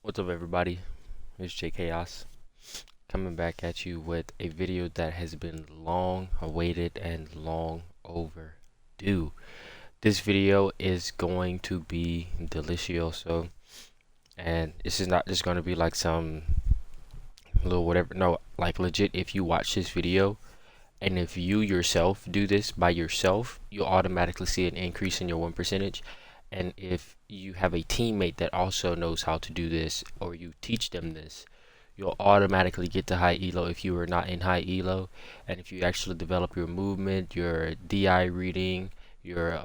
What's up, everybody? It's J Chaos coming back at you with a video that has been long awaited and long overdue. This video is going to be delicioso, and this is not just going to be like some little whatever. No, like legit, if you watch this video and if you yourself do this by yourself, you'll automatically see an increase in your win percentage. And if you have a teammate that also knows how to do this, or you teach them this, you'll automatically get to high elo if you are not in high elo. And if you actually develop your movement, your DI reading, your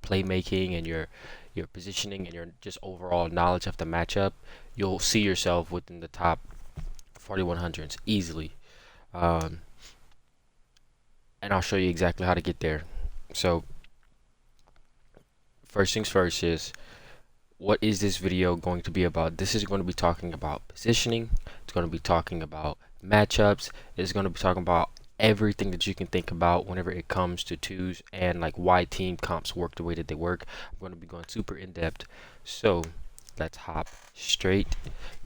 playmaking, and your positioning, and your just overall knowledge of the matchup, you'll see yourself within the top 4100s easily. Um, and I'll show you exactly how to get there. So first things first is, what is this video going to be about? This is going to be talking about positioning. It's going to be talking about matchups. It's going to be talking about everything that you can think about whenever it comes to twos and like why team comps work the way that they work. I'm going to be going super in depth. So let's hop straight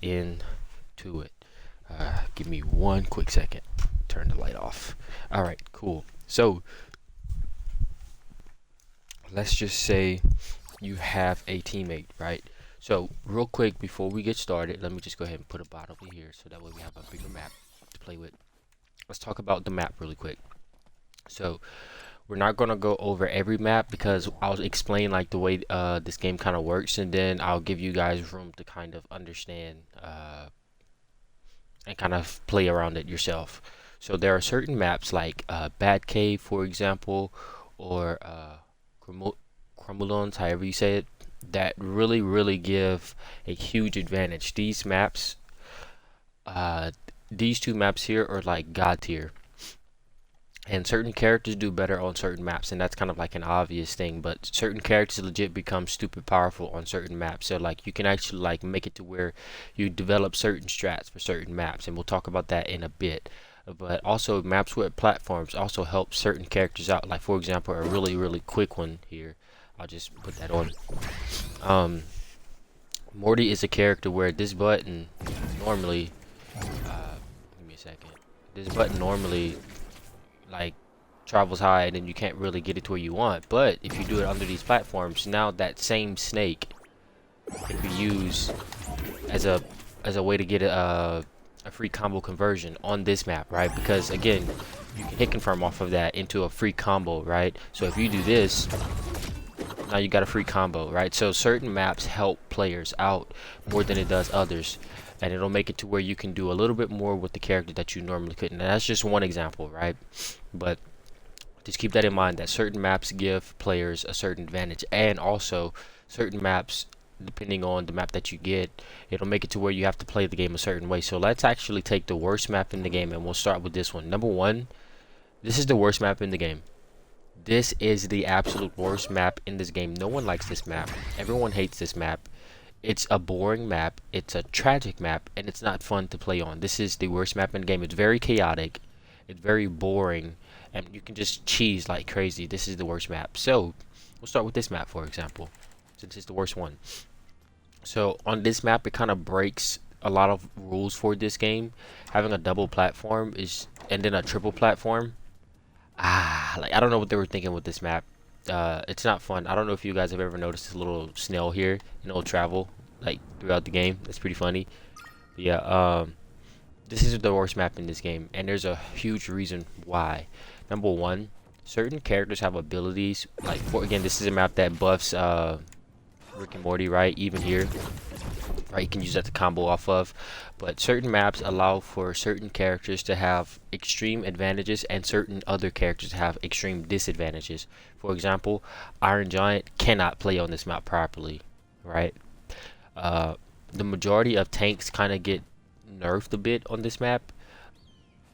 into it. Give me one quick second. Turn the light off. All right, cool. So let's just say you have a teammate, right? So real quick before we get started, let me just go ahead and put a bot over here so that way we have a bigger map to play with. Let's talk about the map really quick. So we're not going to go over every map because I'll explain like the way this game kind of works, and then I'll give you guys room to kind of understand and kind of play around it yourself. So there are certain maps like Bat Cave, for example, or Crumulons, however you say it, that really give a huge advantage. These maps, these two maps here are like god tier, and certain characters do better on certain maps, and that's kind of like an obvious thing, but certain characters legit become stupid powerful on certain maps. So like you can actually like make it to where you develop certain strats for certain maps, and we'll talk about that in a bit. But also maps with platforms also help certain characters out, like for example a really quick one here. I'll just put that on. Morty is a character where this button normally give me a second. This button normally like travels high and then you can't really get it to where you want. But if you do it under these platforms, now that same snake can be used as a way to get a free combo conversion on this map, right? Because again, you can hit confirm off of that into a free combo, right? So if you do this, now you got a free combo, right? So certain maps help players out more than it does others, and it'll make it to where you can do a little bit more with the character that you normally couldn't. And that's just one example, right? But just keep that in mind, that certain maps give players a certain advantage, and also certain maps, depending on the map that you get, it'll make it to where you have to play the game a certain way. So let's actually take the worst map in the game, and we'll start with this one. Number one, this is the worst map in the game. This is the absolute worst map in this game. No one likes this map. Everyone hates this map. It's a boring map. It's a tragic map, and it's not fun to play on. This is the worst map in the game. It's very chaotic. It's very boring, and you can just cheese like crazy. This is the worst map. So we'll start with this map, for example, since it's the worst one. So on this map, it kind of breaks a lot of rules for this game. Having a double platform is, and then a triple platform. Like I don't know what they were thinking with this map. It's not fun. I don't know if you guys have ever noticed this little snail here, and it'll travel like throughout the game. That's pretty funny. But yeah, this is the worst map in this game, and there's a huge reason why. Number one, certain characters have abilities. Like again, this is a map that buffs Rick and Morty, right? Even here, right? You can use that to combo off of. But certain maps allow for certain characters to have extreme advantages and certain other characters to have extreme disadvantages. For example, Iron Giant cannot play on this map properly, right? The majority of tanks kind of get nerfed a bit on this map.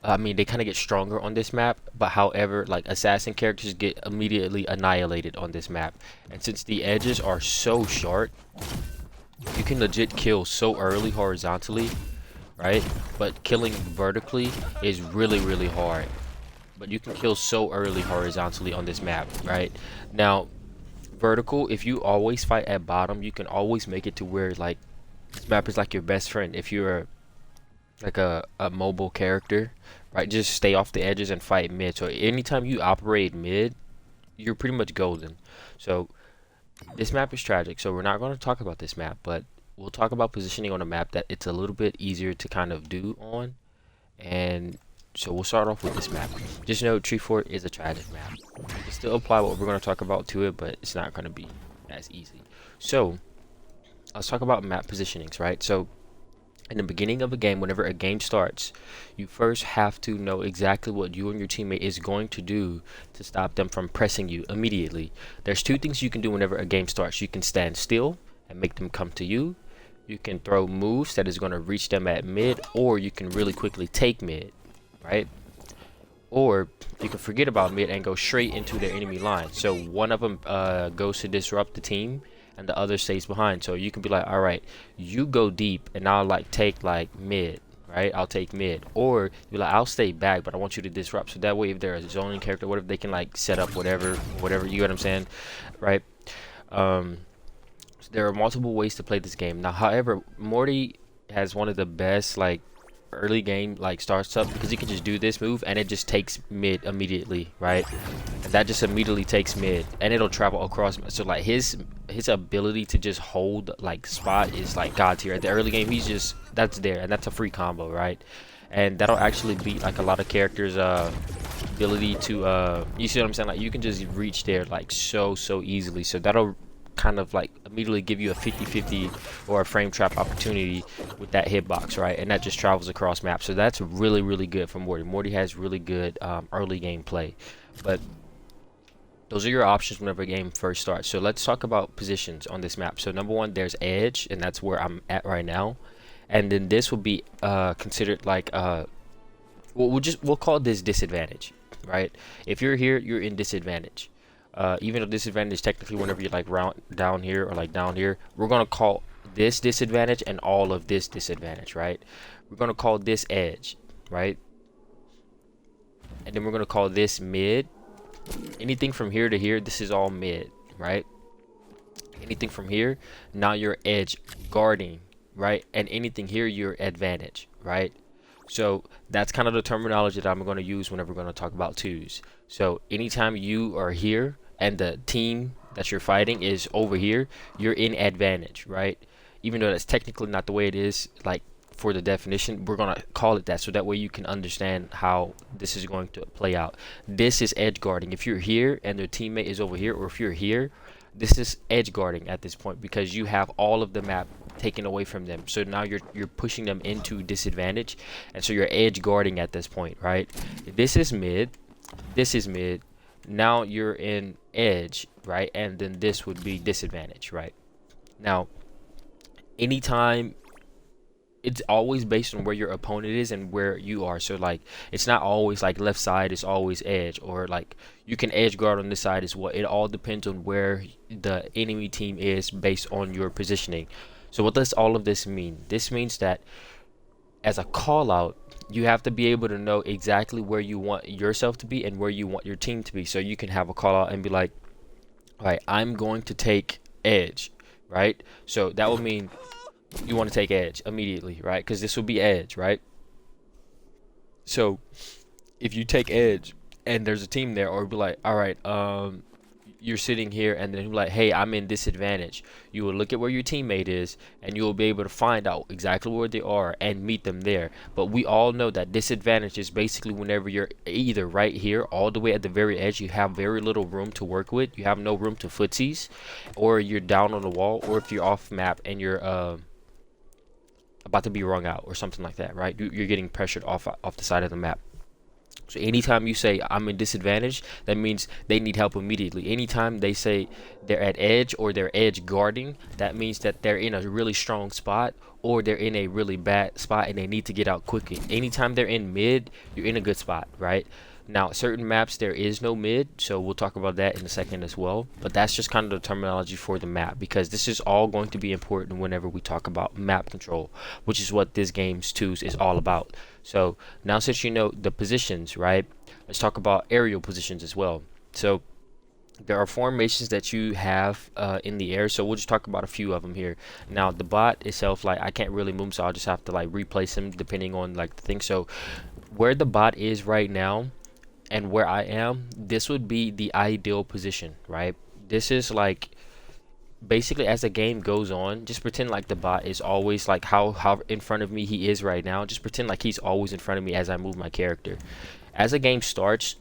I mean, they kind of get stronger on this map, but however, like assassin characters get immediately annihilated on this map. And since the edges are so short, you can legit kill so early horizontally, right? But killing vertically is really hard. But you can kill so early horizontally on this map, right? Now, vertical, if you always fight at bottom, you can always make it to where like This map is like your best friend if you're like a mobile character, right? Just stay off the edges and fight mid. So anytime you operate mid, you're pretty much golden. So this map is tragic, so we're not going to talk about this map, but we'll talk about positioning on a map that it's a little bit easier to kind of do on. And so we'll start off with this map. Just know Tree Fort is a tragic map. You can still apply what we're going to talk about to it, but it's not going to be as easy. So let's talk about map positionings, right? So in the beginning of a game, whenever a game starts, you first have to know exactly what you and your teammate is going to do to stop them from pressing you immediately. There's two things you can do whenever a game starts. You can stand still and make them come to you. You can throw moves that is going to reach them at mid, or you can really quickly take mid, right? Or you can forget about mid and go straight into their enemy line. So one of them goes to disrupt the team, and the other stays behind. So you can be like, all right, you go deep and I'll like take like mid, right? I'll take mid. Or you're like, I'll stay back, but I want you to disrupt. So that way, if they're a zoning character, what if they can like set up whatever, you get what I'm saying, right? So there are multiple ways to play this game. Now, however, Morty has one of the best like early game like starts up, because you can just do this move and it just takes mid immediately, right? And that just immediately takes mid and it'll travel across. So like his ability to just hold like spot is like god tier. At the early game, he's just, that's there, and that's a free combo, right? And that'll actually beat like a lot of characters ability to you see what I'm saying, like you can just reach there like so easily. So that'll kind of like immediately give you a 50-50 or a frame trap opportunity with that hitbox, right? And that just travels across maps. So that's really good for Morty. Morty has really good early game play. But those are your options whenever a game first starts. So let's talk about positions on this map. So number one, there's edge, and that's where I'm at right now. And then this will be considered like we'll call this disadvantage, right? If you're here, you're in disadvantage. Even though disadvantage technically whenever you're like down here or like down here, we're gonna call this disadvantage and all of this disadvantage, right? We're gonna call this edge, right? And then we're gonna call this mid. Anything from here to here, this is all mid, right? Anything from here, now you're edge guarding, right? And anything here, you're advantage, right? So that's kind of the terminology that I'm going to use whenever we're going to talk about twos. So anytime you are here and the team that you're fighting is over here, you're in advantage, right? Even though that's technically not the way it is, like for the definition, we're going to call it that, so that way you can understand how this is going to play out. This is edge guarding. If you're here and their teammate is over here, or if you're here, this is edge guarding at this point, because you have all of the map taken away from them. So now you're pushing them into disadvantage, and so you're edge guarding at this point, right? This is mid, this is mid, now you're in edge, right? And then this would be disadvantage, right? Now anytime, it's always based on where your opponent is and where you are. So like it's not always like left side is always edge, or like you can edge guard on this side as well. It all depends on where the enemy team is based on your positioning. So what does all of this mean? This means that as a call out, you have to be able to know exactly where you want yourself to be and where you want your team to be. So you can have a call out and be like, all right, I'm going to take edge, right? So that would mean you want to take edge immediately, right? Because this will be edge, right? So if you take edge and there's a team there, or be like, all right, you're sitting here, and then you're like, hey, I'm in disadvantage. You will look at where your teammate is, and you will be able to find out exactly where they are and meet them there. But we all know that disadvantage is basically whenever you're either right here all the way at the very edge, you have very little room to work with, you have no room to footsies, or you're down on the wall, or if you're off map and you're about to be wrung out or something like that, right? You're getting pressured off the side of the map. So anytime you say I'm in disadvantage, that means they need help immediately. Anytime they say they're at edge or they're edge guarding, that means that they're in a really strong spot, or they're in a really bad spot and they need to get out quickly. Anytime they're in mid, you're in a good spot, right? Now, certain maps there is no mid, so we'll talk about that in a second as well. But that's just kind of the terminology for the map, because this is all going to be important whenever we talk about map control, which is what this game's twos is all about. So now, since you know the positions, right, let's talk about aerial positions as well. So there are formations that you have in the air, so we'll just talk about a few of them here. Now the bot itself, like I can't really move, so I'll just have to like replace him depending on like the thing. So where the bot is right now and where I am, this would be the ideal position, right? This is like basically as the game goes on, just pretend like the bot is always like how in front of me he is right now. Just pretend like he's always in front of me as I move my character. As the game starts,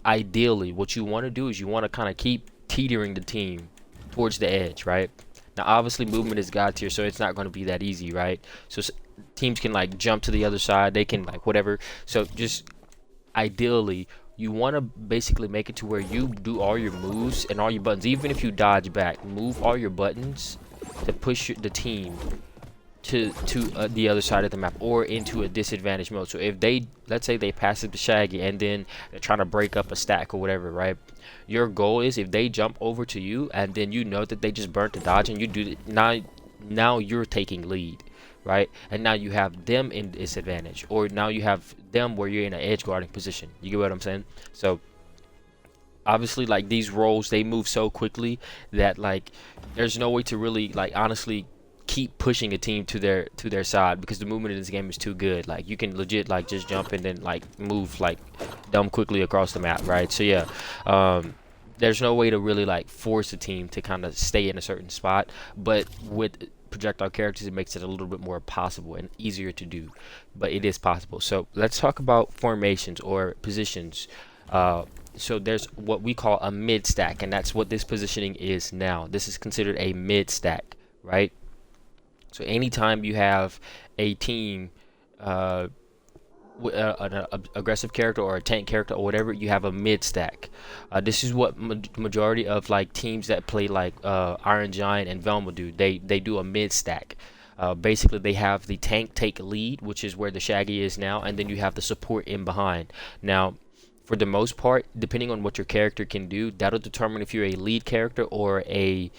ideally what you want to do is you want to kind of keep teetering the team towards the edge, right? Now obviously movement is god tier, so it's not going to be that easy, right? So teams can like jump to the other side, they can like whatever. So just ideally you want to basically make it to where you do all your moves and all your buttons, even if you dodge back, move all your buttons to push the team to the other side of the map or into a disadvantage mode. So if they, let's say they pass it to Shaggy and then they're trying to break up a stack or whatever, right? Your goal is if they jump over to you and then you know that they just burnt the dodge and you do it, now you're taking lead, right? And now you have them in disadvantage, or now you have them where you're in an edge guarding position. You get what I'm saying? So obviously like these roles, they move so quickly that like there's no way to really like honestly keep pushing a team to their side, because the movement in this game is too good. Like you can legit like just jump and then like move like dumb quickly across the map, right? So yeah, there's no way to really like force a team to kind of stay in a certain spot, but with projectile characters it makes it a little bit more possible and easier to do, but it is possible. So let's talk about formations or positions. So there's what we call a mid stack, and that's what this positioning is now. This is considered a mid stack, right? So anytime you have a team with an aggressive character or a tank character or whatever, you have a mid stack. This is what majority of like teams that play like Iron Giant and Velma do. They do a mid stack. Basically they have the tank take lead, which is where the Shaggy is now, and then you have the support in behind. Now for the most part, depending on what your character can do, that'll determine if you're a lead character or a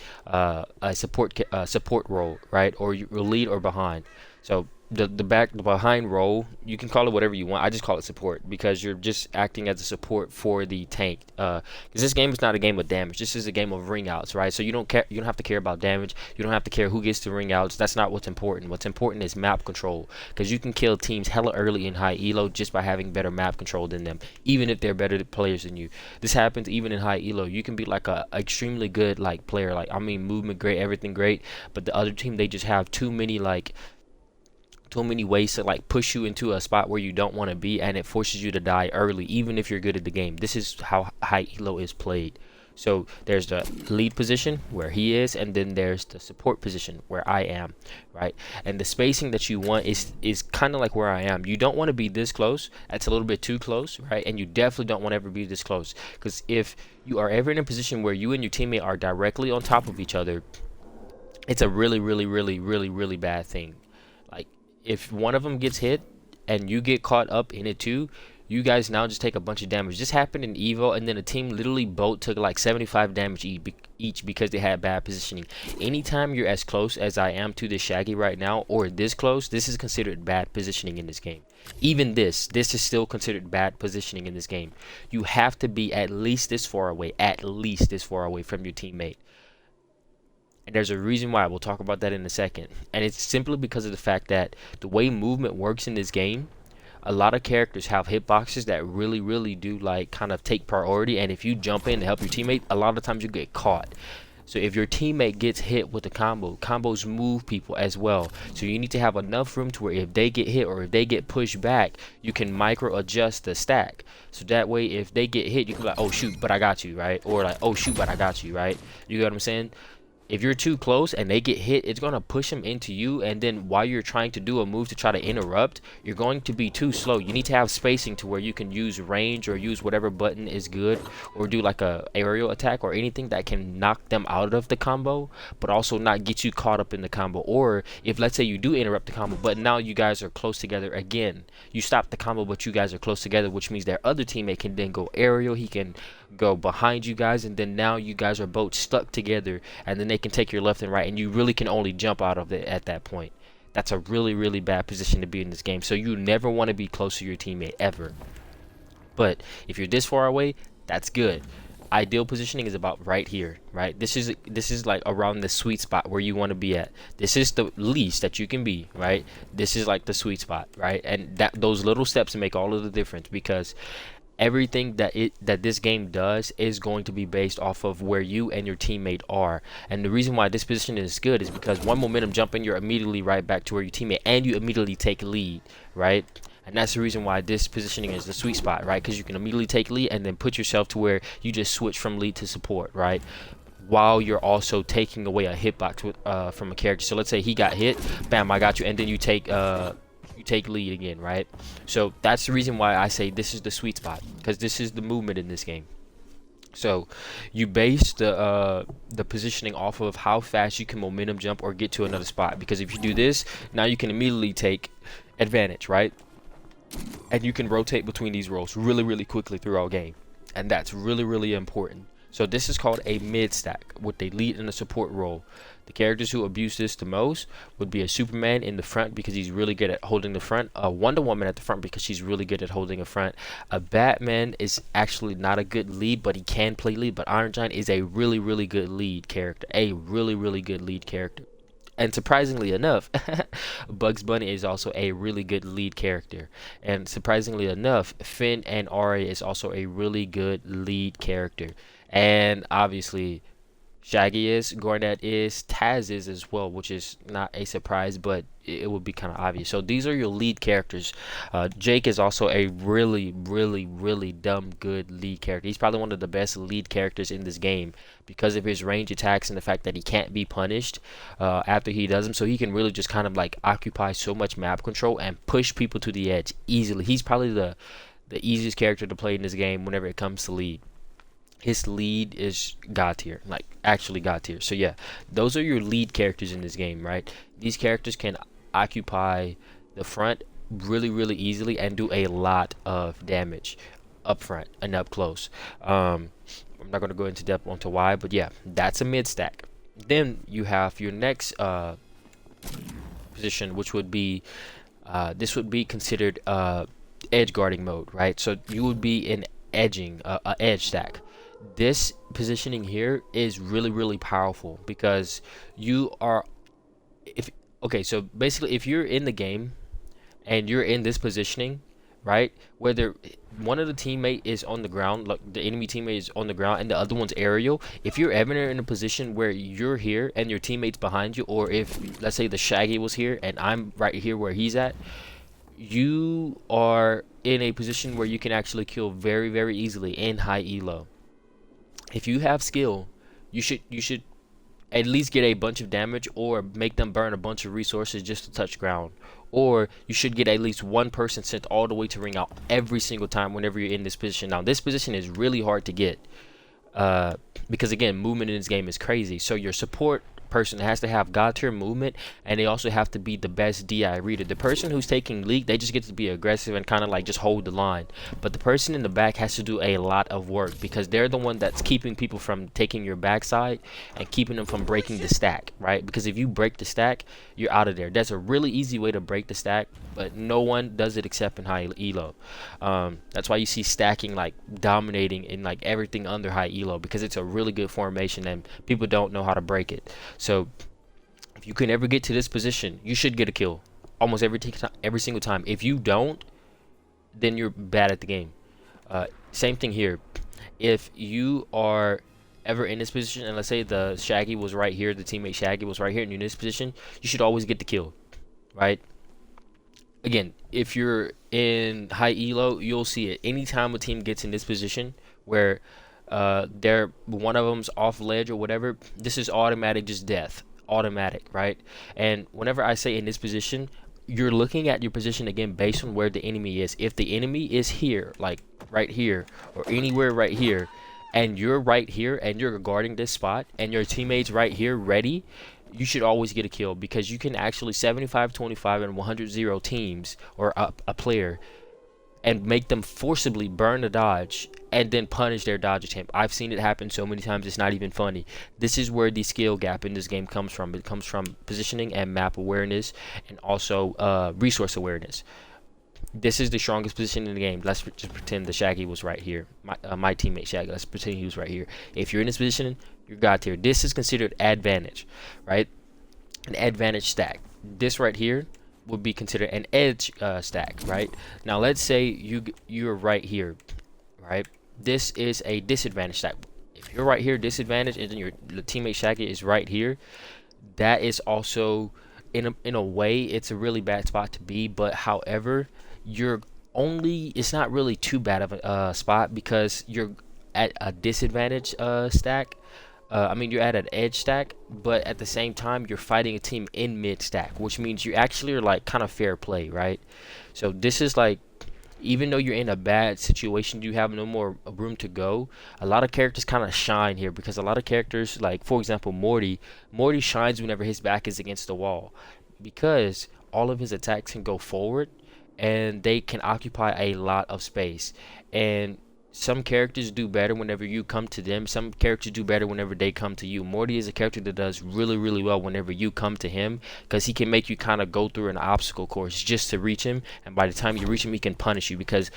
support role, right? Or you're lead or behind. So the behind role, you can call it whatever you want. I just call it support because you're just acting as a support for the tank. Because this game is not a game of damage. This is a game of ring outs, right? So you don't care. You don't have to care about damage. You don't have to care who gets the ring outs. That's not what's important. What's important is map control, because you can kill teams hella early in high elo just by having better map control than them, even if they're better players than you. This happens even in high elo. You can be like a extremely good like player, like I mean movement great, everything great, but the other team, they just have too many ways to like push you into a spot where you don't want to be, and it forces you to die early even if you're good at the game. This is how high elo is played. So there's the lead position where he is, and then there's the support position where I am, right? And the spacing that you want is kind of like where I am. You don't want to be this close. That's a little bit too close, right? And you definitely don't want to ever be this close, because if you are ever in a position where you and your teammate are directly on top of each other, it's a really bad thing. Like if one of them gets hit and you get caught up in it too, you guys now just take a bunch of damage. This happened in Evo, and then a team literally both took like 75 damage each because they had bad positioning. Anytime you're as close as I am to this Shaggy right now, or this close, this is considered bad positioning in this game. Even this is still considered bad positioning in this game. You have to be at least this far away from your teammate. And there's a reason why. We'll talk about that in a second. And it's simply because of the fact that the way movement works in this game, a lot of characters have hitboxes that really do like kind of take priority, and if you jump in to help your teammate, a lot of times you get caught. So if your teammate gets hit with a combo, combos move people as well. So you need to have enough room to where if they get hit or if they get pushed back, you can micro adjust the stack. So that way if they get hit, you can be like, oh shoot, but I got you, right? Or like, oh shoot, but I got you, right? You get what I'm saying? If you're too close and they get hit, it's going to push them into you, and then while you're trying to do a move to try to interrupt, you're going to be too slow. You need to have spacing to where you can use range or use whatever button is good, or do like a aerial attack or anything that can knock them out of the combo but also not get you caught up in the combo. Or if let's say you do interrupt the combo but now you guys are close together again, you stop the combo but you guys are close together, which means their other teammate can then go aerial, he can go behind you guys, and then now you guys are both stuck together, and then they can take your left and right, and you really can only jump out of it at that point. That's a really bad position to be in this game. So you never want to be close to your teammate ever. But if you're this far away, that's good. ideal positioning is about right here, right? This is like around the sweet spot where you want to be at. This is the least that you can be, right? This is like the sweet spot, right? And that those little steps make all of the difference, because everything that this game does is going to be based off of where you and your teammate are. And the reason why this position is good is because one momentum jump and you're immediately right back to where your teammate, and you immediately take lead, right? And that's the reason why this positioning is the sweet spot, right? Because you can immediately take lead and then put yourself to where you just switch from lead to support, right? While you're also taking away a hitbox with from a character. So let's say he got hit, bam, I got you, and then you take lead again, right? So that's the reason why I say this is the sweet spot, because this is the movement in this game. So you base the positioning off of how fast you can momentum jump or get to another spot, because if you do this, now you can immediately take advantage, right? And you can rotate between these roles really quickly throughout game, and that's really important. So this is called a mid stack with a lead and a support role. The characters who abuse this the most would be a Superman in the front, because he's really good at holding the front, a Wonder Woman at the front because she's really good at holding a front. A Batman is actually not a good lead, but he can play lead. But Iron Giant is a really good lead character, a really good lead character. And surprisingly enough, Bugs Bunny is also a really good lead character. And surprisingly enough, Finn and Arya is also a really good lead character. And obviously, Shaggy is, Garnet is, Taz is as well, which is not a surprise, but it would be kind of obvious. So these are your lead characters. Jake is also a really dumb good lead character. He's probably one of the best lead characters in this game because of his range attacks and the fact that he can't be punished after he does them. So he can really just kind of like occupy so much map control and push people to the edge easily. He's probably the easiest character to play in this game whenever it comes to lead. His lead is god tier, like actually god tier. So yeah, those are your lead characters in this game, right? These characters can occupy the front really easily and do a lot of damage up front and up close. I'm not going to go into depth onto why, but yeah, that's a mid stack. Then you have your next position, which would be this would be considered edge guarding mode, right? So you would be in edging, edge stack. This positioning here is really powerful because you are, so basically if you're in the game and you're in this positioning, right, whether one of the teammate is on the ground, like the enemy teammate is on the ground and the other one's aerial, if you're ever in a position where you're here and your teammate's behind you, or if let's say the Shaggy was here and I'm right here where he's at, you are in a position where you can actually kill very easily in high elo. If you have skill, you should at least get a bunch of damage or make them burn a bunch of resources just to touch ground. Or you should get at least one person sent all the way to ring out every single time whenever you're in this position. Now this position is really hard to get because again, movement in this game is crazy. So your support person has to have god tier movement, and they also have to be the best DI reader. The person who's taking lead, they just get to be aggressive and kind of like just hold the line, but the person in the back has to do a lot of work because they're the one that's keeping people from taking your backside and keeping them from breaking the stack, right? Because if you break the stack, you're out of there. That's a really easy way to break the stack, but no one does it except in high elo. That's why you see stacking like dominating in like everything under high elo, because it's a really good formation and people don't know how to break it. So if you can ever get to this position, you should get a kill almost every single time. If you don't, then you're bad at the game. Same thing here. If you are ever in this position, and let's say the Shaggy was right here, the teammate Shaggy was right here, and you're in this position, you should always get the kill, right? Again, if you're in high elo, you'll see it anytime a team gets in this position where they're one of them's off ledge or whatever. This is automatic, just death, automatic, right? And whenever I say in this position, you're looking at your position again based on where the enemy is. If the enemy is here, like right here or anywhere right here, and you're right here and you're guarding this spot and your teammates right here ready, you should always get a kill, because you can actually 75-25 and 100-0 teams or a player and make them forcibly burn a dodge and then punish their dodge attempt. I've seen it happen so many times it's not even funny. This is where the skill gap in this game comes from. It comes from positioning and map awareness, and also resource awareness. This is the strongest position in the game. Let's just pretend the Shaggy was right here. My teammate Shaggy. Let's pretend he was right here. If you're in this position, you're God tier. This is considered advantage, right? An advantage stack. This right here would be considered an edge stack, right? Now let's say you're right here, right? This is a disadvantage stack. If you're right here, disadvantage, and then your teammate Shaggy is right here, that is also in a way it's a really bad spot to be. But however, it's not really too bad of a spot because you're at a disadvantage stack. I mean, you're at an edge stack, but at the same time, you're fighting a team in mid stack, which means you actually are like kind of fair play, right? So this is like, even though you're in a bad situation, you have no more room to go. A lot of characters kind of shine here because a lot of characters, like for example, Morty shines whenever his back is against the wall because all of his attacks can go forward and they can occupy a lot of space. And some characters do better whenever you come to them. Some characters do better whenever they come to you. Morty is a character that does really, really well whenever you come to him because he can make you kind of go through an obstacle course just to reach him. And by the time you reach him, he can punish you because,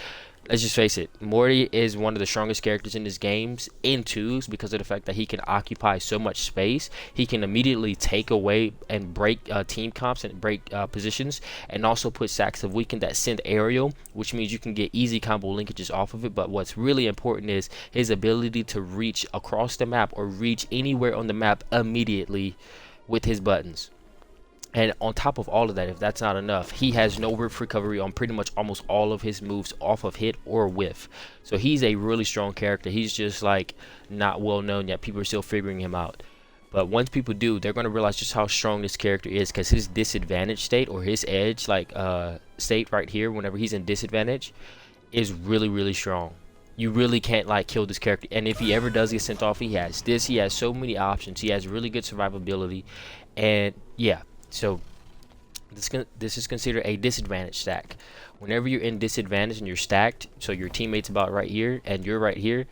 let's just face it, Morty is one of the strongest characters in this games in twos because of the fact that he can occupy so much space. He can immediately take away and break team comps and break positions, and also put sacks of weaken that send aerial, which means you can get easy combo linkages off of it. But what's really important is his ability to reach across the map or reach anywhere on the map immediately with his buttons. And on top of all of that, if that's not enough, he has no whiff recovery on pretty much almost all of his moves off of hit or whiff. So he's a really strong character. He's just like not well known yet. People are still figuring him out. But once people do, they're going to realize just how strong this character is because his disadvantage state or his edge state right here, whenever he's in disadvantage, is really, really strong. You really can't like kill this character. And if he ever does get sent off, he has this. He has so many options. He has really good survivability. And yeah. So this is considered a disadvantage stack. Whenever you're in disadvantage and you're stacked, so your teammate's about right here and you're right here,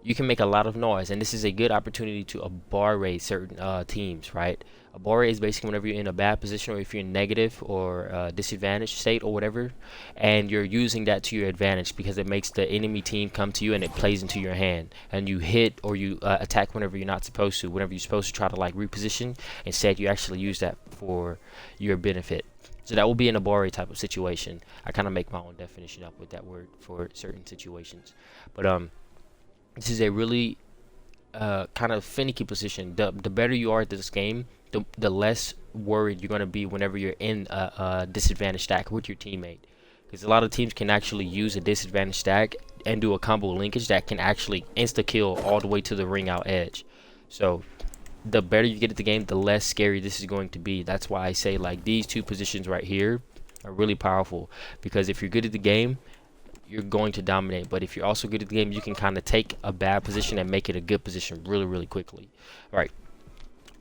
you can make a lot of noise, and this is a good opportunity to abarrate certain teams, right? Abarrate is basically whenever you're in a bad position or if you're in negative or disadvantaged state or whatever, and you're using that to your advantage because it makes the enemy team come to you and it plays into your hand, and you hit or you attack whenever you're not supposed to. Whenever you're supposed to try to like reposition, instead you actually use that for your benefit. So that will be an abarrate type of situation. I kind of make my own definition up with that word for certain situations, but this is a really kind of finicky position. The better you are at this game, the less worried you're going to be whenever you're in a disadvantage stack with your teammate. Because a lot of teams can actually use a disadvantage stack and do a combo linkage that can actually insta-kill all the way to the ring out edge. So the better you get at the game, the less scary this is going to be. That's why I say like these two positions right here are really powerful. Because if you're good at the game, you're going to dominate. But if you're also good at the game, you can kind of take a bad position and make it a good position really, really quickly. All right.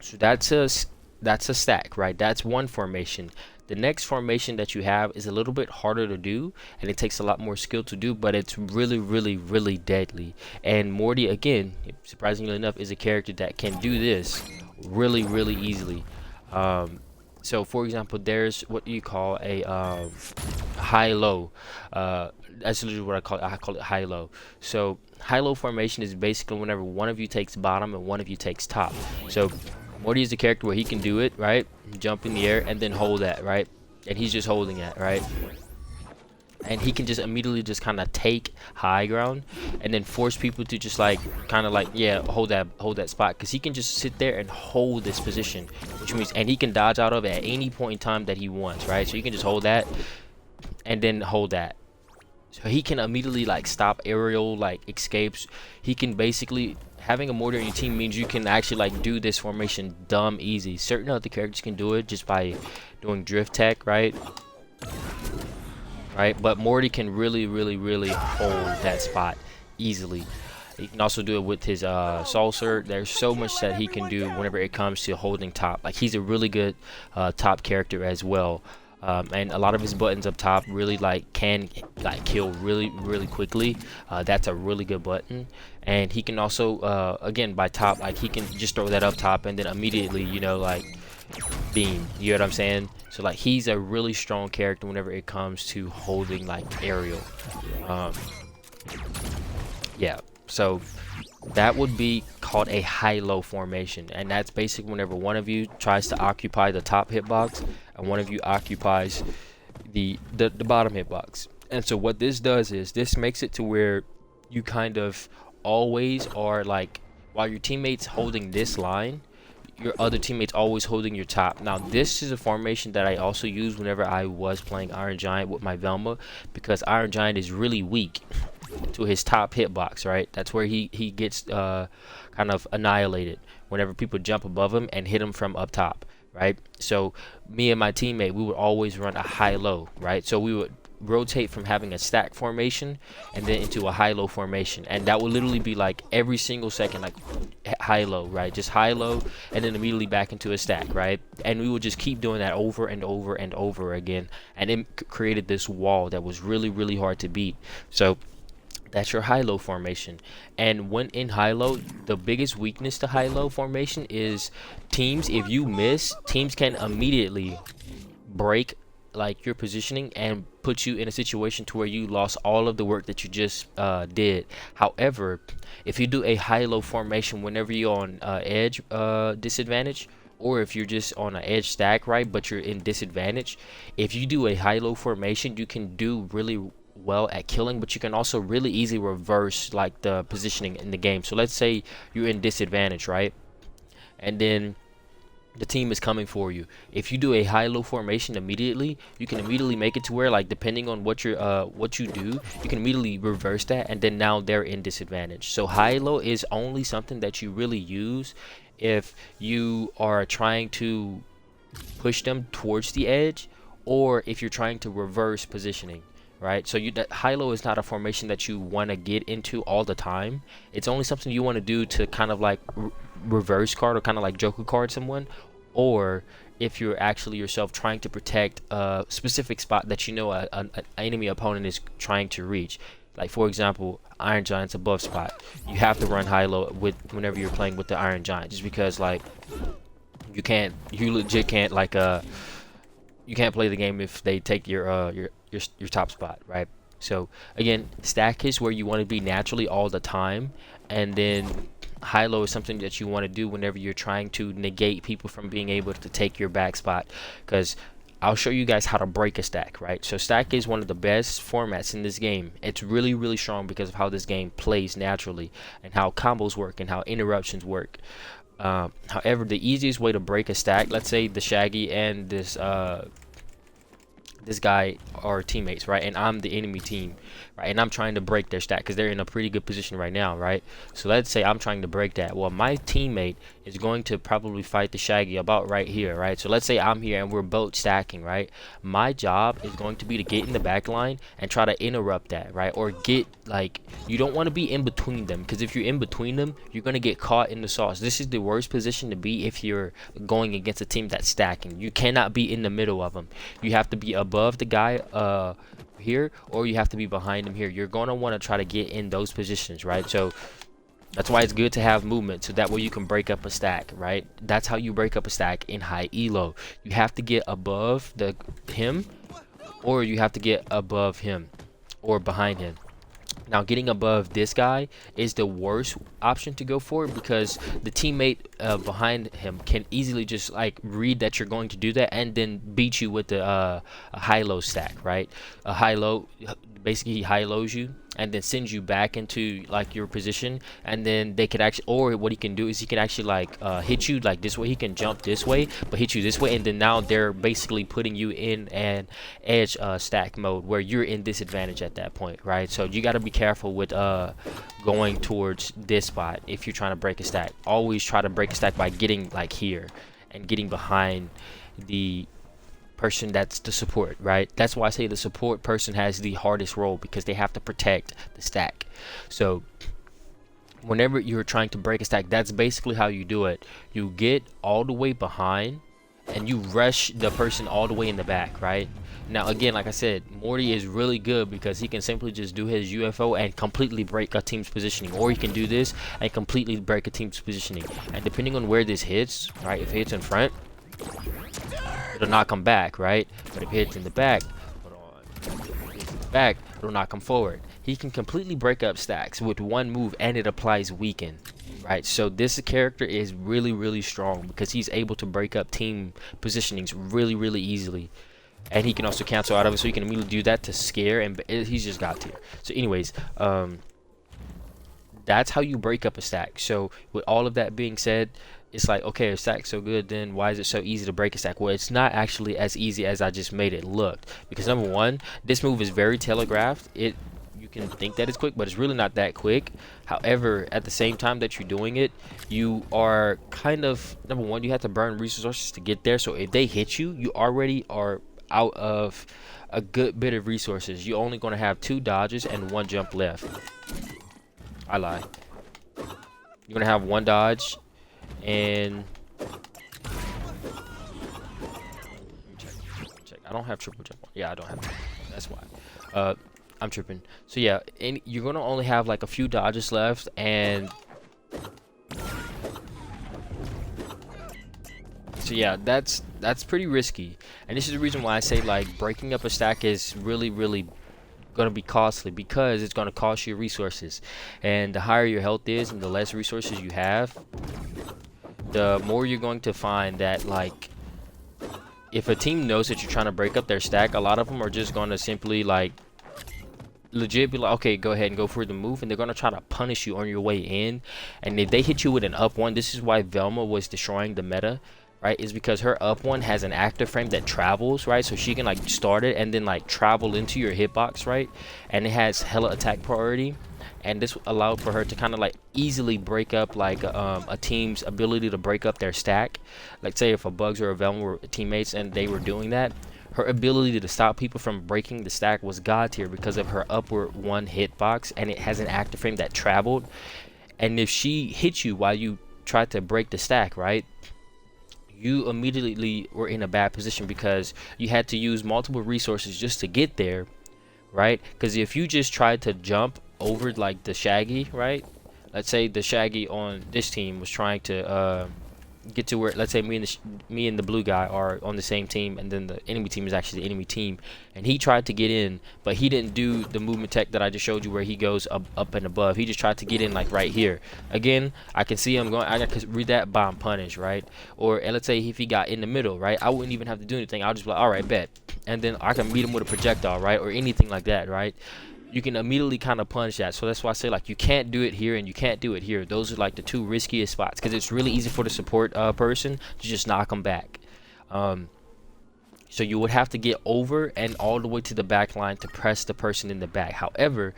So that's a stack, right? That's one formation. The next formation that you have is a little bit harder to do, and it takes a lot more skill to do, but it's really, really, really deadly. And Morty, again, surprisingly enough, is a character that can do this really, really easily. So for example, there's what you call a high-low. That's literally what I call it. I call it high-low. So high-low formation is basically whenever one of you takes bottom and one of you takes top. So Morty is the character where he can do it, right? Jump in the air and then hold that, right? And he's just holding that, right? And he can just immediately just kind of take high ground and then force people to just like kind of like, yeah, hold that spot, because he can just sit there and hold this position, which means, and he can dodge out of it at any point in time that he wants, right? So you can just hold that and then hold that. So he can immediately like stop aerial like escapes. He can basically, having a Morty on your team means you can actually like do this formation dumb easy. Certain other characters can do it just by doing drift tech, right? But Morty can really, really, really hold that spot easily. He can also do it with his saucer. There's so much that he can do whenever it comes to holding top. Like, he's a really good top character as well. And a lot of his buttons up top really can kill really, really quickly. That's a really good button. And he can also again by top, like he can just throw that up top and then immediately, you know, like beam. You know what I'm saying? So like he's a really strong character whenever it comes to holding like aerial. Yeah, so that would be called a high-low formation, and that's basically whenever one of you tries to occupy the top hitbox and one of you occupies the bottom hitbox. And so what this does is this makes it to where you kind of always are like, while your teammates holding this line, your other teammates always holding your top. Now this is a formation that I also use whenever I was playing Iron Giant with my Velma, because Iron Giant is really weak to his top hitbox, right? That's where he gets kind of annihilated whenever people jump above him and hit him from up top, right? So me and my teammate, we would always run a high-low, right? So we would rotate from having a stack formation and then into a high-low formation, and that would literally be like every single second, like high-low, right? Just high-low and then immediately back into a stack, right? And we would just keep doing that over and over and over again, and it created this wall that was really, really hard to beat. So that's your high-low formation. And when in high-low, the biggest weakness to high-low formation is teams, if you miss, teams can immediately break like your positioning and put you in a situation to where you lost all of the work that you just did. However, if you do a high-low formation whenever you're on edge disadvantage, or if you're just on an edge stack, right, but you're in disadvantage, if you do a high-low formation, you can do really well at killing, but you can also really easily reverse like the positioning in the game. So let's say you're in disadvantage, right, and then the team is coming for you. If you do a high-low formation immediately, you can immediately make it to where, like, depending on what you do, you can immediately reverse that, and then now they're in disadvantage. So high-low is only something that you really use if you are trying to push them towards the edge, or if you're trying to reverse positioning, right? So that high-low is not a formation that you want to get into all the time. It's only something you want to do to kind of like reverse card or kind of like joker card someone, or if you're actually yourself trying to protect a specific spot that you know an enemy opponent is trying to reach. Like for example, Iron Giant's above spot, you have to run high-low with whenever you're playing with the Iron Giant, just because like you legit can't like you can't play the game if they take your top spot, right? So again, stack is where you want to be naturally all the time, and then high-low is something that you want to do whenever you're trying to negate people from being able to take your back spot, because I'll show you guys how to break a stack, right? So stack is one of the best formats in this game. It's really, really strong because of how this game plays naturally and how combos work and how interruptions work. However, the easiest way to break a stack, let's say the Shaggy and this guy are teammates, right, and I'm the enemy team, right, and I'm trying to break their stack because they're in a pretty good position right now, right? So let's say I'm trying to break that. Well, my teammate is going to probably fight the Shaggy about right here, right? So let's say I'm here and we're both stacking, right? My job is going to be to get in the back line and try to interrupt that, right? Or get, like, you don't want to be in between them, because if you're in between them, you're going to get caught in the sauce. This is the worst position to be if you're going against a team that's stacking. You cannot be in the middle of them. You have to be above the guy here, or you have to be behind him here. You're going to want to try to get in those positions, right? So that's why it's good to have movement, so that way you can break up a stack, right? That's how you break up a stack in high elo. You have to get above him, or you have to get above him or behind him. Now, getting above this guy is the worst option to go for, because the teammate behind him can easily just like read that you're going to do that and then beat you with a high-low stack, right? A high-low, basically he high-lows you and then sends you back into like your position, and then they could actually, or what he can do is he can actually like hit you like this way. He can jump this way but hit you this way, and then now they're basically putting you in an edge stack mode where you're in disadvantage at that point, right? So you got to be careful with going towards this spot. If you're trying to break a stack, always try to break a stack by getting like here and getting behind the person that's the support, right? That's why I say the support person has the hardest role, because they have to protect the stack. So whenever you're trying to break a stack, that's basically how you do it. You get all the way behind and you rush the person all the way in the back, right? Now again, like I said, Morty is really good because he can simply just do his UFO and completely break a team's positioning, or he can do this and completely break a team's positioning. And depending on where this hits, right, if it hits in front, it'll knock him back, right? But if it hits in the back, hold on, if it hits in the back, it'll knock him forward. He can completely break up stacks with one move, and it applies weaken, right? So this character is really, really strong because he's able to break up team positionings really, really easily. And he can also cancel out of it, so he can immediately do that to scare, and he's just got tier. So anyways, that's how you break up a stack. So with all of that being said, it's like, okay, a stack's so good, then why is it so easy to break a stack? Well, it's not actually as easy as I just made it look, because number one, this move is very telegraphed. You can think that it's quick, but it's really not that quick. However, at the same time that you're doing it, you are kind of, number one, you have to burn resources to get there. So if they hit you, you already are out of a good bit of resources. You're only going to have 2 dodges and 1 jump left. I lie. You're going to have 1 dodge and check. I don't have triple jump on. Yeah, I don't have triple. That's why. I'm tripping. So yeah, and you're going to only have like a few dodges left, and so yeah, that's pretty risky. And this is the reason why I say like breaking up a stack is really, really going to be costly, because it's going to cost you resources. And the higher your health is and the less resources you have, the more you're going to find that, like, if a team knows that you're trying to break up their stack, a lot of them are just going to simply like legit be like, okay, go ahead and go for the move, and they're going to try to punish you on your way in. And if they hit you with an up one, this is why Velma was destroying the meta, right? Is because her up one has an active frame that travels, right? So she can like start it and then like travel into your hitbox, right? And it has hella attack priority, and this allowed for her to kind of like easily break up like a team's ability to break up their stack. Like say if a Bugs or a Velma were teammates and they were doing that, her ability to stop people from breaking the stack was god tier because of her upward 1 hitbox, and it has an active frame that traveled. And if she hit you while you tried to break the stack, right, you immediately were in a bad position because you had to use multiple resources just to get there, right? Because if you just tried to jump over like the Shaggy, right? Let's say the Shaggy on this team was trying to get to where, let's say me and the blue guy are on the same team, and then the enemy team is actually the enemy team, and he tried to get in, but he didn't do the movement tech that I just showed you where he goes up and above. He just tried to get in like right here. Again, I can see him going, I can read that bomb punish, right? Or and let's say if he got in the middle, right, I wouldn't even have to do anything. I'll just be like, all right, bet, and then I can meet him with a projectile, right, or anything like that, right? You can immediately kind of punish that. So that's why I say like you can't do it here and you can't do it here. Those are like the 2 riskiest spots, because it's really easy for the support person to just knock them back. So you would have to get over and all the way to the back line to press the person in the back. However,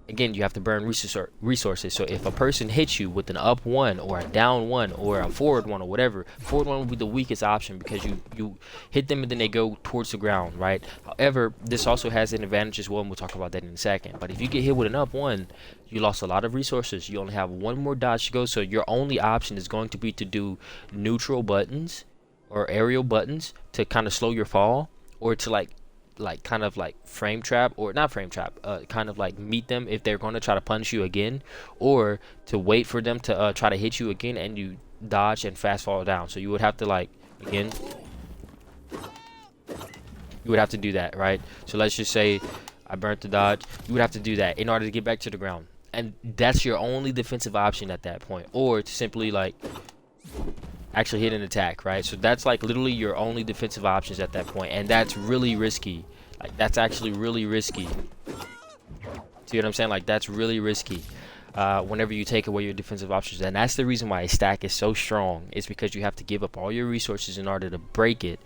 again, you have to burn resources. So if a person hits you with an up 1 or a down 1 or a forward 1 or whatever, forward 1 will be the weakest option because you hit them and then they go towards the ground, right? However, this also has an advantage as well, and we'll talk about that in a second. But if you get hit with an up 1, you lost a lot of resources. You only have 1 more dodge to go, so your only option is going to be to do neutral buttons or aerial buttons to kind of slow your fall, or to like kind of like frame trap, or not frame trap, kind of like meet them if they're going to try to punish you again, or to wait for them to try to hit you again and you dodge and fast fall down. So you would have to like, again, you would have to do that, right? So let's just say I burnt the dodge. You would have to do that in order to get back to the ground, and that's your only defensive option at that point, or to simply like actually hit an attack, right? So that's like literally your only defensive options at that point, and that's really risky. Like that's actually really risky. See what I'm saying? Like that's really risky whenever you take away your defensive options. And that's the reason why a stack is so strong. It's because you have to give up all your resources in order to break it.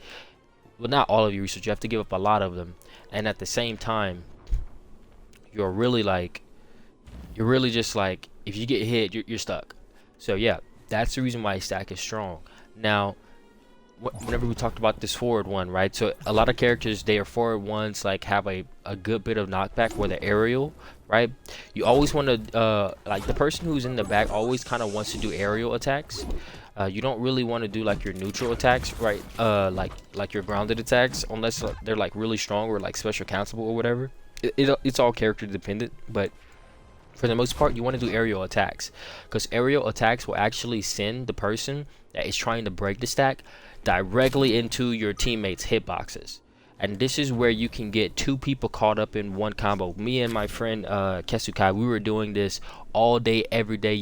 Well, not all of your resources, you have to give up a lot of them, and at the same time you're really just like, if you get hit, you're stuck. So yeah, that's the reason why a stack is strong. Now, whenever we talked about this forward 1, right? So a lot of characters, they are forward 1s, like have a good bit of knockback where they're aerial, right? You always want to, like the person who's in the back always kind of wants to do aerial attacks. You don't really want to do like your neutral attacks, right? Like your grounded attacks, unless they're like really strong or like special cancelable or whatever. It's all character dependent, but For the most part, you want to do aerial attacks, because aerial attacks will actually send the person that is trying to break the stack directly into your teammates' hitboxes. And this is where you can get two people caught up in one combo. Me and my friend Kesukai, we were doing this all day, every day,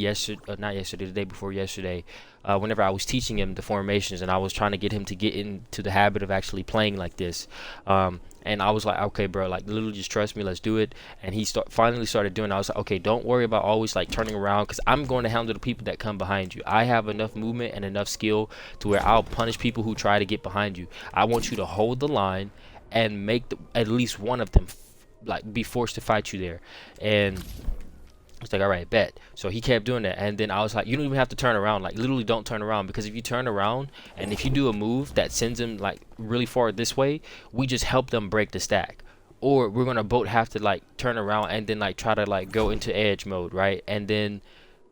not yesterday, the day before yesterday, whenever I was teaching him the formations, and I was trying to get him to get into the habit of actually playing like this. And I was like, okay, bro, like literally just trust me, let's do it. And he finally started doing it. I was like, okay, don't worry about always like turning around, because I'm going to handle the people that come behind you. I have enough movement and enough skill to where I'll punish people who try to get behind you. I want you to hold the line and make at least one of them like be forced to fight you there. And it's like, all right, bet. So he kept doing that, and then I was like, you don't even have to turn around. Like literally don't turn around, because if you turn around and if you do a move that sends him like really far this way, we just help them break the stack. Or we're gonna both have to like turn around and then like try to like go into edge mode, right? And then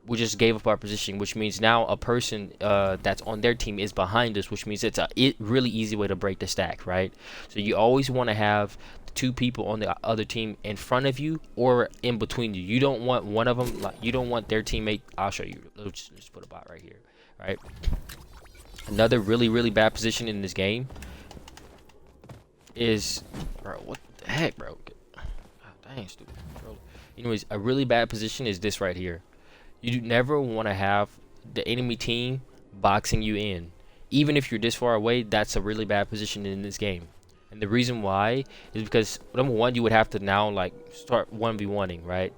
we just gave up our position, which means now a person that's on their team is behind us, which means it's a really easy way to break the stack, right? So you always want to have two people on the other team in front of you or in between you. You don't want one of them, like you don't want their teammate. I'll show you. Let's just put a bot right here, right? Another really bad position in this game is, bro, what the heck, bro? God, dang, stupid controller. Anyways, a really bad position is this right here. You never want to have the enemy team boxing you in. Even if you're this far away, that's a really bad position in this game. And the reason why is because, number one, you would have to now like start 1v1ing, right?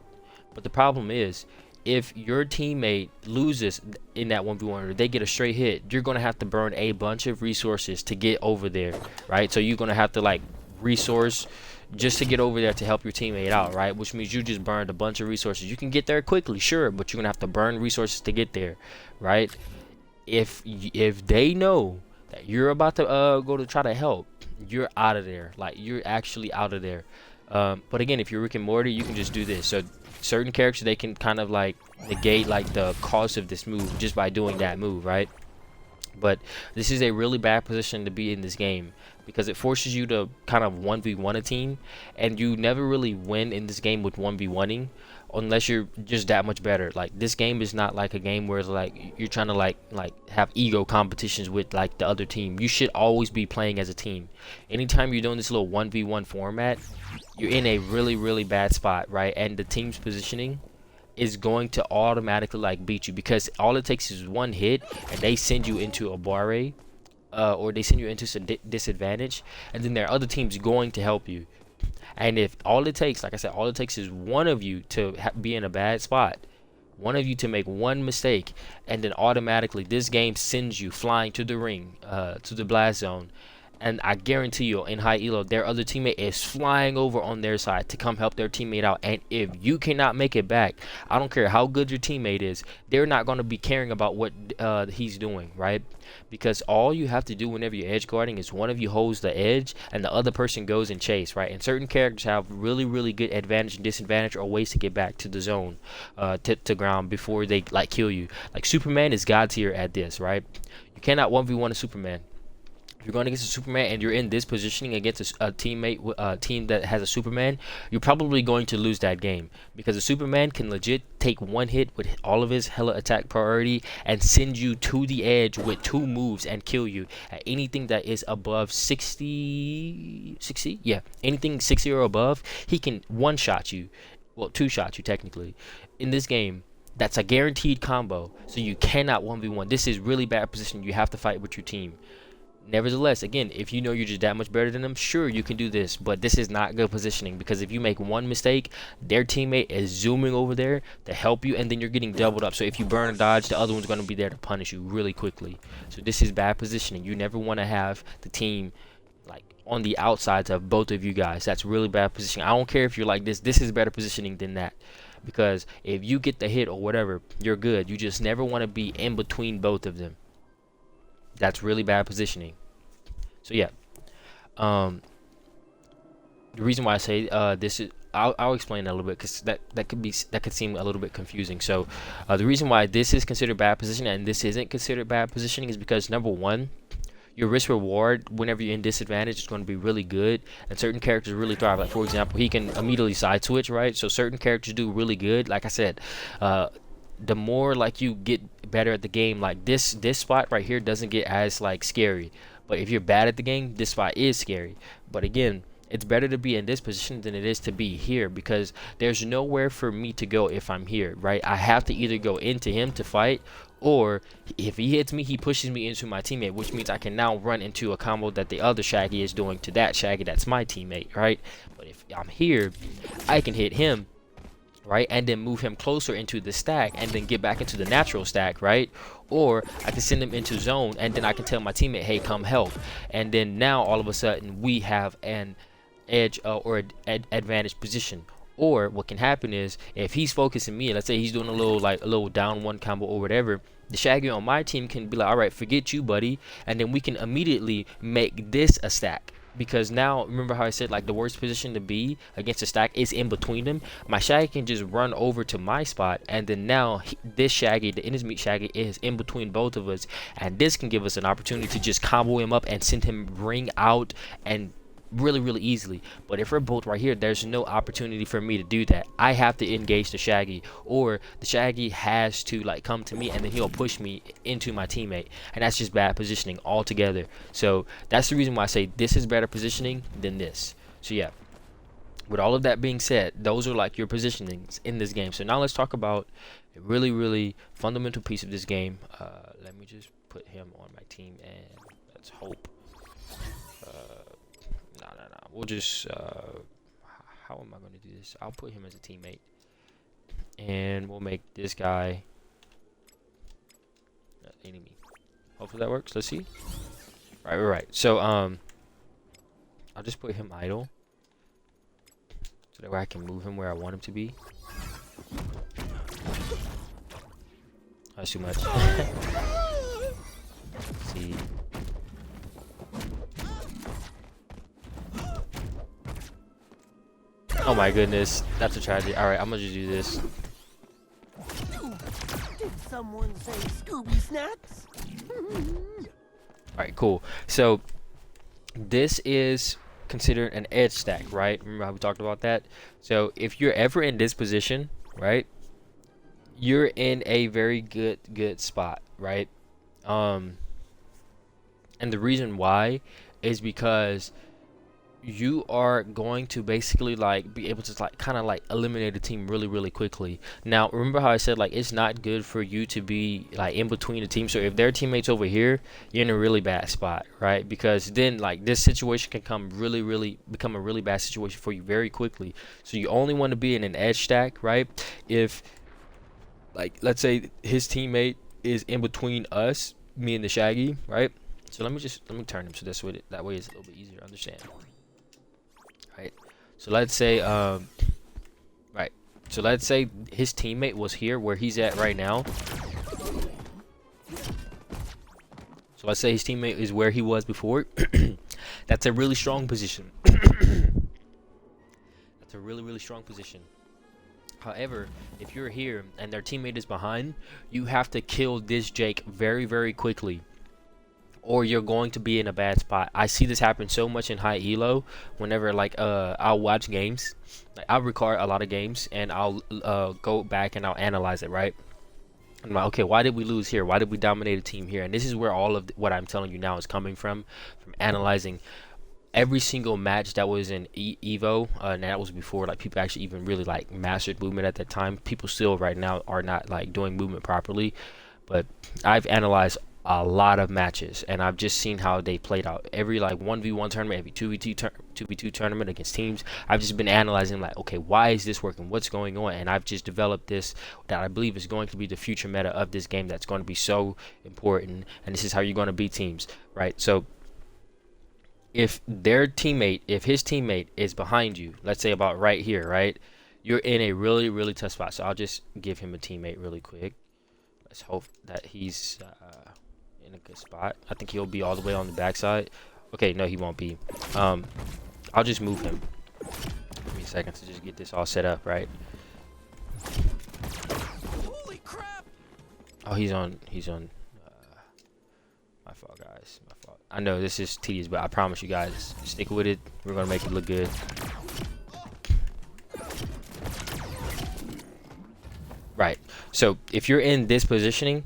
But the problem is, if your teammate loses in that 1v1 or they get a straight hit, you're going to have to burn a bunch of resources to get over there, right? So you're going to have to like resource just to get over there to help your teammate out, right? Which means you just burned a bunch of resources. You can get there quickly, sure, but you're gonna have to burn resources to get there, right? If they know that you're about to go to try to help, you're out of there. Like you're actually out of there. But again, if you're Rick and Morty, you can just do this. So certain characters, they can kind of like negate like the cost of this move just by doing that move, right? But this is a really bad position to be in this game, because it forces you to kind of 1v1 a team, and you never really win in this game with 1v1ing unless you're just that much better. Like this game is not like a game where it's like you're trying to like have ego competitions with like the other team. You should always be playing as a team. Anytime you're doing this little 1v1 format, you're in a really bad spot, right? And the team's positioning is going to automatically like beat you, because all it takes is one hit and they send you into a barre, or they send you into some disadvantage, and then there are other teams going to help you. And if all it takes, like I said, all it takes is one of you to be in a bad spot, one of you to make one mistake, and then automatically this game sends you flying to the ring, to the blast zone. And I guarantee you, in high elo, their other teammate is flying over on their side to come help their teammate out. And if you cannot make it back, I don't care how good your teammate is, they're not going to be caring about what he's doing, right? Because all you have to do whenever you're edge guarding is one of you holds the edge and the other person goes and chase, right? And certain characters have really good advantage and disadvantage, or ways to get back to the zone, to ground before they like kill you. Like Superman is god tier at this, right? You cannot 1v1 a Superman. If you're going against a Superman and you're in this positioning against a teammate, a team that has a Superman, you're probably going to lose that game, because a Superman can legit take one hit with all of his hella attack priority and send you to the edge with two moves and kill you. At anything that is above 60, yeah, anything 60 or above, he can one-shot you, well, two-shot you technically. In this game, that's a guaranteed combo, so you cannot 1v1. This is really bad position. You have to fight with your team. Nevertheless, again, if you know you're just that much better than them, sure, you can do this, but this is not good positioning, because if you make one mistake, their teammate is zooming over there to help you, and then you're getting doubled up. So if you burn a dodge, the other one's going to be there to punish you really quickly. So this is bad positioning. You never want to have the team like on the outsides of both of you guys. That's really bad positioning. I don't care if you're like this. This is better positioning than that, because if you get the hit or whatever, you're good. You just never want to be in between both of them. That's really bad positioning. So yeah, the reason why I say this is, I'll explain that a little bit, because that could seem a little bit confusing. So the reason why this is considered bad positioning and this isn't considered bad positioning is because, number one, your risk reward whenever you're in disadvantage is going to be really good, and certain characters really thrive. Like for example, he can immediately side switch, right? So certain characters do really good. Like I said, the more like you get better at the game, like this spot right here doesn't get as like scary, but if you're bad at the game, this spot is scary. But again, it's better to be in this position than it is to be here, because there's nowhere for me to go if I'm here, right? I have to either go into him to fight, or if he hits me, he pushes me into my teammate, which means I can now run into a combo that the other Shaggy is doing to that Shaggy that's my teammate, right? But if I'm here, I can hit him, right, and then move him closer into the stack and then get back into the natural stack, right? Or I can send him into zone and then I can tell my teammate, hey, come help, and then now all of a sudden we have an edge or advantage position. Or what can happen is, if he's focusing me, let's say he's doing a little down one combo or whatever, the Shaggy on my team can be like, all right, forget you, buddy, and then we can immediately make this a stack. Because now, remember how I said like the worst position to be against a stack is in between them? My Shaggy can just run over to my spot, and then now this Shaggy, the Innis Meat Shaggy, is in between both of us, and this can give us an opportunity to just combo him up and send him ring out and really easily. But if we're both right here, there's no opportunity for me to do that. I have to engage the Shaggy, or the Shaggy has to like come to me and then he'll push me into my teammate, and that's just bad positioning altogether. So that's the reason why I say this is better positioning than this. So yeah, with all of that being said, those are like your positionings in this game. So now let's talk about a really fundamental piece of this game. Let me just put him on my team and let's hope. No. We'll just, how am I going to do this? I'll put him as a teammate. And we'll make this guy an enemy. Hopefully that works. Let's see. Right. So, I'll just put him idle. So that way I can move him where I want him to be. That's too much. Let's see. Oh my goodness, that's a tragedy. Alright, I'm gonna just do this. Did someone say Scooby Snacks? Alright, cool. So this is considered an edge stack, right? Remember how we talked about that? So if you're ever in this position, right, you're in a very good spot, right? And the reason why is because you are going to basically like be able to like kind of like eliminate a team really quickly. Now remember how I said like it's not good for you to be like in between the team. So if their teammates over here, you're in a really bad spot, right? Because then like this situation can come become a really bad situation for you very quickly. So you only want to be in an edge stack, right? If like let's say his teammate is in between us, me and the Shaggy, right? So let me turn him so this way, that way it's a little bit easier to understand. Right. So let's say right. So let's say his teammate was here where he's at right now. So let's say his teammate is where he was before. That's a really strong position. That's a really strong position. However, if you're here and their teammate is behind, you have to kill this Jake very quickly, or you're going to be in a bad spot. I see this happen so much in high elo whenever like I'll watch games. Like I'll record a lot of games and I'll go back and I'll analyze it, right? I'm like, okay, why did we lose here? Why did we dominate a team here? And this is where all of what I'm telling you now is coming from analyzing every single match that was in Evo, and that was before like people actually even really like mastered movement at that time. People still right now are not like doing movement properly, but I've analyzed a lot of matches and I've just seen how they played out. Every like 1v1 tournament, every 2v2 tournament against teams, I've just been analyzing like, okay, why is this working? What's going on? And I've just developed this that I believe is going to be the future meta of this game that's going to be so important, and this is how you're going to beat teams, right? So if his teammate is behind you, let's say about right here, right, you're in a really tough spot. So I'll just give him a teammate really quick. Let's hope that he's in a good spot. I think he'll be all the way on the backside. Okay, no, he won't be. I'll just move him. Give me a second to just get this all set up, right? Holy crap! Oh, he's on. My fault, guys. My fault. I know this is tedious, but I promise you guys, stick with it. We're gonna make it look good. Right. So if you're in this positioning,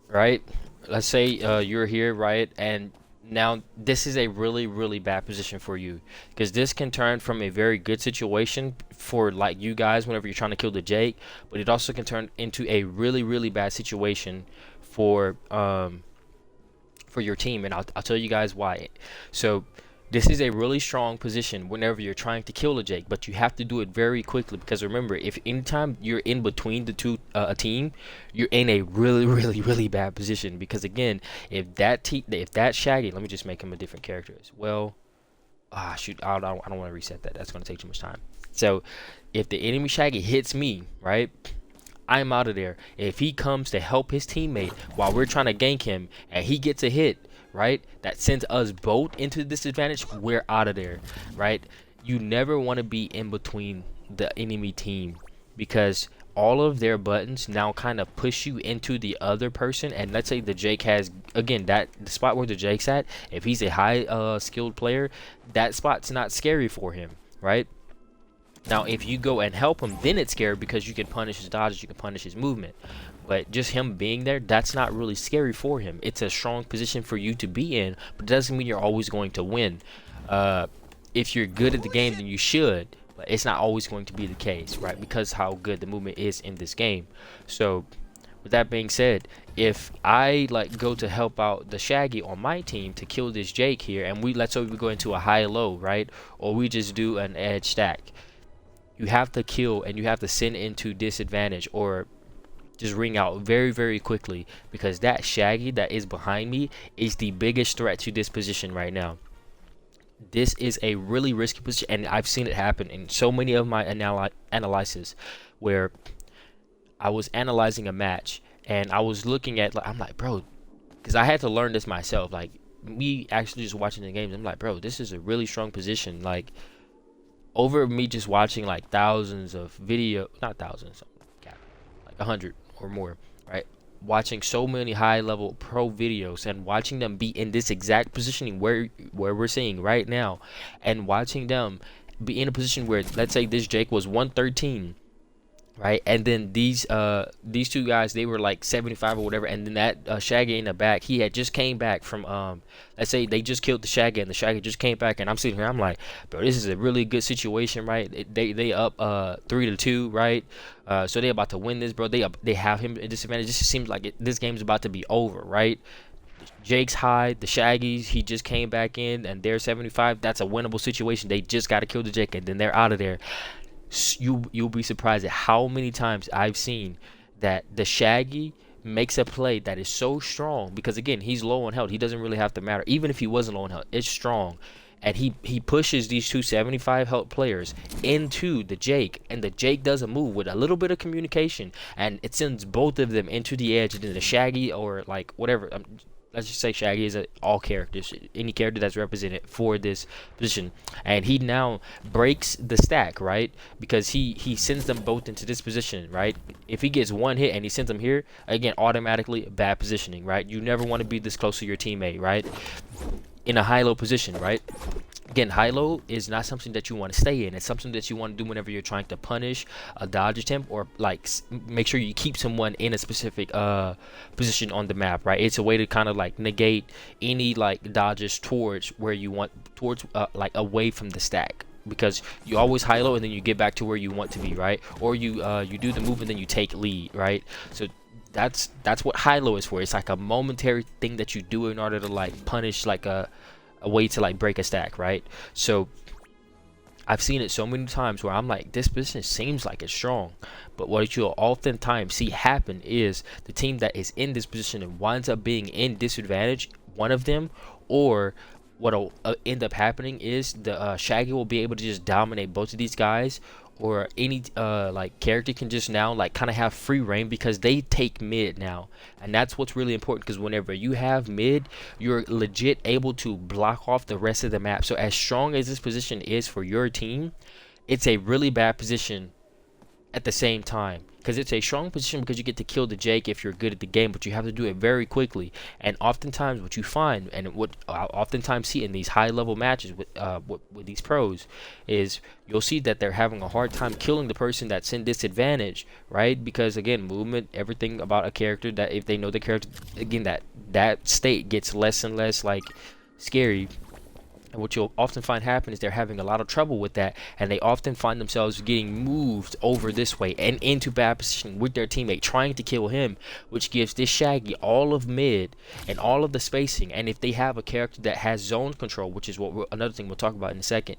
right? Let's say you're here, right? And now this is a really bad position for you, because this can turn from a very good situation for like you guys whenever you're trying to kill the Jake, but it also can turn into a really bad situation for your team, and I'll tell you guys why. So this is a really strong position whenever you're trying to kill a Jake, but you have to do it very quickly, because remember, if anytime you're in between the two a team, you're in a really bad position, because again, if that Shaggy, let me just make him a different character as well. Shoot, I don't want to reset that. That's going to take too much time. So if the enemy Shaggy hits me, right, I'm out of there. If he comes to help his teammate while we're trying to gank him and he gets a hit, right, that sends us both into disadvantage, we're out of there, right? You never want to be in between the enemy team, because all of their buttons now kind of push you into the other person. And let's say the Jake has, again, that the spot where the Jake's at, if he's a high skilled player, that spot's not scary for him, right? Now if you go and help him, then it's scary, because you can punish his dodges, you can punish his movement. But just him being there, that's not really scary for him. It's a strong position for you to be in, but it doesn't mean you're always going to win. If you're good at the game, then you should, but it's not always going to be the case, right? Because how good the movement is in this game. So with that being said, if I like go to help out the Shaggy on my team to kill this Jake here, and let's say we go into a high-low, right? Or we just do an edge stack. You have to kill and you have to send into disadvantage, or just ring out very quickly, because that Shaggy that is behind me is the biggest threat to this position right now. This is a really risky position, and I've seen it happen in so many of my analysis, where I was analyzing a match and I was looking at, like, I'm like, bro, because I had to learn this myself, like me actually just watching the games, I'm like, bro, this is a really strong position. Like, over me just watching like thousands of not thousands, like 100 or more, right? Watching so many high-level pro videos and watching them be in this exact positioning where we're seeing right now, and watching them be in a position where, let's say this Jake was 113, right? And then these two guys, they were like 75 or whatever, and then that Shaggy in the back, he had just came back from let's say they just killed the Shaggy, and the Shaggy just came back, and I'm sitting here, I'm like, bro, this is a really good situation, right? They up 3-2, right? So they about to win this, bro. They have him at disadvantage. This seems like this game's about to be over, right? Jake's high, the Shaggies, he just came back in, and they're 75. That's a winnable situation. They just got to kill the Jake, and then they're out of there. You'll be surprised at how many times I've seen that the Shaggy makes a play that is so strong, because again, he's low on health. He doesn't really have to matter. Even if he wasn't low on health, it's strong, and he pushes these two 75 health players into the Jake, and the Jake does a move with a little bit of communication, and it sends both of them into the edge, and then the Shaggy, or like whatever, let's just say Shaggy is all characters, any character that's represented for this position, and he now breaks the stack, right? Because he sends them both into this position, right? If he gets one hit and he sends them here, again, automatically bad positioning, right? You never want to be this close to your teammate, right? In a high-low position, right? Again, high-low is not something that you want to stay in. It's something that you want to do whenever you're trying to punish a dodge attempt, or like make sure you keep someone in a specific position on the map, right? It's a way to kind of like negate any like dodges towards where you want, towards like away from the stack, because you always high-low and then you get back to where you want to be, right? Or you do the move and then you take lead, right? So that's what high-low is for. It's like a momentary thing that you do in order to like punish like a way to like break a stack, right? So I've seen it so many times where I'm like, this position seems like it's strong, but what you'll oftentimes see happen is the team that is in this position and winds up being in disadvantage, one of them, or what'll end up happening is the Shaggy will be able to just dominate both of these guys, or any like character can just now like kind of have free reign, because they take mid now, and that's what's really important, because whenever you have mid, you're legit able to block off the rest of the map. So as strong as this position is for your team, it's a really bad position at the same time, because it's a strong position because you get to kill the Jake if you're good at the game, but you have to do it very quickly. And oftentimes what you find, and what I oftentimes see in these high level matches with these pros, is you'll see that they're having a hard time killing the person that's in disadvantage, right? Because again, movement, everything about a character, that if they know the character, again, that state gets less and less like scary. And what you'll often find happen is they're having a lot of trouble with that, and they often find themselves getting moved over this way and into bad position with their teammate trying to kill him, which gives this Shaggy all of mid and all of the spacing. And if they have a character that has zone control, which is what another thing we'll talk about in a second,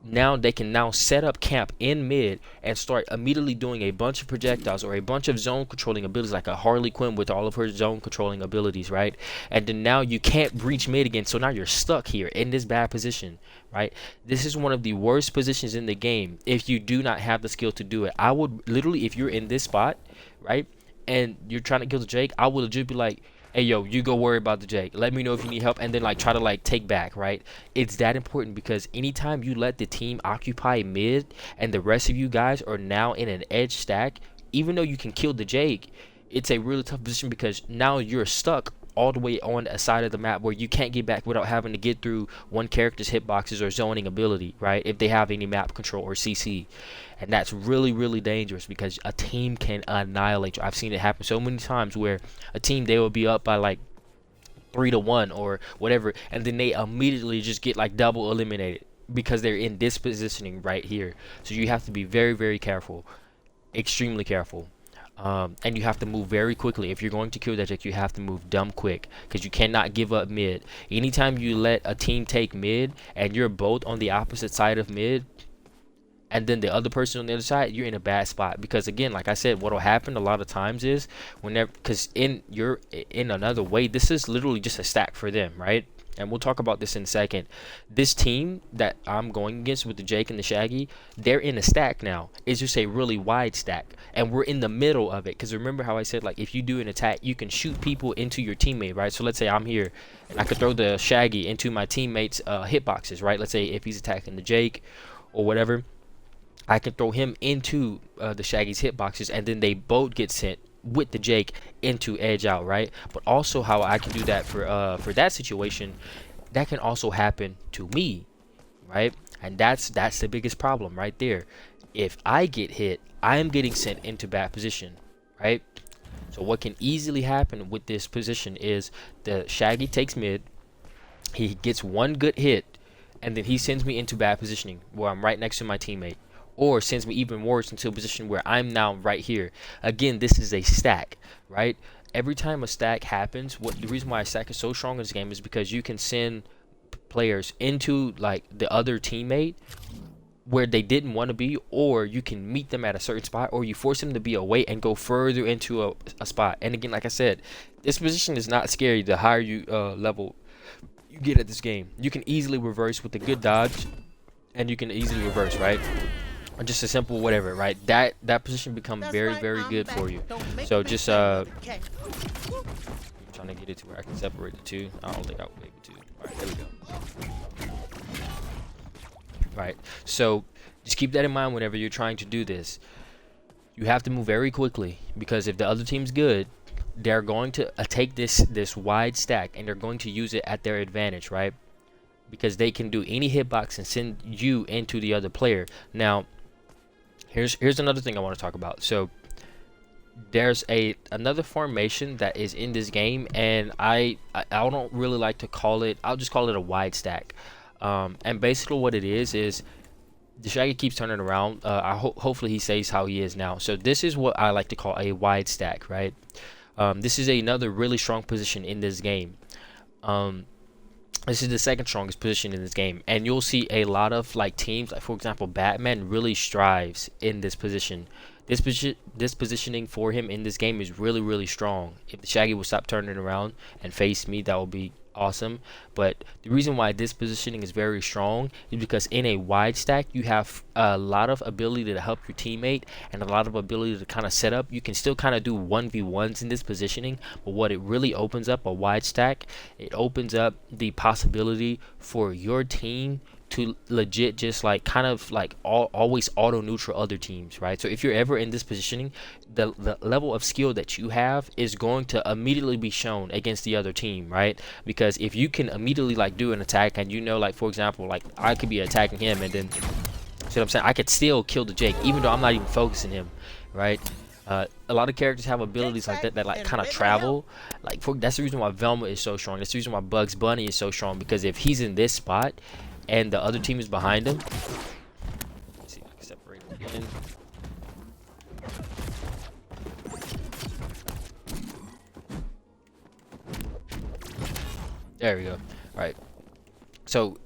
now they can now set up camp in mid and start immediately doing a bunch of projectiles or a bunch of zone controlling abilities, like a Harley Quinn with all of her zone controlling abilities, right? And then now you can't breach mid again, so now you're stuck here in this bad position, right? This is one of the worst positions in the game if you do not have the skill to do it. I would literally, if you're in this spot, right, and you're trying to kill the Jake, I would legit be like, hey yo, you go worry about the Jake, let me know if you need help, and then like try to like take back, right? It's that important, because anytime you let the team occupy mid and the rest of you guys are now in an edge stack, even though you can kill the Jake, it's a really tough position, because now you're stuck all the way on a side of the map where you can't get back without having to get through one character's hitboxes or zoning ability, right? If they have any map control or CC. And that's really, really dangerous, because a team can annihilate you. I've seen it happen so many times where a team, they will be up by like 3-1 or whatever, and then they immediately just get like double eliminated because they're in this positioning right here. So you have to be very, very careful, extremely careful. And you have to move very quickly. If you're going to kill that Jake, you have to move dumb quick, because you cannot give up mid. Anytime you let a team take mid and you're both on the opposite side of mid, and then the other person on the other side, you're in a bad spot. Because again, like I said, what will happen a lot of times is whenever, because you're in another way, this is literally just a stack for them, right? And we'll talk about this in a second. This team that I'm going against with the Jake and the Shaggy, they're in a stack now. It's just a really wide stack, and we're in the middle of it. Because remember how I said, like, if you do an attack, you can shoot people into your teammate, right? So let's say I'm here and I could throw the Shaggy into my teammate's hitboxes, right? Let's say if he's attacking the Jake or whatever, I can throw him into the Shaggy's hitboxes, and then they both get sent with the Jake into edge out, right? But also how I can do that for that situation, that can also happen to me, right? And that's the biggest problem right there. If I get hit, I am getting sent into bad position, right? So what can easily happen with this position is the Shaggy takes mid, he gets one good hit, and then he sends me into bad positioning where I'm right next to my teammate, or sends me even worse into a position where I'm now right here. Again, this is a stack, right? Every time a stack happens, the reason why a stack is so strong in this game is because you can send players into like the other teammate where they didn't want to be, or you can meet them at a certain spot, or you force them to be away and go further into a spot. And again, like I said, this position is not scary the higher you level you get at this game. You can easily reverse with a good dodge, and you can easily reverse, right? Or just a simple whatever, right? That position becomes very, very good for you. So just I'm trying to get it to where I can separate the two. I don't think I'll be able to. All right, there we go. Right, so just keep that in mind whenever you're trying to do this. You have to move very quickly, because if the other team's good, they're going to take this wide stack and they're going to use it at their advantage, right? Because they can do any hitbox and send you into the other player. Now, here's another thing I want to talk about. So there's another formation that is in this game, and I don't really like to call it. I'll just call it a wide stack. And basically what it is the Shaggy keeps turning around. Hopefully he stays how he is now. So this is what I like to call a wide stack, right? This is another really strong position in this game. This is the second strongest position in this game, and you'll see a lot of like teams, like for example Batman really strives in this position. This positioning for him in this game is really, really strong. If the Shaggy will stop turning around and face me, that would be awesome. But the reason why this positioning is very strong is because in a wide stack you have a lot of ability to help your teammate and a lot of ability to kind of set up. You can still kind of do 1v1s in this positioning, but what it really opens up, a wide stack, it opens up the possibility for your team to legit just like kind of like always auto neutral other teams, right? So if you're ever in this positioning, the level of skill that you have is going to immediately be shown against the other team, right? Because if you can immediately like do an attack, and you know, like for example, like I could be attacking him, and then, see what I'm saying, I could still kill the Jake even though I'm not even focusing him, right? A lot of characters have abilities like that that like kind of travel. Like that's the reason why Velma is so strong. That's the reason why Bugs Bunny is so strong, because if he's in this spot and the other team is behind him, let's see if I can separate him again. There we go. All right. So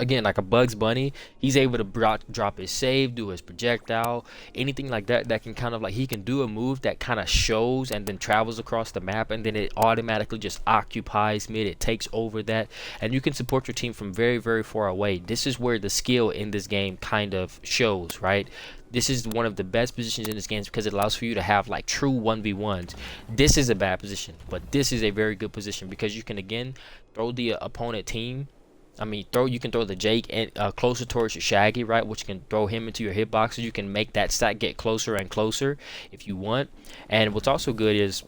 again, like a Bugs Bunny, he's able to drop his save, do his projectile, anything like that that can kind of like, he can do a move that kind of shows and then travels across the map, and then it automatically just occupies mid, it takes over that, and you can support your team from very, very far away. This is where the skill in this game kind of shows, right? This is one of the best positions in this game because it allows for you to have like true 1v1s. This is a bad position, but this is a very good position because you can again throw the opponent team, you can throw the Jake and closer towards your Shaggy, right? Which you can throw him into your hitbox, so you can make that stack get closer and closer if you want. And what's also good is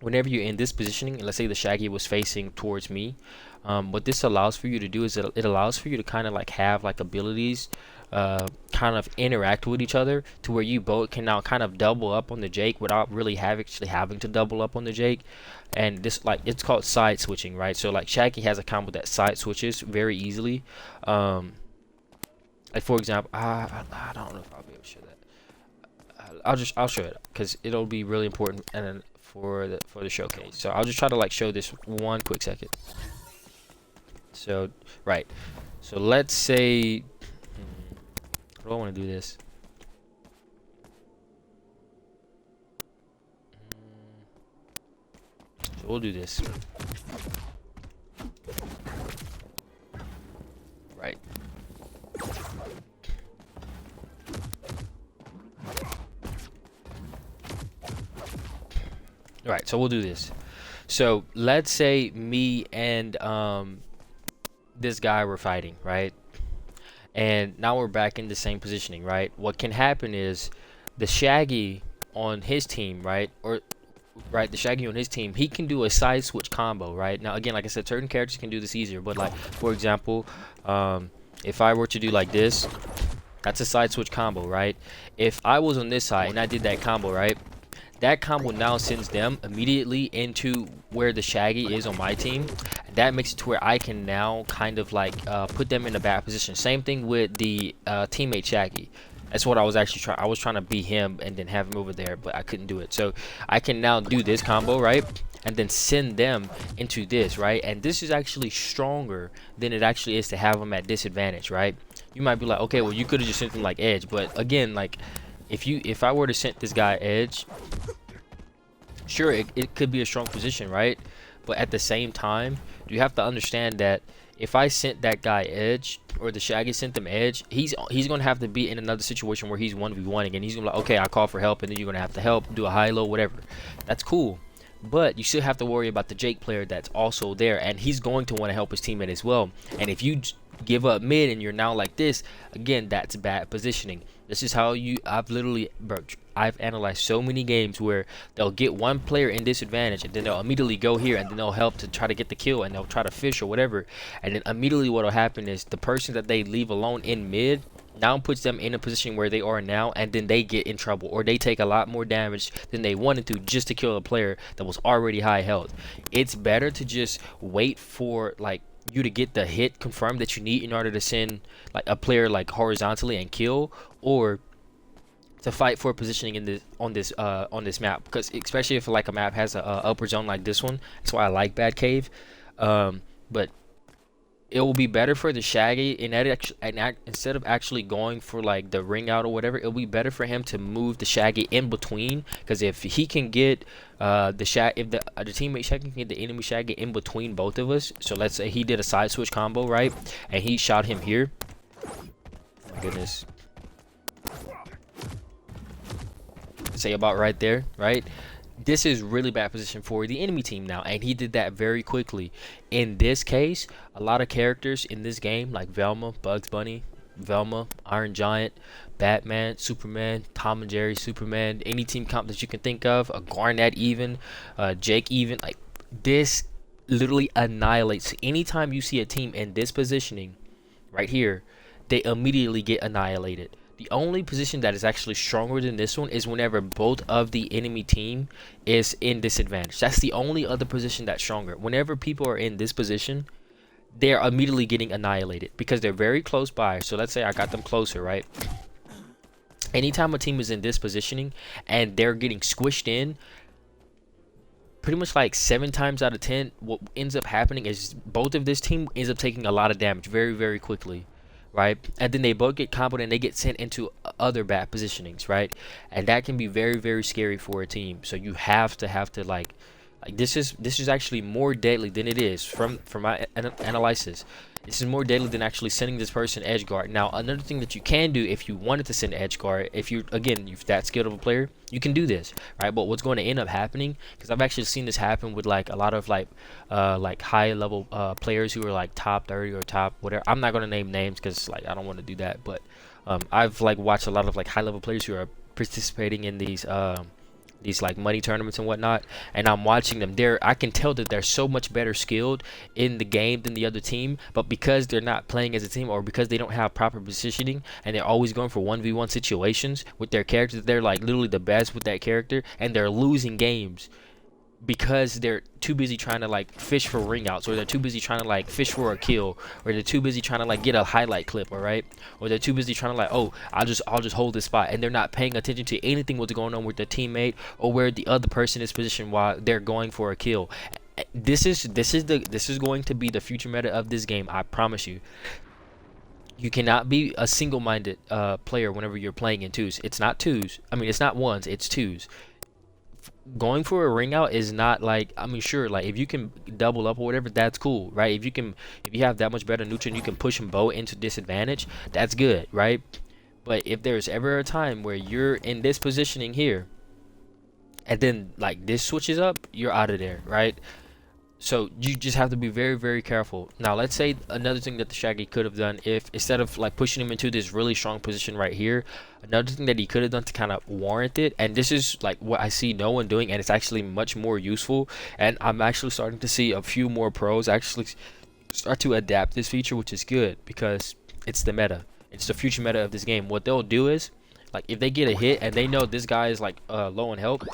whenever you're in this positioning, let's say the Shaggy was facing towards me, what this allows for you to do is it allows for you to kind of like have like abilities kind of interact with each other, to where you both can now kind of double up on the Jake without really actually having to double up on the Jake. And this, like, it's called side switching, right? So like Shaggy has a combo that side switches very easily. Like for example, I don't know if I'll be able to show that. I'll show it because it'll be really important and then for the showcase. So I'll just try to like show this one quick second. So right, so let's say, how do I want to do this? So we'll do this. Right. Right, so we'll do this. So let's say me and this guy were fighting, right? And now we're back in the same positioning, right? What can happen is the Shaggy on his team, right? The Shaggy on his team, he can do a side switch combo, right? Now again, like I said, certain characters can do this easier, but like for example, if I were to do like this, that's a side switch combo, right? If I was on this side and I did that combo, right? That combo now sends them immediately into where the Shaggy is on my team. That makes it to where I can now kind of like put them in a bad position. Same thing with the teammate Shaggy. That's what I was actually trying. I was trying to beat him and then have him over there, but I couldn't do it. So I can now do this combo, right? And then send them into this, right? And this is actually stronger than it actually is to have them at disadvantage, right? You might be like, okay, well, you could have just sent them like edge, but again, like if I were to send this guy edge, sure, it could be a strong position, right? But at the same time, you have to understand that if I sent that guy edge, or the Shaggy sent them edge, he's gonna have to be in another situation where he's 1v1 again. He's gonna be like, okay, I call for help, and then you're gonna have to help, do a high-low, whatever. That's cool, but you still have to worry about the Jake player that's also there, and he's going to want to help his teammate as well. And if you give up mid and you're now like this, again, that's bad positioning. This is how I've analyzed so many games where they'll get one player in disadvantage, and then they'll immediately go here, and then they'll help to try to get the kill, and they'll try to fish or whatever, and then immediately what will happen is the person that they leave alone in mid now puts them in a position where they are now, and then they get in trouble, or they take a lot more damage than they wanted to just to kill a player that was already high health. It's better to just wait for like you to get the hit confirmed that you need in order to send like a player like horizontally and kill, or to fight for positioning in on this map, because especially if like a map has a upper zone like this one, that's why I like Bad Cave. But it will be better for the Shaggy instead of actually going for like the ring out or whatever, it'll be better for him to move the Shaggy in between, because if he can get if the teammate Shaggy can get the enemy Shaggy in between both of us, so let's say he did a side switch combo, right, and he shot him here. Oh my goodness. Say about right there, right? This is really bad position for the enemy team now, and he did that very quickly. In this case, a lot of characters in this game, like Velma, Bugs Bunny, Velma, Iron Giant, Batman, Superman, Tom and Jerry, Superman, any team comp that you can think of, a Garnet even, Jake even, like this literally annihilates. Anytime you see a team in this positioning right here, they immediately get annihilated. The only position that is actually stronger than this one is whenever both of the enemy team is in disadvantage. That's the only other position that's stronger. Whenever people are in this position, they're immediately getting annihilated because they're very close by. So let's say I got them closer, right? Anytime a team is in this positioning and they're getting squished in, pretty much like 7 times out of 10, what ends up happening is both of this team ends up taking a lot of damage very, very quickly, right? And then they both get comboed and they get sent into other bad positionings, right? And that can be very, very scary for a team. So you have to like this is actually more deadly than it is from my analysis. This is more deadly than actually sending this person edge guard. Now, another thing that you can do if you wanted to send edge guard, if you're that skilled of a player, you can do this, right? But what's going to end up happening, because I've actually seen this happen with like a lot of like high level players who are like top 30 or top whatever. I'm not going to name names because like I don't want to do that, but I've like watched a lot of like high level players who are participating in these like money tournaments and whatnot, and I'm watching them. I can tell that they're so much better skilled in the game than the other team, but because they're not playing as a team, or because they don't have proper positioning and they're always going for 1v1 situations with their characters, they're like literally the best with that character, and they're losing games because they're too busy trying to like fish for ring outs, or they're too busy trying to like fish for a kill, or they're too busy trying to like get a highlight clip, all right? Or they're too busy trying to like, oh, I'll just hold this spot, and they're not paying attention to anything what's going on with their teammate or where the other person is positioned while they're going for a kill. This is going to be the future meta of this game, I promise you. You cannot be a single-minded player whenever you're playing in twos. It's not twos. I mean, it's not ones, it's twos. Going for a ring out is not like, I mean, sure, like if you can double up or whatever, that's cool, right? If you have that much better neutral and you can push them both into disadvantage, that's good, right? But if there's ever a time where you're in this positioning here and then like this switches up, you're out of there, right? So you just have to be very, very careful. Now, let's say another thing that the Shaggy could have done, if instead of like pushing him into this really strong position right here, another thing that he could have done to kind of warrant it, and this is like what I see no one doing, and it's actually much more useful, and I'm actually starting to see a few more pros actually start to adapt this feature, which is good because it's the meta. It's the future meta of this game. What they'll do is, like, if they get a hit and they know this guy is like low on health,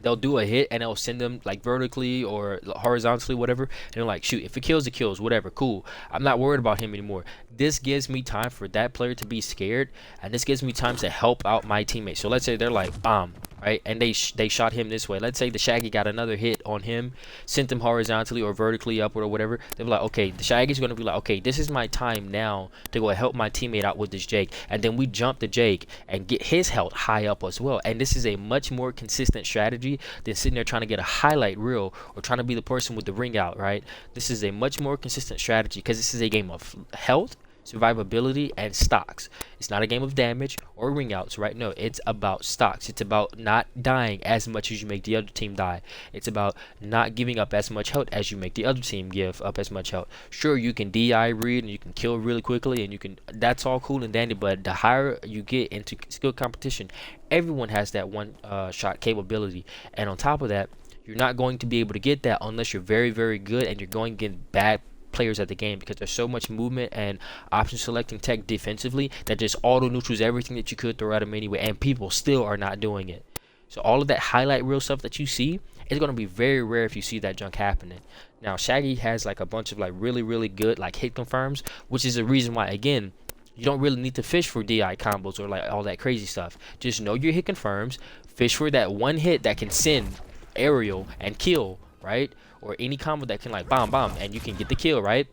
they'll do a hit and they'll send them like vertically or horizontally, whatever, and they're like, shoot, if it kills, it kills, whatever, cool, I'm not worried about him anymore. This gives me time for that player to be scared, and this gives me time to help out my teammates. So let's say they're like bomb, right, and they shot him this way. Let's say the Shaggy got another hit on him, sent him horizontally or vertically upward or whatever. They're like, okay, the Shaggy's gonna be like, okay, this is my time now to go help my teammate out with this Jake, and then we jump the Jake and get his health high up as well. And this is a much more consistent strategy than sitting there trying to get a highlight reel or trying to be the person with the ring out, right? This is a much more consistent strategy because this is a game of health, survivability, and stocks. It's not a game of damage or ring outs, right? No, it's about stocks. It's about not dying as much as you make the other team die. It's about not giving up as much health as you make the other team give up as much health. Sure, you can DI read and you can kill really quickly, and you can, that's all cool and dandy, but the higher you get into skill competition, everyone has that one shot capability, and on top of that, you're not going to be able to get that unless you're very, very good and you're going to get bad players at the game, because there's so much movement and option selecting tech defensively that just auto neutrals everything that you could throw at them anyway, and people still are not doing it. So all of that highlight reel stuff that you see is going to be very rare if you see that junk happening. Now, Shaggy has like a bunch of like really, really good like hit confirms, which is the reason why, again, you don't really need to fish for DI combos or like all that crazy stuff. Just know your hit confirms, fish for that one hit that can send aerial and kill, right? Or any combo that can like bomb and you can get the kill, right?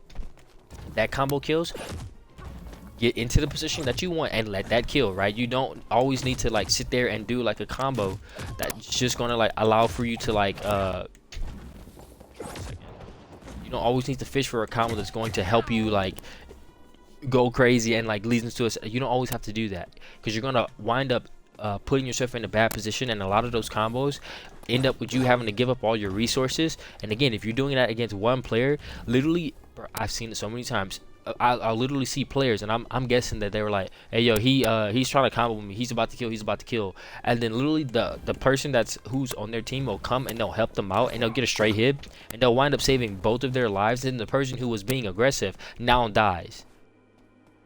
That combo kills, get into the position that you want and let that kill, right? You don't always need to like sit there and do like a combo that's just gonna like allow for you to like you don't always need to fish for a combo that's going to help you like go crazy and like leads into a, you don't always have to do that, because you're gonna wind up putting yourself in a bad position, and a lot of those combos end up with you having to give up all your resources. And again, if you're doing that against one player, literally, bro, I've seen it so many times. I'll literally see players, and I'm guessing that they were like, hey yo, he's trying to combo with me, he's about to kill, and then literally the person who's on their team will come and they'll help them out, and they'll get a straight hit, and they'll wind up saving both of their lives. Then the person who was being aggressive now dies,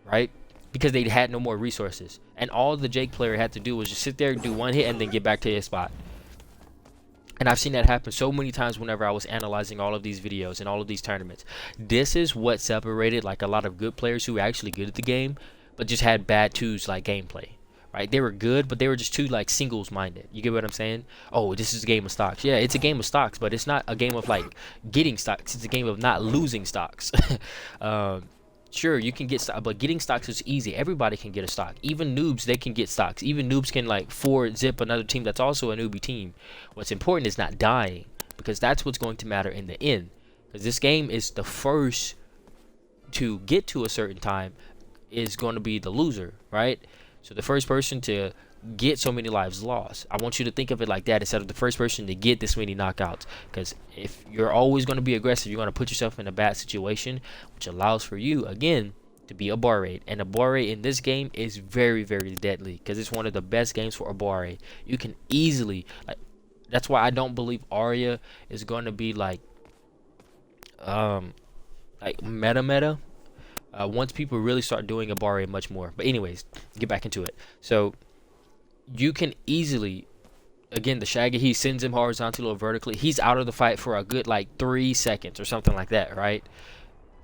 right? Because they had no more resources, and all the Jake player had to do was just sit there, do one hit, and then get back to his spot. And I've seen that happen so many times whenever I was analyzing all of these videos and all of these tournaments. This is what separated like a lot of good players who were actually good at the game, but just had bad twos like gameplay. Right? They were good, but they were just too like singles minded. You get what I'm saying? Oh, this is a game of stocks. Yeah, it's a game of stocks, but it's not a game of like getting stocks. It's a game of not losing stocks. Sure, you can get stock, but getting stocks is easy. Everybody can get a stock. Even noobs, they can get stocks. Even noobs can like forward zip another team that's also a newbie team. What's important is not dying, because that's what's going to matter in the end. Because this game is the first to get to a certain time is going to be the loser, right? So the first person to get so many lives lost. I want you to think of it like that instead of the first person to get this many knockouts. Because if you're always going to be aggressive, you're going to put yourself in a bad situation, which allows for you again to be a bar rate. And a bar rate in this game is very, very deadly, because it's one of the best games for a bar rate. You can easily like, that's why I don't believe Arya is going to be like meta once people really start doing a bar rate much more. But anyways, get back into it. So you can easily, again, the Shaggy, he sends him horizontally or vertically. He's out of the fight for a good like 3 seconds or something like that, right?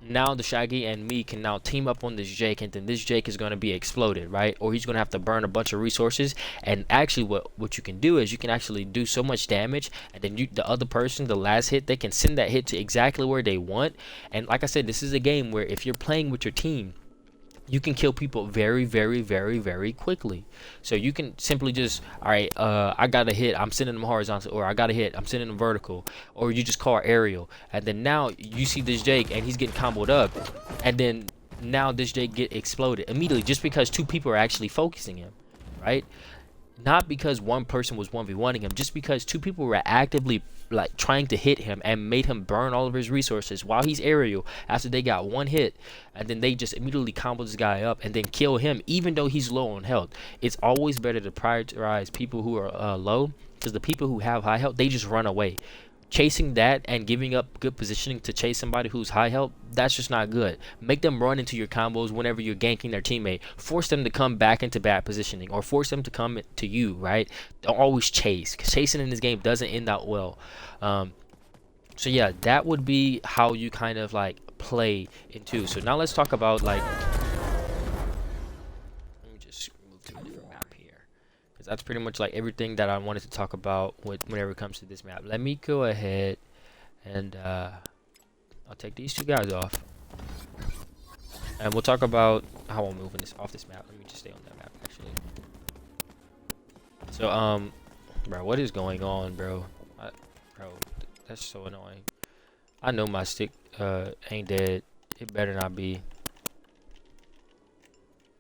Now the Shaggy and me can now team up on this Jake, and then this Jake is going to be exploded, right? Or he's going to have to burn a bunch of resources. And actually what you can do is you can actually do so much damage, and then the other person, the last hit, they can send that hit to exactly where they want. And like I said, this is a game where if you're playing with your team, you can kill people very, very, very, very quickly. So you can simply just, all right, I got a hit, I'm sending them horizontal, or I got a hit, I'm sending them vertical, or you just call aerial, and then now you see this Jake and he's getting comboed up, and then now this Jake get exploded immediately just because 2 people are actually focusing him, right? Not because one person was 1v1ing him, just because 2 people were actively like trying to hit him and made him burn all of his resources while he's aerial after they got 1 hit, and then they just immediately combo this guy up and then kill him even though he's low on health. It's always better to prioritize people who are low, because the people who have high health, they just run away. Chasing that and giving up good positioning to chase somebody who's high health, that's just not good. Make them run into your combos whenever you're ganking their teammate. Force them to come back into bad positioning, or force them to come to you, right? Don't always chase, because chasing in this game doesn't end out well. So yeah, that would be how you kind of like play into. So now let's talk about like, let me just move to a different map here, because that's pretty much like everything that I wanted to talk about whenever it comes to this map. Let me go ahead and I'll take these 2 guys off, and we'll talk about how I'm moving this off this map. Let me just stay on that map actually. So bro, what is going on, bro? Bro, that's so annoying. I know my stick ain't dead. It better not be.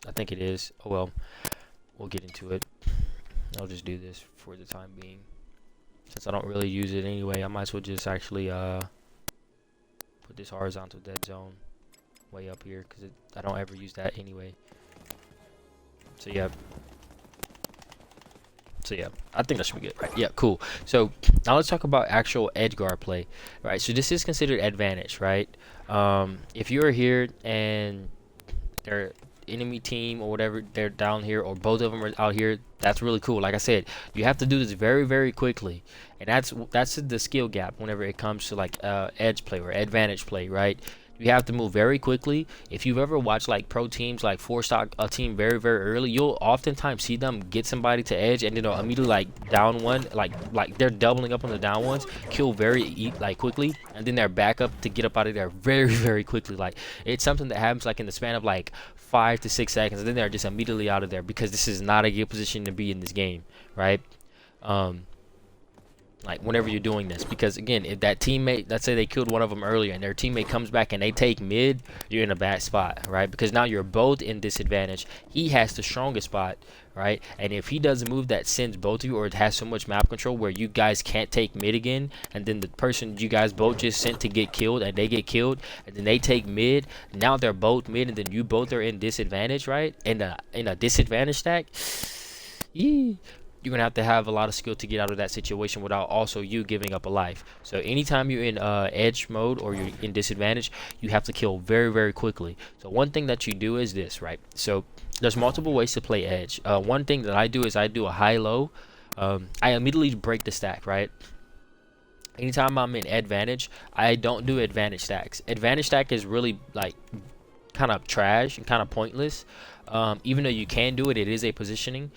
I think it is. Oh well, we'll get into it. I'll just do this for the time being, since I don't really use it anyway. I might as well just actually put this horizontal dead zone way up here, because I don't ever use that anyway. So yeah, I think that should be good, right? Yeah, cool. So now let's talk about actual edge guard play, right? So this is considered advantage, right? If you're here and their enemy team or whatever, they're down here, or both of them are out here, that's really cool. Like I said, you have to do this very, very quickly, and that's the skill gap whenever it comes to like edge play or advantage play, right? You have to move very quickly. If you've ever watched like pro teams like stock a team very, very early, you'll oftentimes see them get somebody to edge, and then they'll immediately like down one, like they're doubling up on the down ones, kill very like quickly, and then they're back up to get up out of there very, very quickly. Like it's something that happens like in the span of like 5 to 6 seconds, and then they're just immediately out of there, because this is not a good position to be in this game, right? like whenever you're doing this, because again, if that teammate, let's say they killed one of them earlier and their teammate comes back and they take mid, you're in a bad spot, right? Because now you're both in disadvantage. He has the strongest spot, right? And if he does a move that sends both of you, or it has so much map control where you guys can't take mid again, and then the person you guys both just sent to get killed and they get killed, and then they take mid, now they're both mid and then you both are in disadvantage, right? In a disadvantage stack, yeah, you're gonna have to have a lot of skill to get out of that situation without also you giving up a life. So anytime you're in edge mode or you're in disadvantage, you have to kill very, very quickly. So one thing that you do is this, right? So there's multiple ways to play edge. One thing that I do is I do a high-low. I immediately break the stack, right? Anytime I'm in advantage, I don't do advantage stacks. Advantage stack is really like kind of trash and kind of pointless. Even though you can do it, it is a positioning.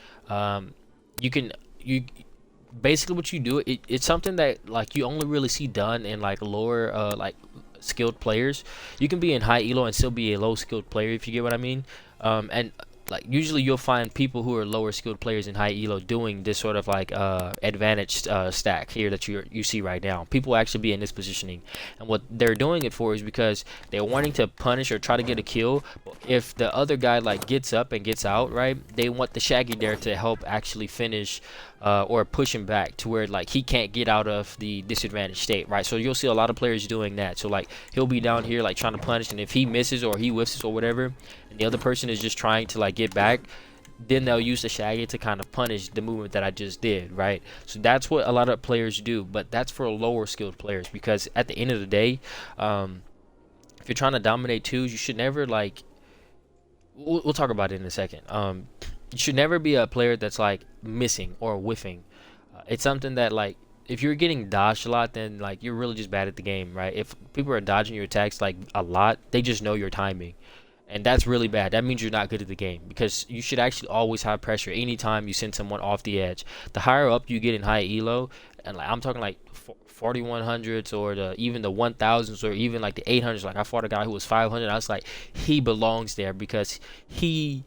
You basically what you do, it's something that like you only really see done in like lower like skilled players. You can be in high elo and still be a low skilled player, if you get what I mean. And like usually you'll find people who are lower skilled players in high elo doing this sort of like advantage stack here that you see right now. People actually be in this positioning, and what they're doing it for is because they're wanting to punish or try to get a kill. If the other guy like gets up and gets out, right, they want the Shaggy there to help actually finish or push him back to where like he can't get out of the disadvantaged state, right? So you'll see a lot of players doing that. So like he'll be down here like trying to punish, and if he misses or he whiffs or whatever, and the other person is just trying to like get back, then they'll use the Shaggy to kind of punish the movement that I just did, right? So that's what a lot of players do, but that's for lower skilled players, because at the end of the day, if you're trying to dominate twos, you should never like, we'll talk about it in a second. You should never be a player that's like missing or whiffing. It's something that like if you're getting dodged a lot, then like you're really just bad at the game, right? If people are dodging your attacks like a lot, they just know your timing, and that's really bad. That means you're not good at the game, because you should actually always have pressure anytime you send someone off the edge. The higher up you get in high elo, and like I'm talking like 4100s or even the 1000s or even like the 800s. Like I fought a guy who was 500. I was like, he belongs there, because he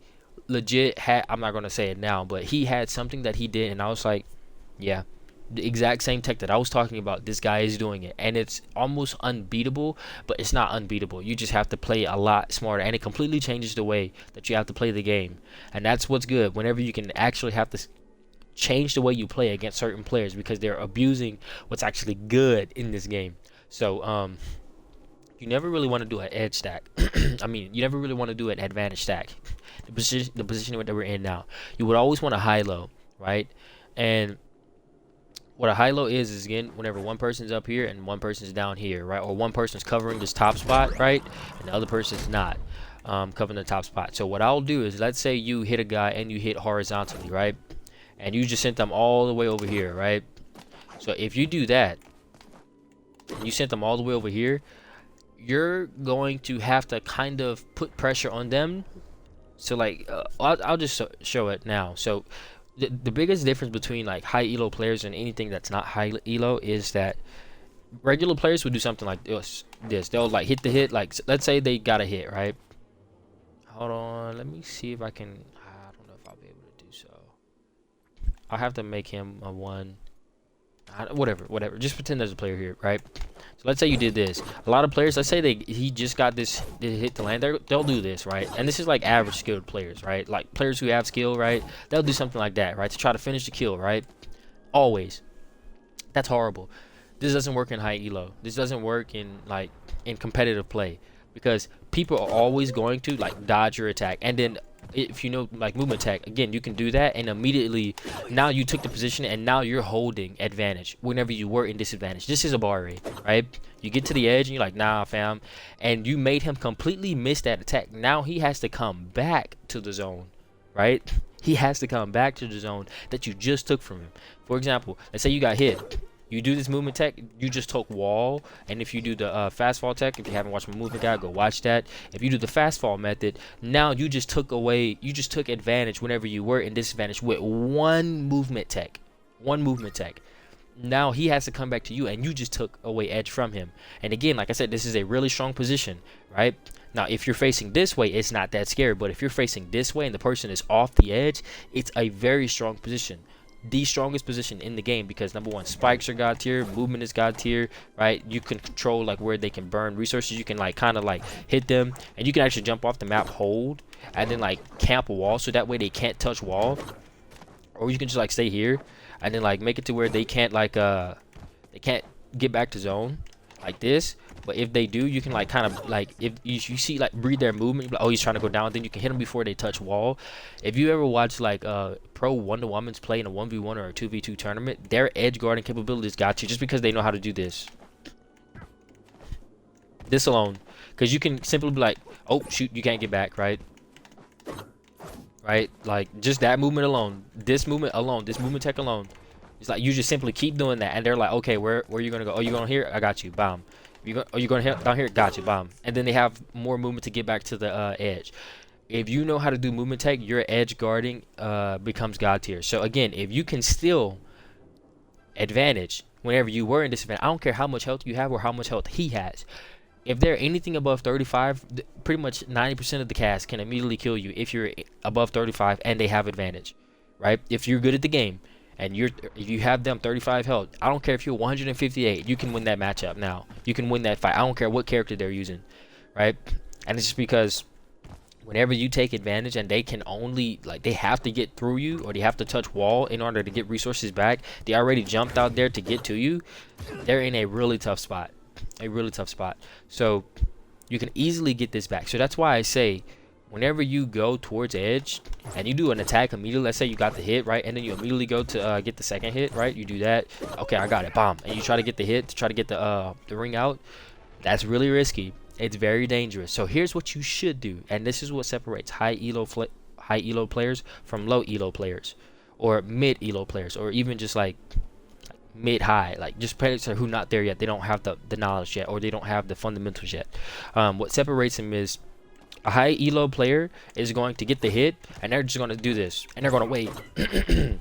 legit had, I'm not gonna say it now, but he had something that he did, and I was like, yeah, the exact same tech that I was talking about, this guy is doing it, and it's almost unbeatable. But it's not unbeatable, you just have to play a lot smarter, and it completely changes the way that you have to play the game. And that's what's good, whenever you can actually have to change the way you play against certain players, because they're abusing what's actually good in this game. So you never really want to do an edge stack. I mean, you never really want to do an advantage stack. The position that we're in now, you would always want a high-low, right? And what a high-low is again whenever one person's up here and one person's down here, right? Or one person's covering this top spot, right? And the other person's not covering the top spot. So what I'll do is, let's say you hit a guy and you hit horizontally, right? And you just sent them all the way over here, right? So if you do that, and you sent them all the way over here, you're going to have to kind of put pressure on them. So like I'll just show it now. So the biggest difference between like high elo players and anything that's not high elo is that regular players would do something like this. They'll like hit the hit, like let's say they got a hit, right? Hold on, let me see if I can, I don't know if I'll be able to do so. I'll have to make him a one. Whatever, just pretend there's a player here, right? So let's say you did this. A lot of players, let's say he just got this hit to land, they'll do this, right? And this is like average skilled players, right? Like players who have skill, right? They'll do something like that, right? To try to finish the kill, right? Always. That's horrible. This doesn't work in high elo. This doesn't work in like in competitive play, because people are always going to like dodge your attack. And then if you know like movement tech, again, you can do that, and immediately now you took the position and now you're holding advantage whenever you were in disadvantage. This is a bar rate, right? You get to the edge and you're like, nah fam, and you made him completely miss that attack. Now he has to come back to the zone, right? He has to come back to the zone that you just took from him. For example, let's say you got hit. You do this movement tech, you just took wall, and if you do the fast fall tech, if you haven't watched my movement guide, go watch that. If you do the fast fall method, now you just took advantage whenever you were in disadvantage with one movement tech. Now he has to come back to you, and you just took away edge from him. And again, like I said, this is a really strong position, right? Now, if you're facing this way, it's not that scary, but if you're facing this way and the person is off the edge, it's a very strong position. the strongest position in the game, because number one, spikes are god tier, movement is god tier, right? You can control like where they can burn resources. You can like kind of like hit them, and you can actually jump off the map, hold, and then like camp a wall, so that way they can't touch wall. Or you can just like stay here and then like make it to where they can't like they can't get back to zone like this. But if they do, you can like kind of like, if you see like read their movement, like, oh, he's trying to go down, then you can hit them before they touch wall. If you ever watch like pro Wonder Woman's play in a 1v1 or a 2v2 tournament, their edge guarding capabilities got you, just because they know how to do this alone. Because you can simply be like, oh shoot, you can't get back, right? Like just that movement alone, this movement tech alone, it's like you just simply keep doing that, and they're like, okay, where you gonna go? Oh, you going here? I got you. Bomb. Are you going down here? Got you. Bomb. And then they have more movement to get back to the edge. If you know how to do movement tech, your edge guarding becomes god tier. So again, if you can steal advantage whenever you were in disadvantage, I don't care how much health you have or how much health he has. If they're anything above 35, pretty much 90% of the cast can immediately kill you if you're above 35 and they have advantage, right? If you're good at the game and if you have them 35 health, I don't care if you're 158, you can win that matchup now. You can win that fight. I don't care what character they're using, right? And it's just because whenever you take advantage and they can only, like, they have to get through you or they have to touch wall in order to get resources back, they already jumped out there to get to you, they're in a really tough spot. So you can easily get this back. So that's why I say, whenever you go towards edge and you do an attack immediately, let's say you got the hit, right, and then you immediately go to get the second hit, right? You do that, okay, I got it, bomb, and you try to get the hit to try to get the ring out. That's really risky. It's very dangerous. So here's what you should do, and this is what separates high elo players from low elo players, or mid elo players, or even just like mid-high, like just players who are not there yet. They don't have the knowledge yet, or they don't have the fundamentals yet. What separates them is a high elo player is going to get the hit, and they're just going to do this, and they're going to wait.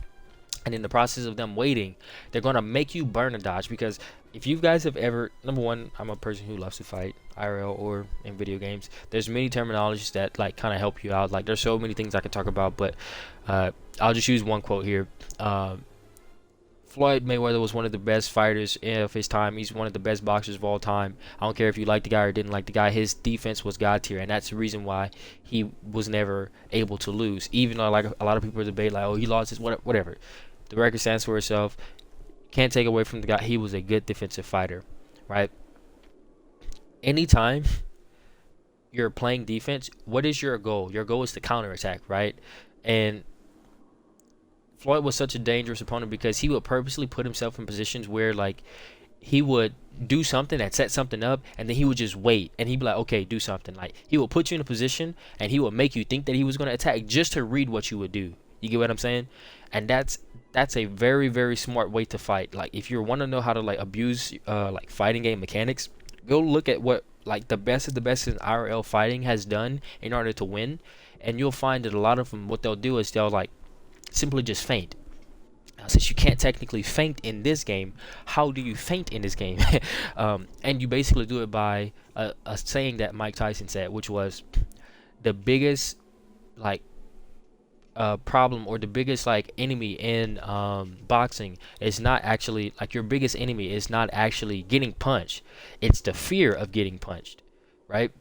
And in the process of them waiting, they're going to make you burn a dodge. Because if you guys have ever, number one, I'm a person who loves to fight IRL or in video games. There's many terminologies that like kind of help you out. Like there's so many things I can talk about, but I'll just use one quote here. Floyd Mayweather was one of the best fighters of his time. He's one of the best boxers of all time. I don't care if you like the guy or didn't like the guy. His defense was god tier, and that's the reason why he was never able to lose. Even though like a lot of people debate like, oh, he lost his whatever. The record stands for itself. Can't take away from the guy. He was a good defensive fighter, right? Anytime you're playing defense, what is your goal? Your goal is to counterattack, right? And Floyd was such a dangerous opponent because he would purposely put himself in positions where like he would do something that set something up, and then he would just wait, and he'd be like, okay, do something. Like he would put you in a position and he would make you think that he was going to attack just to read what you would do. You get what I'm saying? And that's a very, very smart way to fight. Like if you want to know how to like abuse like fighting game mechanics, go look at what like the best of the best in IRL fighting has done in order to win, and you'll find that a lot of them, what they'll do is they'll like simply just feint. Now, since you can't technically feint in this game, how do you feint in this game? And you basically do it by a saying that Mike Tyson said, which was the biggest like problem, or the biggest like enemy in boxing is not actually like, your biggest enemy is not actually getting punched, it's the fear of getting punched, right?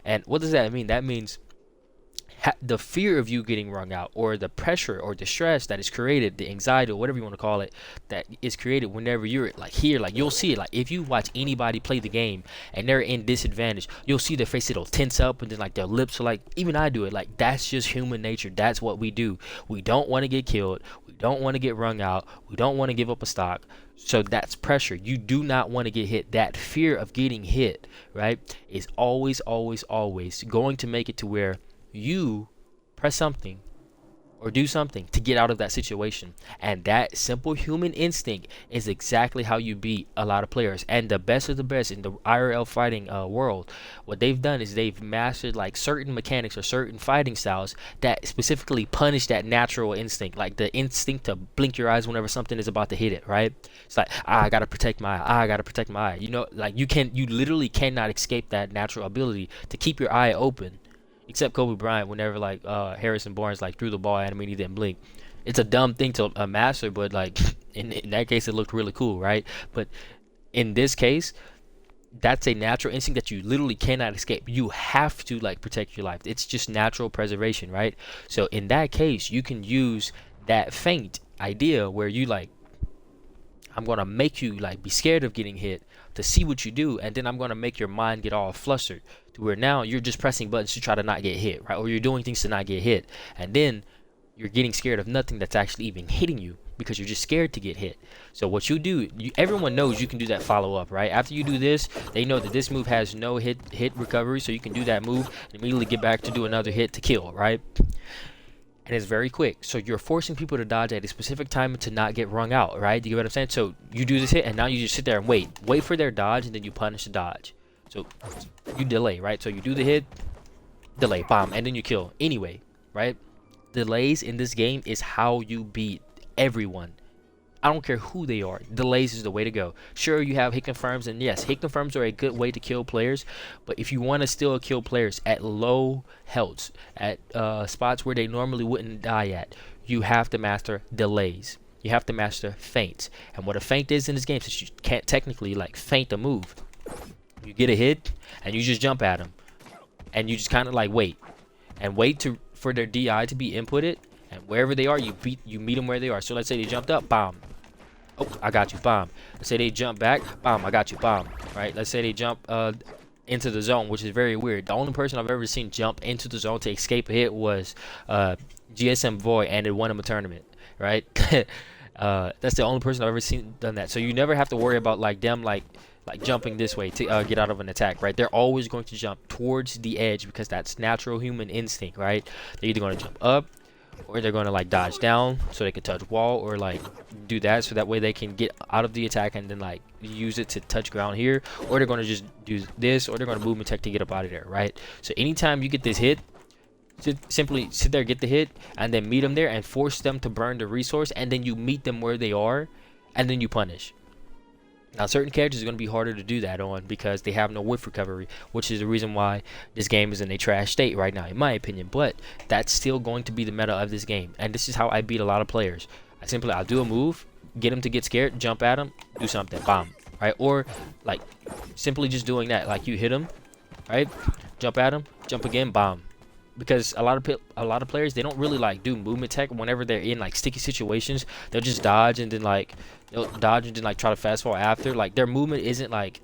And what does that mean? That means the fear of you getting wrung out, or the pressure or the stress that is created, the anxiety or whatever you want to call it, that is created whenever you're like here. Like you'll see it, like if you watch anybody play the game and they're in disadvantage, you'll see their face, it'll tense up, and then like their lips are like, even I do it, like that's just human nature. That's what we do. We don't want to get killed, we don't want to get wrung out, we don't want to give up a stock. So that's pressure. You do not want to get hit. That fear of getting hit, right, is always going to make it to where you press something or do something to get out of that situation. And that simple human instinct is exactly how you beat a lot of players. And the best of the best in the IRL fighting world, what they've done is they've mastered like certain mechanics or certain fighting styles that specifically punish that natural instinct, like the instinct to blink your eyes whenever something is about to hit it, right? It's like, I gotta protect my eye, I gotta protect my eye. You know, like you literally cannot escape that natural ability to keep your eye open. Except Kobe Bryant, whenever like Harrison Barnes like threw the ball at him and he didn't blink. It's a dumb thing to master, but like in that case, it looked really cool, right? But in this case, that's a natural instinct that you literally cannot escape. You have to like protect your life. It's just natural preservation, right? So in that case, you can use that feint idea where you like, I'm gonna make you like be scared of getting hit to see what you do, and then I'm gonna make your mind get all flustered to where now you're just pressing buttons to try to not get hit, right? Or you're doing things to not get hit, and then you're getting scared of nothing that's actually even hitting you because you're just scared to get hit. So what you do, everyone knows you can do that follow up, right? After you do this, they know that this move has no hit recovery, so you can do that move and immediately get back to do another hit to kill, right? And it's very quick. So you're forcing people to dodge at a specific time to not get wrung out, right? Do you get what I'm saying? So you do this hit, and now you just sit there and wait for their dodge, and then you punish the dodge. So you delay, right? So you do the hit, delay, bomb, and then you kill anyway, right? Delays in this game is how you beat everyone. I don't care who they are. Delays is the way to go. Sure, you have hit confirms, and yes, hit confirms are a good way to kill players. But if you want to still kill players at low healths, at spots where they normally wouldn't die at, you have to master delays. You have to master feints. And what a feint is in this game, since you can't technically like feint a move, you get a hit and you just jump at them, and you just kind of like wait for their DI to be inputted. And wherever they are, you meet them where they are. So let's say they jumped up, bomb. Oh, I got you, bomb. Let's say they jump back, bomb. I got you, bomb. Right? Let's say they jump into the zone, which is very weird. The only person I've ever seen jump into the zone to escape a hit was GSM Void, and it won him a tournament. Right? That's the only person I've ever seen done that. So you never have to worry about like them like jumping this way to get out of an attack, right? They're always going to jump towards the edge because that's natural human instinct, right? They're either going to jump up, or they're going to like dodge down so they can touch wall, or like do that so that way they can get out of the attack and then like use it to touch ground here, or they're going to just do this, or they're going to movement tech to get up out of there, right? So anytime you get this hit, simply sit there, get the hit, and then meet them there and force them to burn the resource, and then you meet them where they are, and then you punish. Now, certain characters are going to be harder to do that on because they have no whiff recovery, which is the reason why this game is in a trash state right now, in my opinion. But that's still going to be the meta of this game, and this is how I beat a lot of players. I'll do a move, get them to get scared, jump at them, do something, bomb, right? Or like simply just doing that, like you hit them, right? Jump at them, jump again, bomb. Because a lot of players, they don't really like do movement tech whenever they're in like sticky situations. They'll just dodge and then like try to fast fall after. Like their movement isn't like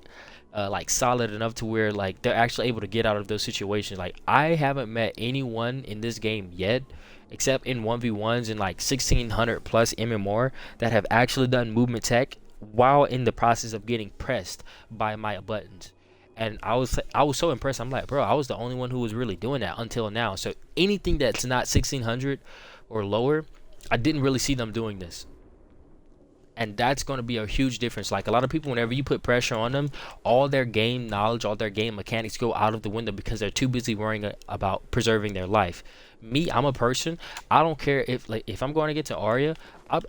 solid enough to where like they're actually able to get out of those situations. Like I haven't met anyone in this game yet, except in 1v1s and like 1600 plus MMR, that have actually done movement tech while in the process of getting pressed by my buttons. And I was so impressed. I'm like, bro, I was the only one who was really doing that until now. So anything that's not 1600 or lower, I didn't really see them doing this. And that's going to be a huge difference. Like a lot of people, whenever you put pressure on them, all their game knowledge, all their game mechanics go out of the window because they're too busy worrying about preserving their life. Me, I'm a person. I don't care if I'm going to get to Arya,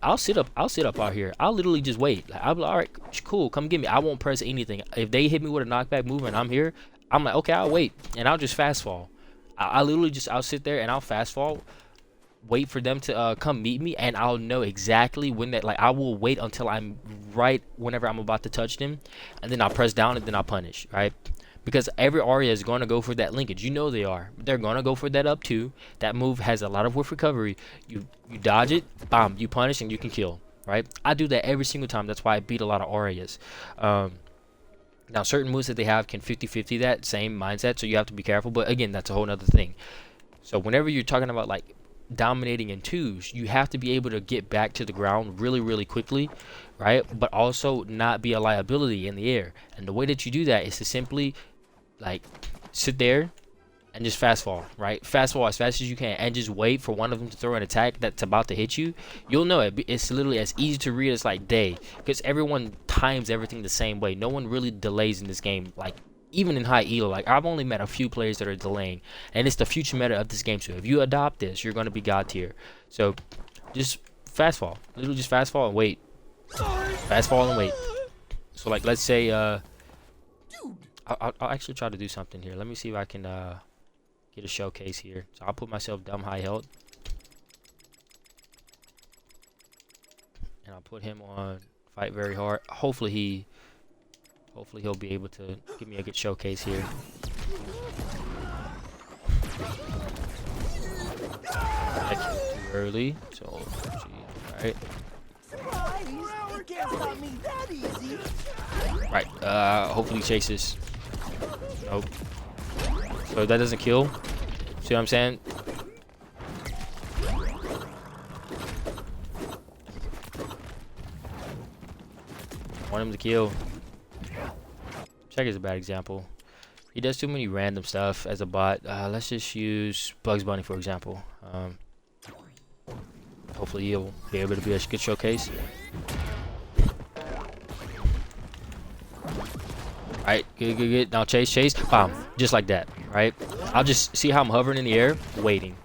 I'll sit up out here. I'll literally just wait. Like I'll be like, all right, cool, come get me. I won't press anything. If they hit me with a knockback move and I'm here, I'm like, okay, I'll wait and I'll just fast fall. I'll sit there and I'll fast fall, wait for them to come meet me, and I'll know exactly when that, like I will wait until I'm right whenever I'm about to touch them, and then I'll press down and then I'll punish, right? Because every Arya is going to go for that linkage. You know they are. They're going to go for that up 2. That move has a lot of whiff recovery. You dodge it, bomb, you punish, and you can kill, right? I do that every single time. That's why I beat a lot of Aryas. Now, certain moves that they have can 50-50 that same mindset, so you have to be careful. But again, that's a whole nother thing. So whenever you're talking about like dominating in 2s, you have to be able to get back to the ground really, really quickly, right? But also not be a liability in the air. And the way that you do that is to simply like sit there and just fast fall, right? Fast fall as fast as you can and just wait for one of them to throw an attack that's about to hit you. You'll know it. It's literally as easy to read as like day, because everyone times everything the same way. No one really delays in this game. Like even in high elo, like I've only met a few players that are delaying, and it's the future meta of this game. So if you adopt this, you're going to be god tier. So just fast fall, literally just fast fall and wait, fast fall and wait. So like let's say I'll actually try to do something here. Let me see if I can get a showcase here. So I'll put myself dumb high health. and I'll put him on fight very hard. Hopefully he'll be able to give me a good showcase here. Too early, so right. Right, hopefully he chases. Nope. So that doesn't kill. See what I'm saying? I want him to kill. Check is a bad example. He does too many random stuff as a bot. Let's just use Bugs Bunny for example. Hopefully he'll be able to be a good showcase. Right, good. Now chase. Bam, just like that. Right. I'll just see how I'm hovering in the air, waiting.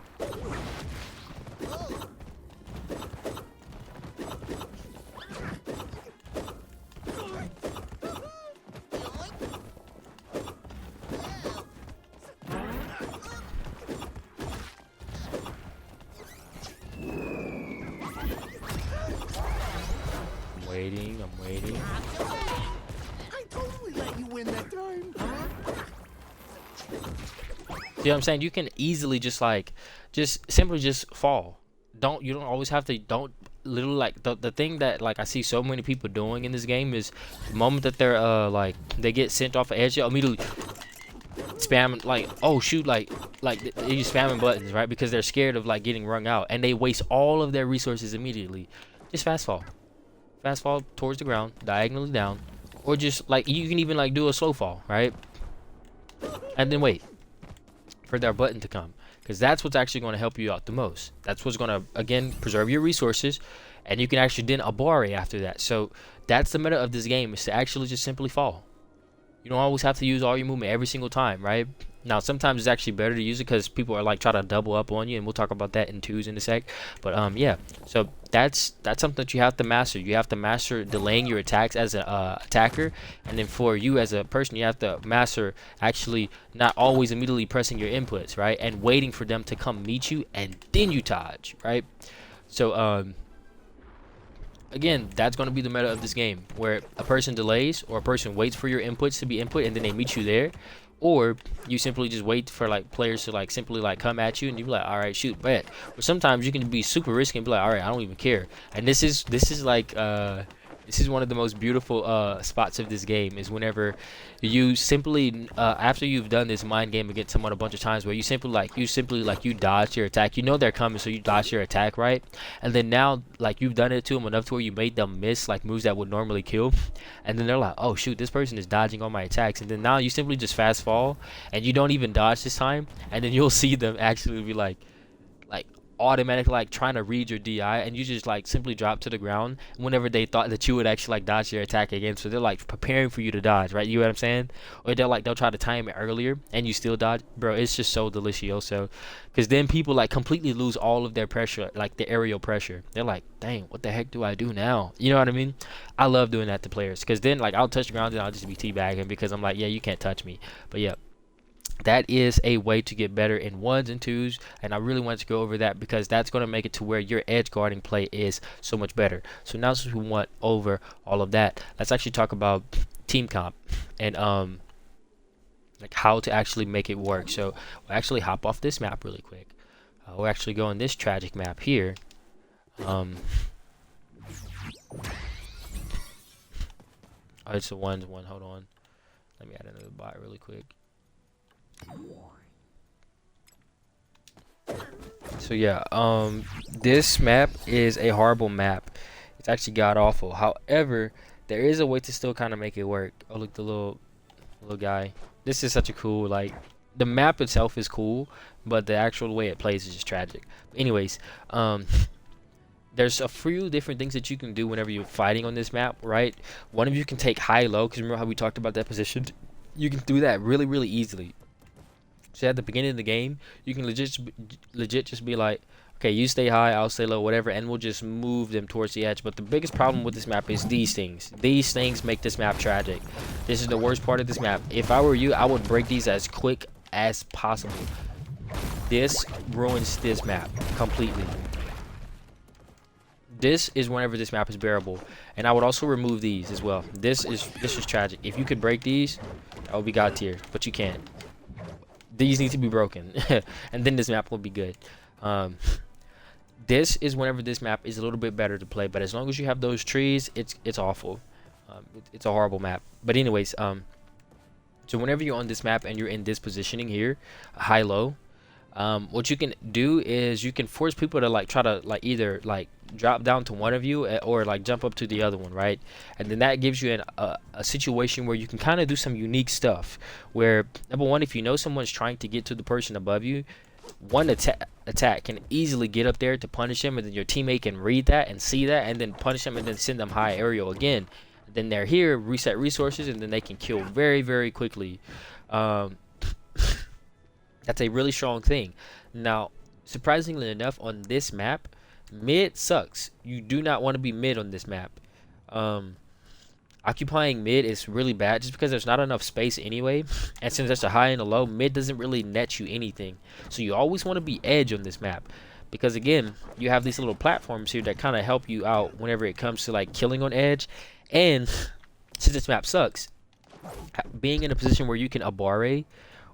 I'm waiting. I totally let you win that time. See what I'm saying? You can easily just simply fall. You don't always have to literally like the thing that like I see so many people doing in this game is the moment that they're like they get sent off the edge, they'll immediately spam like, oh shoot, like they use spamming buttons, right? Because they're scared of like getting wrung out, and they waste all of their resources immediately. Just fast fall towards the ground, diagonally down, or just like you can even like do a slow fall, right? And then wait for their button to come, because that's what's actually going to help you out the most. That's what's going to again preserve your resources, and you can actually then abare after that. So that's the meta of this game, is to actually just simply fall. You don't always have to use all your movement every single time, right? Now sometimes it's actually better to use it because people are like try to double up on you, and we'll talk about that in twos in a sec. But yeah, so that's something that you have to master. You have to master delaying your attacks as an attacker, and then for you as a person, you have to master actually not always immediately pressing your inputs, right, and waiting for them to come meet you and then you dodge, right? So again, that's going to be the meta of this game, where a person delays or a person waits for your inputs to be input and then they meet you there, or you simply just wait for like players to like simply like come at you and you be like, all right, shoot, bet. But sometimes you can be super risky and be like, all right, I don't even care. And this is like this is one of the most beautiful spots of this game, is whenever you simply after you've done this mind game against someone a bunch of times, where you simply dodge your attack. You know they're coming, so you dodge your attack, right? And then now like you've done it to them enough to where you made them miss like moves that would normally kill, and then they're like, oh shoot, this person is dodging all my attacks. And then now you simply just fast fall and you don't even dodge this time, and then you'll see them actually be like automatically like trying to read your DI, and you just like simply drop to the ground whenever they thought that you would actually like dodge your attack again. So they're like preparing for you to dodge, right? You know what I'm saying? Or they'll try to time it earlier and you still dodge. Bro, it's just so delicioso, because then people like completely lose all of their pressure, like the aerial pressure. They're like, dang, what the heck do I do now? You know what I mean? I love doing that to players, because then like I'll touch the ground and I'll just be teabagging because I'm like, yeah, you can't touch me. But yeah, that is a way to get better in ones and twos, and I really wanted to go over that because that's going to make it to where your edge guarding play is so much better. So now since we went over all of that, let's actually talk about team comp and like how to actually make it work. So we'll actually hop off this map really quick. We'll actually go on this tragic map here. Oh, it's a 1-1. Hold on, let me add another bot really quick. So yeah, this map is a horrible map. It's actually god awful. However, there is a way to still kind of make it work. Oh look, the little guy. This is such a cool, like, the map itself is cool, but the actual way it plays is just tragic. But anyways, there's a few different things that you can do whenever you're fighting on this map, right? One of you can take high low, because remember how we talked about that position? You can do that really easily. So at the beginning of the game, you can legit just be like, okay, you stay high, I'll stay low, whatever, and we'll just move them towards the edge. But the biggest problem with this map is these things. These things make this map tragic. This is the worst part of this map. If I were you, I would break these as quick as possible. This ruins this map completely. This is whenever this map is bearable, and I would also remove these as well. This is tragic. If you could break these, that would be god tier, but you can't. These need to be broken, and then this map will be good. This is whenever this map is a little bit better to play, but as long as you have those trees, it's awful. It's a horrible map. But anyways, so whenever you're on this map and you're in this positioning here, high-low, what you can do is you can force people to like try to like either like drop down to one of you or like jump up to the other one, right? And then that gives you a situation where you can kind of do some unique stuff where, number one, if you know someone's trying to get to the person above you, one attack can easily get up there to punish him, and then your teammate can read that and see that and then punish them and then send them high aerial again. Then they're here, reset resources, and then they can kill very, very quickly. That's a really strong thing. Now, surprisingly enough, on this map, mid sucks. You do not want to be mid on this map. Occupying mid is really bad just because there's not enough space anyway. And since there's a high and a low, mid doesn't really net you anything. So you always want to be edge on this map. Because again, you have these little platforms here that kind of help you out whenever it comes to like killing on edge. And since this map sucks, being in a position where you can abare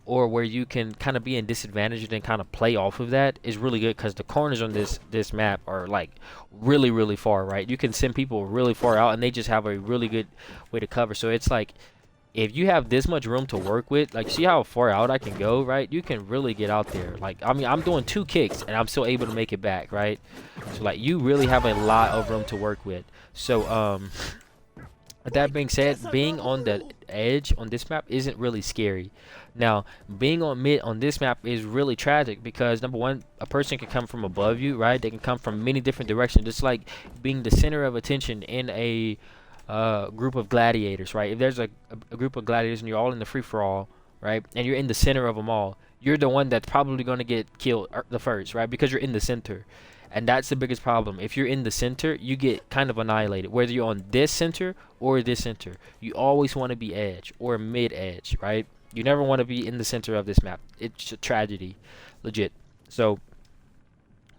or where you can kind of be in disadvantage and then kind of play off of that is really good, because the corners on this map are like really, really far, right? You can send people really far out and they just have a really good way to cover. So it's like, if you have this much room to work with, like, see how far out I can go, right? You can really get out there. Like, I mean, I'm doing 2 kicks and I'm still able to make it back, right? So like, you really have a lot of room to work with. So with that being said, being on the edge on this map isn't really scary. Now, being on mid on this map is really tragic because, number one, a person can come from above you, right? They can come from many different directions. Just like being the center of attention in a group of gladiators, right? If there's a group of gladiators and you're all in the free-for-all, right? And you're in the center of them all, you're the one that's probably going to get killed the first, right? Because you're in the center. And that's the biggest problem. If you're in the center, you get kind of annihilated. Whether you're on this center or this center, you always want to be edge or mid-edge, right? You never want to be in the center of this map. It's a tragedy, legit. So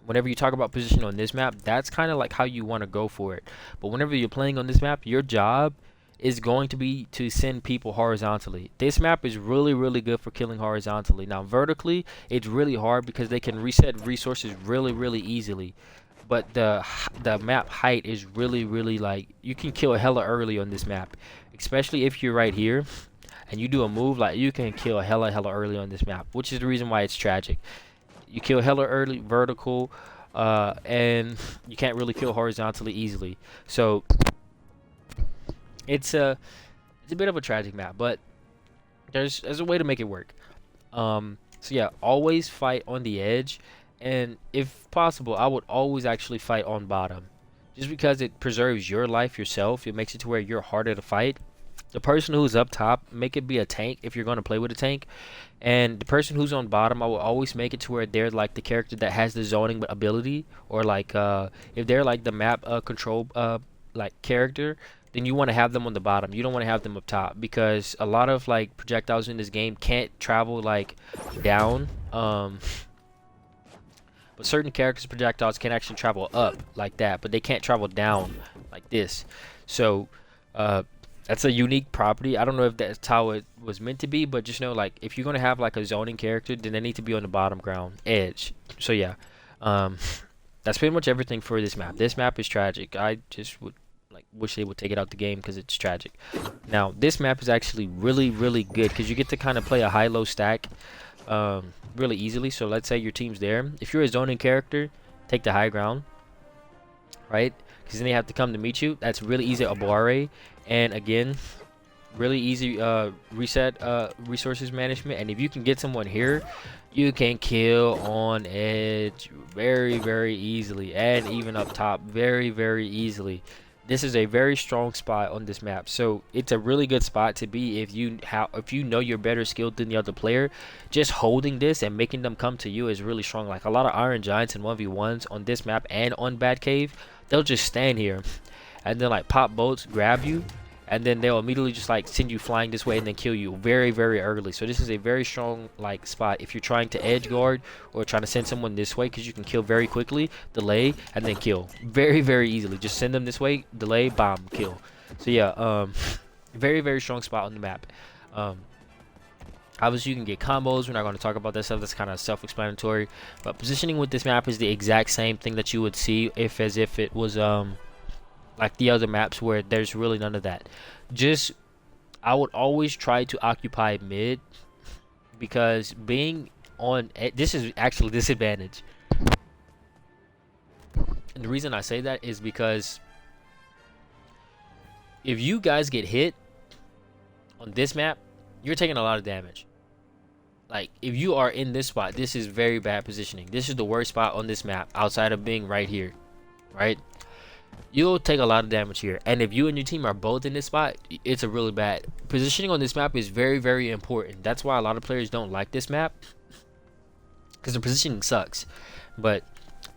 whenever you talk about position on this map, that's kind of like how you want to go for it. But whenever you're playing on this map, your job is going to be to send people horizontally. This map is really, really good for killing horizontally. Now, vertically, it's really hard because they can reset resources really, really easily. But the map height is really, really like, you can kill hella early on this map. Especially if you're right here and you do a move, like, you can kill hella early on this map, which is the reason why it's tragic. You kill hella early vertical, and you can't really kill horizontally easily. So it's a bit of a tragic map, but there's a way to make it work. So yeah, always fight on the edge, and if possible, I would always actually fight on bottom, just because it preserves your life yourself. It makes it to where you're harder to fight. The person who's up top, make it be a tank if you're going to play with a tank, and the person who's on bottom, I will always make it to where they're like the character that has the zoning ability, or like if they're like the map control like character, then you want to have them on the bottom. You don't want to have them up top, because a lot of like projectiles in this game can't travel like down. But certain characters' projectiles can actually travel up like that, but they can't travel down like this. So that's a unique property. I don't know if that's how it was meant to be, but just know, like, if you're gonna have like a zoning character, then they need to be on the bottom ground edge. So yeah, that's pretty much everything for this map. This map is tragic. I just would wish they would take it out the game because it's tragic. Now, this map is actually really, really good because you get to kind of play a high-low stack really easily. So let's say your team's there. If you're a zoning character, take the high ground, right? Because then they have to come to meet you. That's really easy abare. And again, really easy reset resources management. And if you can get someone here, you can kill on edge very, very easily, and even up top very, very easily. This is a very strong spot on this map, so it's a really good spot to be if you know you're better skilled than the other player. Just holding this and making them come to you is really strong. Like a lot of Iron Giants and 1v1s on this map and on Bad Cave, they'll just stand here and then like pop bolts, grab you, and then they'll immediately just like send you flying this way and then kill you very, very early. So this is a very strong like spot if you're trying to edge guard or trying to send someone this way, because you can kill very quickly, delay, and then kill very, very easily. Just send them this way, delay, bomb, kill. So yeah, very, very strong spot on the map. Obviously, you can get combos. We're not going to talk about that stuff. That's kind of self-explanatory. But positioning with this map is the exact same thing that you would see as if it was like the other maps where there's really none of that. Just, I would always try to occupy mid, because being on this is actually a disadvantage. And the reason I say that is because if you guys get hit on this map, you're taking a lot of damage. Like, if you are in this spot, this is very bad positioning. This is the worst spot on this map outside of being right here, right? You'll take a lot of damage here. And if you and your team are both in this spot, it's a really bad. Positioning on this map is very, very important. That's why a lot of players don't like this map, because the positioning sucks. But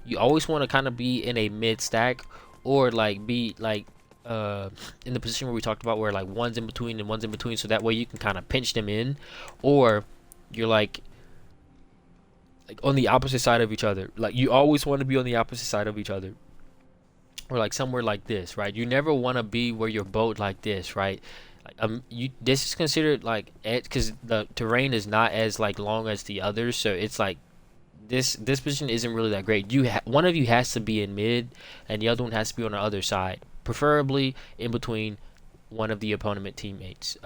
you always want to kind of be in a mid stack, or like be like in the position where we talked about, where like one's in between and one's in between, so that way you can kind of pinch them in, or you're like on the opposite side of each other. Like, you always want to be on the opposite side of each other, or like somewhere like this, right? You never want to be where you're both like this, right? Like, this is considered like because the terrain is not as like long as the others, so it's like this position isn't really that great. One of you has to be in mid, and the other one has to be on the other side, preferably in between one of the opponent teammates.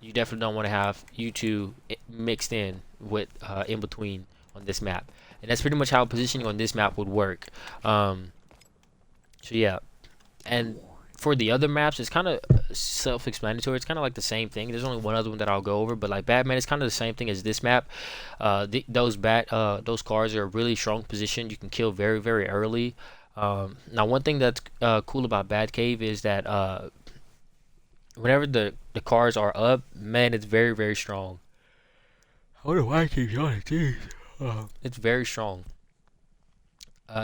You definitely don't want to have you two mixed in with in between on this map, and that's pretty much how positioning on this map would work. So yeah, and for the other maps, it's kind of self-explanatory. It's kind of like the same thing. There's only one other one that I'll go over, but like Batman, it's kind of the same thing as this map. Those cars are a really strong position. You can kill very, very early. Now, one thing that's cool about Batcave is that whenever the cars are up, man, it's very, very strong. I don't know why I keep yawning, jeez. It's very strong.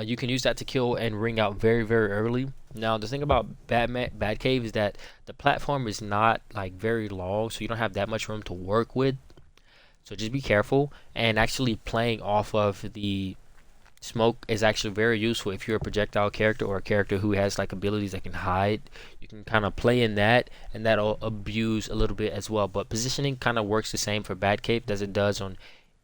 You can use that to kill and ring out very, very early. Now, the thing about Batcave is that the platform is not like very long, so you don't have that much room to work with. So just be careful, and actually playing off of the smoke is actually very useful if you're a projectile character or a character who has like abilities that can hide. You can kind of play in that, and that'll abuse a little bit as well. But positioning kind of works the same for Batcave as it does on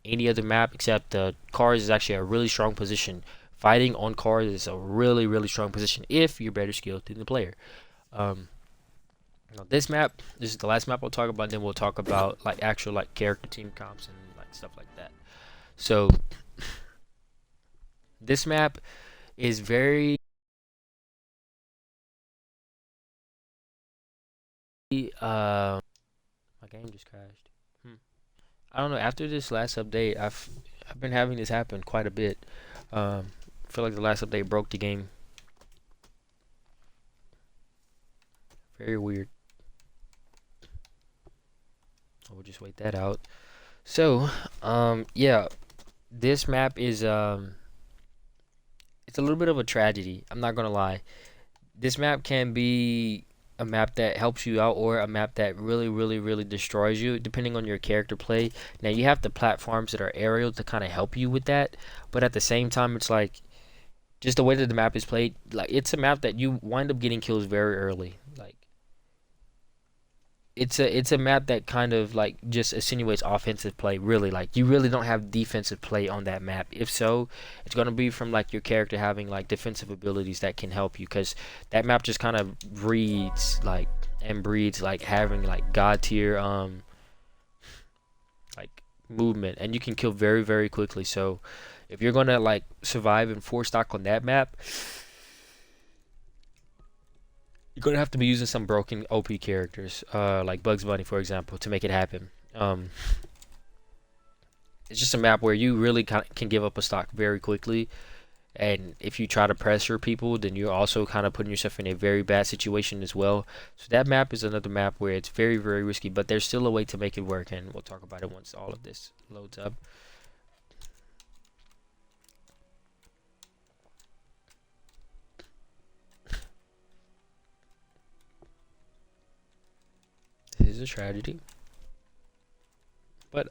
any other map, except the cars is actually a really strong position. Fighting on cars is a really, really strong position if you're better skilled than the player. Now this is the last map I'll talk about. Then we'll talk about like actual like character team comps and like stuff like that. So this map is very my game just crashed. I don't know. After this last update, I've been having this happen quite a bit. I feel like the last update broke the game. Very weird. We'll just wait that out. So, yeah, this map is it's a little bit of a tragedy. I'm not gonna lie. This map can be a map that helps you out, or a map that really, really, really destroys you, depending on your character play. Now, you have the platforms that are aerial to kind of help you with that, but at the same time, it's like just the way that the map is played. Like, it's a map that you wind up getting kills very early. Like, it's a map that kind of like just insinuates offensive play. Really, like, you really don't have defensive play on that map. If so, it's gonna be from like your character having like defensive abilities that can help you, because that map just kind of breeds like having like god tier like movement, and you can kill very, very quickly. So if you're gonna like survive in 4 stock on that map, you're gonna have to be using some broken OP characters, like Bugs Bunny, for example, to make it happen. It's just a map where you really can give up a stock very quickly, and if you try to pressure people, then you're also kind of putting yourself in a very bad situation as well. So that map is another map where it's very, very risky, but there's still a way to make it work, and we'll talk about it once all of this loads up. is a tragedy. But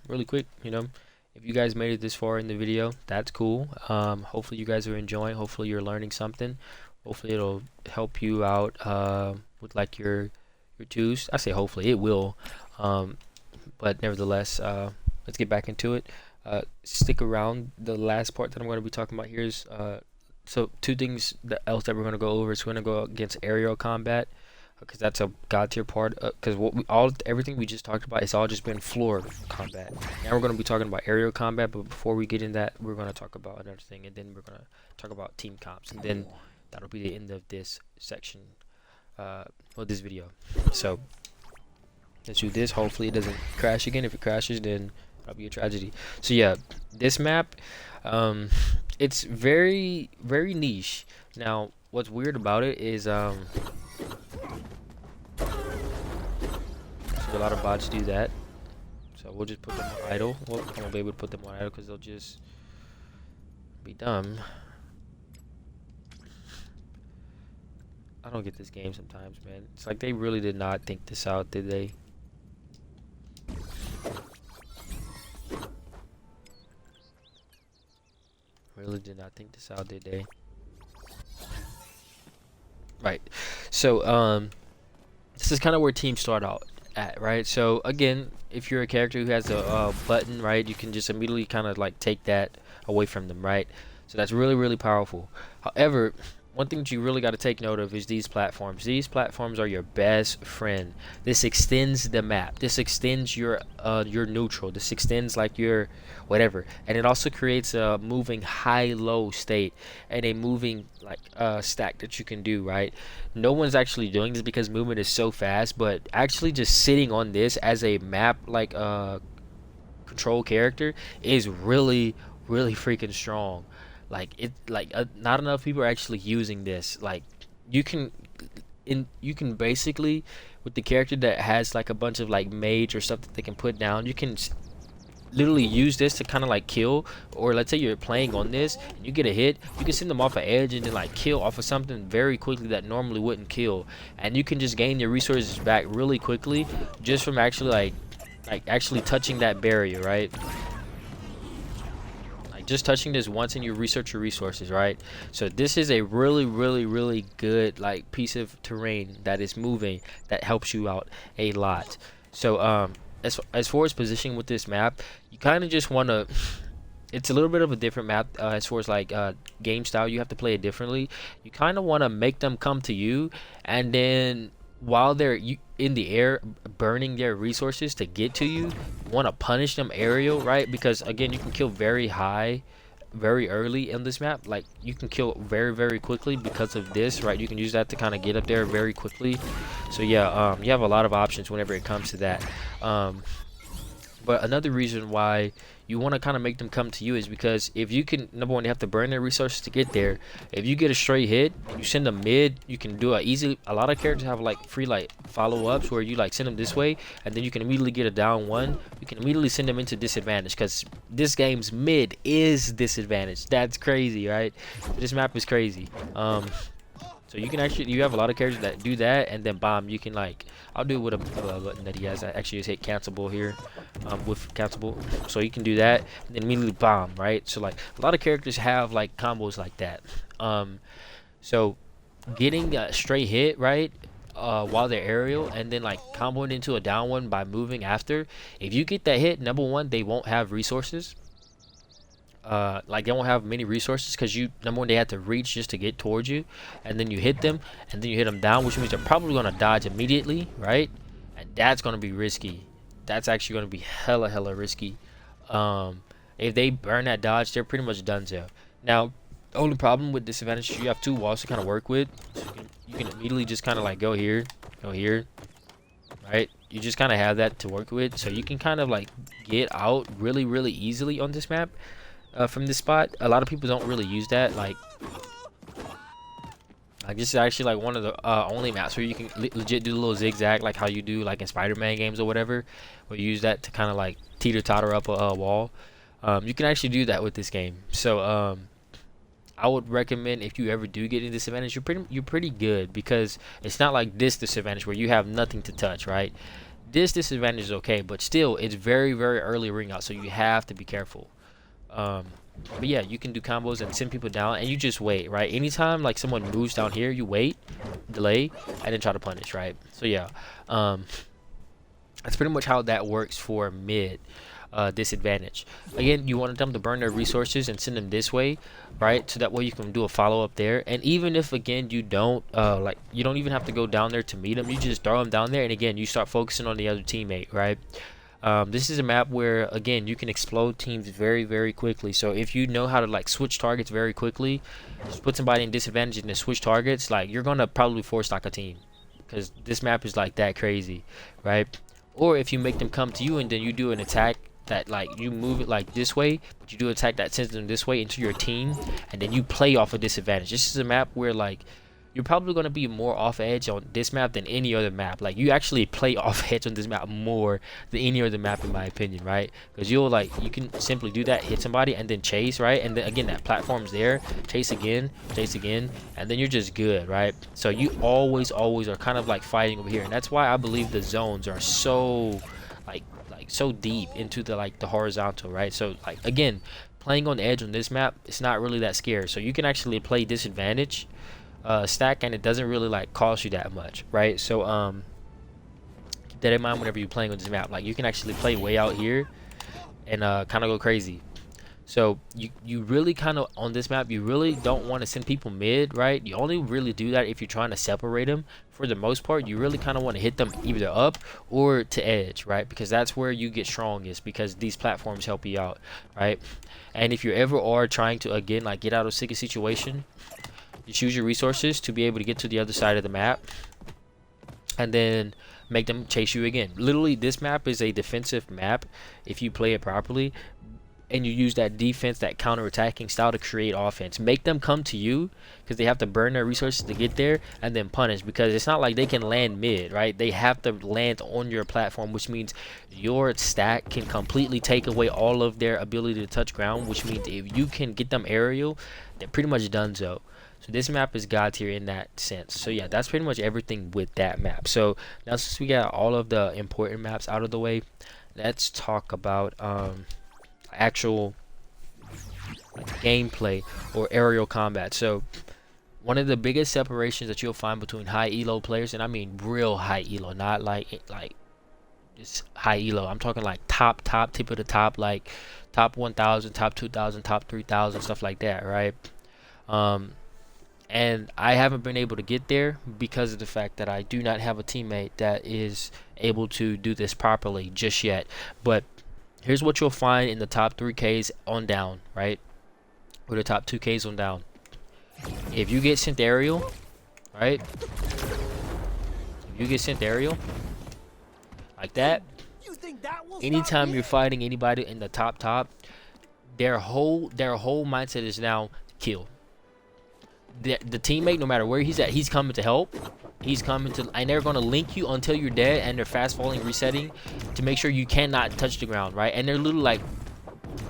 really quick, you know, if you guys made it this far in the video, that's cool. Hopefully you guys are enjoying. Hopefully you're learning something. Hopefully it'll help you out with like your twos. I say hopefully it will. But nevertheless, let's get back into it. Stick around. The last part that I'm going to be talking about here is so two things else that we're going to go over is we're going to go against aerial combat, because that's a god tier part, because everything we just talked about, it's all just been floor combat. Now we're going to be talking about aerial combat, but before we get in that, we're going to talk about another thing, and then we're going to talk about team comps, and then that'll be the end of this section, this video. So let's do this. Hopefully it doesn't crash again. If it crashes, then that'll be a tragedy. So yeah, this map, it's very niche. Now what's weird about it is so a lot of bots do that, so we'll just put them on idle. Well, I won't be able to put them on idle because they'll just be dumb. I don't get this game sometimes, man. It's like they really did not think this out, did they? Really did not think this out, did they? Right. So this is kind of where teams start out at, right? So again, if you're a character who has a button, right, you can just immediately kind of like take that away from them, right? So that's really powerful. However, one thing that you really got to take note of is these platforms. These platforms are your best friend. This extends the map. This extends your neutral. This extends like your whatever, and it also creates a moving high-low state and a moving like stack that you can do, right? No one's actually doing this because movement is so fast, but actually just sitting on this as a map like control character is really freaking strong. Like not enough people are actually using this. Like you can basically, with the character that has like a bunch of like mage or stuff that they can put down, you can literally use this to kind of like kill. Or let's say you're playing on this and you get a hit, you can send them off an edge and then like kill off of something very quickly that normally wouldn't kill, and you can just gain your resources back really quickly just from actually like actually touching that barrier, right? Just touching this once and you research your resources, right? So this is a really good like piece of terrain that is moving, that helps you out a lot. So as far as positioning with this map, you kind of just want to, it's a little bit of a different map as far as like game style. You have to play it differently. You kind of want to make them come to you, and then while they're in the air burning their resources to get to you, want to punish them aerial, right? Because again, you can kill very high very early in this map. Like you can kill very quickly because of this, right? You can use that to kind of get up there very quickly. So yeah, you have a lot of options whenever it comes to that. But another reason why you want to kind of make them come to you is because if you can, number one, they have to burn their resources to get there. If you get a straight hit and you send them mid, you can do a lot of characters have like free like follow-ups where you like send them this way and then you can immediately get a down one. You can immediately send them into disadvantage because this game's mid is disadvantage. That's crazy, right? This map is crazy. So you can actually, you have a lot of characters that do that, and then bomb. You can like, I'll do it with a button that he has. I actually just hit cancelable here, with cancelable. So you can do that, and then immediately bomb, right? So like a lot of characters have like combos like that. So getting a straight hit, right, while they're aerial, and then like comboing into a down one by moving after. If you get that hit, number one, they won't have resources. Like they won't have many resources because number one, they have to reach just to get towards you, and then you hit them, and then you hit them down, which means they're probably going to dodge immediately, right? And that's going to be risky. That's actually going to be hella risky. If they burn that dodge, they're pretty much done. So now the only problem with disadvantage is you have two walls to kind of work with. So you can immediately just kind of like go here, right? You just kind of have that to work with, so you can kind of like get out really easily on this map. From this spot, a lot of people don't really use that. Like this is actually like one of the only maps where you can legit do a little zigzag, like how you do like in Spider-Man games or whatever, where you use that to kind of like teeter-totter up a wall. You can actually do that with this game. So I would recommend if you ever do get in disadvantage, you're pretty good, because it's not like this disadvantage where you have nothing to touch, right? This disadvantage is okay, but still it's very very early ring out, so you have to be careful. Um, but yeah, you can do combos and send people down, and you just wait, right? Anytime like someone moves down here, you wait, delay, and then try to punish, right? So yeah, um, that's pretty much how that works for mid disadvantage. Again, you want them to burn their resources and send them this way, right? So that way you can do a follow up there. And even if again you don't like, you don't even have to go down there to meet them. You just throw them down there, and again you start focusing on the other teammate, right? This is a map where again you can explode teams very very quickly. So if you know how to like switch targets very quickly, just put somebody in disadvantage and then switch targets, like you're gonna probably force knock a team, because this map is like that crazy, right? Or if you make them come to you and then you do an attack that like you move it like this way, but you do an attack that sends them this way into your team, and then you play off a disadvantage. This is a map where like you're probably going to be more off edge on this map than any other map. Like you actually play off edge on this map more than any other map in my opinion, right? Because you'll like, you can simply do that, hit somebody and then chase, right? And then again that platform's there, chase again, and then you're just good, right? So you always are kind of like fighting over here, and that's why I believe the zones are so like so deep into the like the horizontal, right? So like again, playing on the edge on this map, it's not really that scary. So you can actually play disadvantage stack, and it doesn't really like cost you that much, right? So keep that in mind whenever you're playing on this map. Like you can actually play way out here and kind of go crazy. So you really kind of on this map, you really don't want to send people mid, right? You only really do that if you're trying to separate them. For the most part, you really kind of want to hit them either up or to edge, right? Because that's where you get strongest, because these platforms help you out, right? And if you ever are trying to again like get out of sticky situation, you choose your resources to be able to get to the other side of the map, and then make them chase you again. Literally, this map is a defensive map if you play it properly, and you use that defense, that counter-attacking style to create offense. Make them come to you, because they have to burn their resources to get there, and then punish, because it's not like they can land mid, right? They have to land on your platform, which means your stack can completely take away all of their ability to touch ground, which means if you can get them aerial, they're pretty much done so. So this map is god tier in that sense. So yeah, that's pretty much everything with that map. So now since we got all of the important maps out of the way, let's talk about actual gameplay or aerial combat. So one of the biggest separations that you'll find between high elo players, and I mean real high elo, not like just high elo, I'm talking like top tip of the top, like top 1000, top 2000, top 3000, stuff like that, right? And I haven't been able to get there because of the fact that I do not have a teammate that is able to do this properly just yet. But here's what you'll find in the top 3Ks on down, right? Or the top 2Ks on down. If you get sent aerial, right? If you get sent aerial like that, anytime you're fighting anybody in the top, their whole mindset is now kill. The teammate, no matter where he's at, he's coming to help. He's coming to, and they're going to link you until you're dead, and they're fast falling, resetting to make sure you cannot touch the ground, right? And they're literally like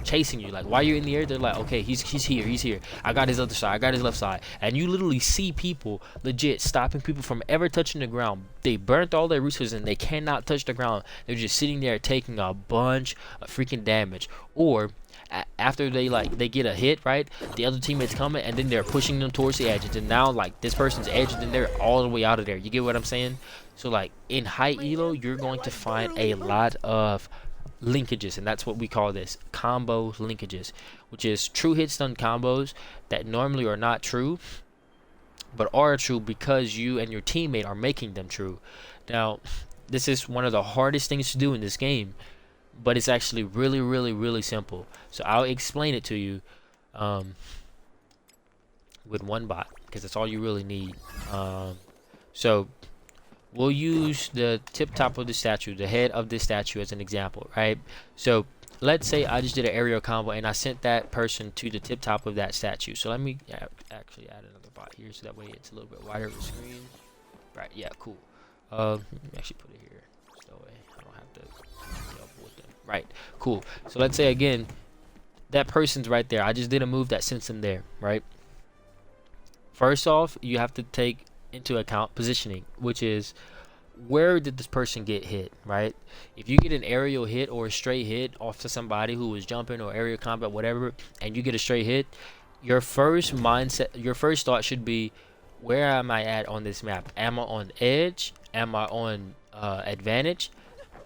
chasing you, like while you're in the air, they're like, okay, he's here, I got his other side, I got his left side. And you literally see people legit stopping people from ever touching the ground. They burnt all their resources and they cannot touch the ground. They're just sitting there taking a bunch of freaking damage. Or after they get a hit, right, the other teammates coming, and then they're pushing them towards the edges, and now like this person's edge, and then they're all the way out of there. You get what I'm saying? So like in high elo, you're going to find a lot of linkages, and that's what we call this, combo linkages, which is true hit stun combos that normally are not true, but are true because you and your teammate are making them true. Now this is one of the hardest things to do in this game, but it's actually really simple. So I'll explain it to you with one bot, because that's all you really need. So we'll use the tip top of the statue, the head of this statue, as an example, right? So let's say I just did an aerial combo and I sent that person to the tip top of that statue. So let me actually add another bot here, so that way it's a little bit wider of the screen. Right, yeah, cool. Let me actually put it here, so that way I don't have to deal with them. Right, cool. So let's say again, that person's right there. I just did a move that sends them there, right? first off, you have to take into account positioning, which is where did this person get hit, right? If you get an aerial hit or a straight hit off to somebody who was jumping or aerial combat, whatever, and you get a straight hit, your first mindset, your first thought should be, where am I at on this map? Am I on edge? Am I on advantage?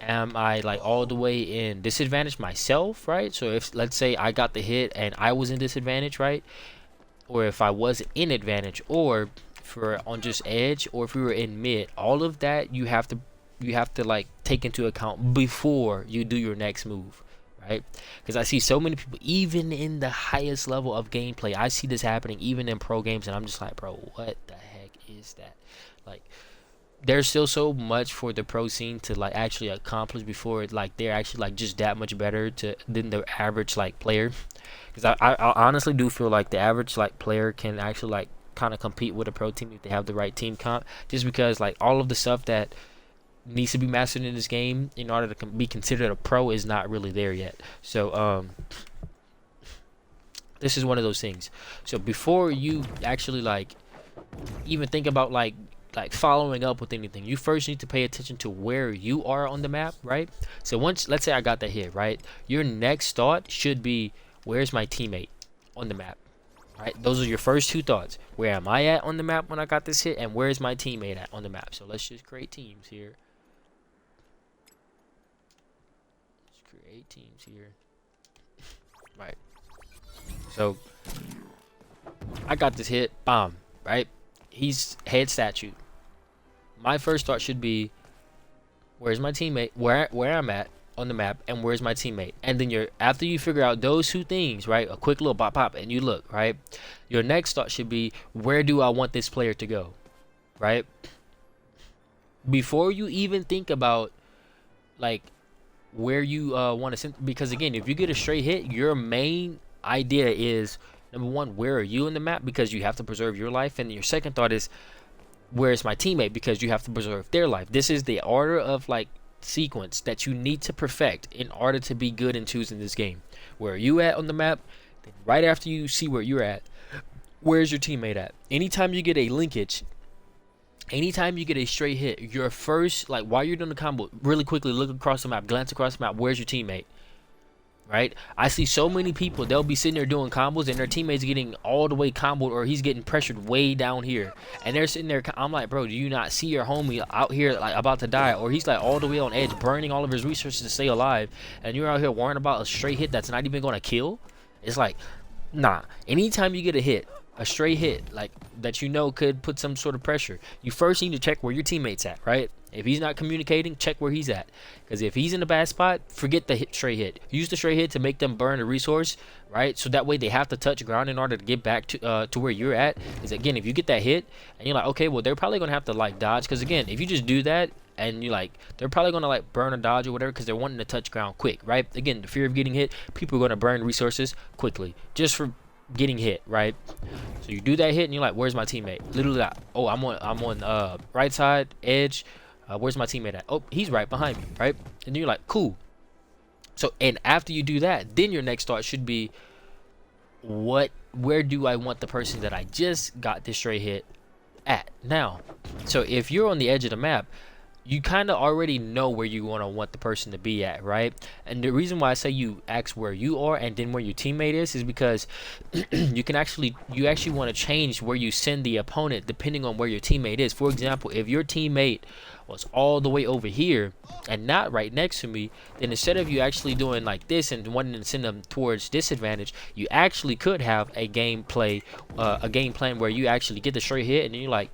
Am I like all the way in disadvantage myself, right? So if, let's say, I got the hit and I was in disadvantage, right? Or if I was in advantage, or for on just edge, or if we were in mid, all of that you have to like take into account before you do your next move, right? Because I see so many people, even in the highest level of gameplay, I see this happening even in pro games, and I'm just like, bro, what the heck is that? Like, there's still so much for the pro scene to like actually accomplish before like they're actually like just that much better than the average like player. Because I honestly do feel like the average like player can actually like kind of compete with a pro team if they have the right team comp, just because like all of the stuff that needs to be mastered in this game in order to be considered a pro is not really there yet. So this is one of those things. So before you actually like even think about like following up with anything, you first need to pay attention to where you are on the map, right? So once, let's say I got that hit, right, your next thought should be, where's my teammate on the map, right? Those are your first two thoughts. Where am I at on the map when I got this hit, and where's my teammate at on the map? So let's just create teams here. Let's create teams here. Right. So I got this hit, bomb, right? He's head statue. My first thought should be, where's my teammate, where I'm at on the map, and where's my teammate? And then after you figure out those two things, right, a quick little pop, and you look, right, your next thought should be, where do I want this player to go, right? Before you even think about like where you want to send, because again, if you get a straight hit, your main idea is, number one, where are you in the map, because you have to preserve your life, and your second thought is, where's my teammate, because you have to preserve their life. This is the order of like sequence that you need to perfect in order to be good in choosing this game. Where are you at on the map? Then right after you see where you're at, where's your teammate at? Anytime you get a linkage, anytime you get a straight hit, your first, like while you're doing the combo, really quickly look across the map, glance across the map, where's your teammate? Right? I see so many people, they'll be sitting there doing combos and their teammates getting all the way comboed, or he's getting pressured way down here, and they're sitting there. I'm like, bro, do you not see your homie out here like about to die, or he's like all the way on edge, burning all of his resources to stay alive, and you're out here worrying about a straight hit that's not even going to kill? It's like, nah. Anytime you get a hit, a straight hit like that, you know could put some sort of pressure, you first need to check where your teammate's at, right? If he's not communicating, check where he's at. Because if he's in a bad spot, forget the straight hit. Use the straight hit to make them burn a resource, right? So that way they have to touch ground in order to get back to where you're at. Because again, if you get that hit and you're like, okay, well, they're probably going to have to like dodge. Because again, if you just do that and you like, they're probably going to like burn a dodge or whatever, because they're wanting to touch ground quick, right? Again, the fear of getting hit, people are going to burn resources quickly just for getting hit, right? So you do that hit and you're like, where's my teammate? Literally that, oh, I'm on right side edge. Where's my teammate at? Oh, he's right behind me, right? And then you're like, cool. So, and after you do that, then your next thought should be, where do I want the person that I just got this straight hit at now? So if you're on the edge of the map, you kind of already know where you want the person to be at, right? And the reason why I say you ask where you are and then where your teammate is because you actually want to change where you send the opponent depending on where your teammate is. For example, if your teammate was all the way over here and not right next to me, then instead of you actually doing like this and wanting to send them towards disadvantage, you actually could have a game plan where you actually get the straight hit and then you're like,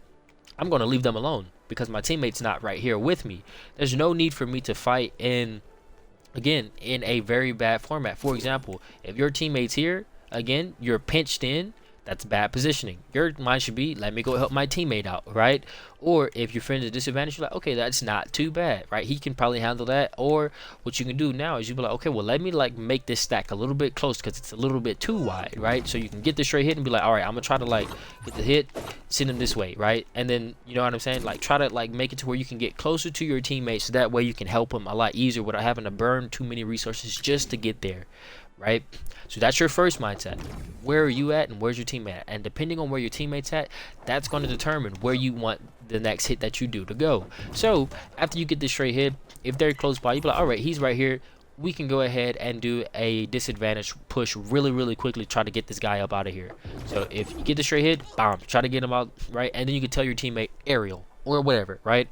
I'm going to leave them alone because my teammate's not right here with me. There's no need for me to fight in a very bad format. For example, if your teammate's here, again, you're pinched in, that's bad positioning. Your mind should be, let me go help my teammate out, right? Or if your friend is disadvantaged, you're like, okay, that's not too bad, right? He can probably handle that. Or what you can do now is you be like, okay, well, let me like make this stack a little bit close because it's a little bit too wide, right? So you can get the straight hit and be like, all right, I'm gonna try to like get the hit, send him this way, right? And then, you know what I'm saying? Like try to like make it to where you can get closer to your teammates so that way you can help him a lot easier without having to burn too many resources just to get there, right? So that's your first mindset. Where are you at and where's your teammate at? And depending on where your teammate's at, that's going to determine where you want the next hit that you do to go. So after you get this straight hit, if they're close by, you be like, all right, he's right here. We can go ahead and do a disadvantage push really quickly, try to get this guy up out of here. So if you get the straight hit, bam, try to get him out, right? And then you can tell your teammate aerial or whatever, right?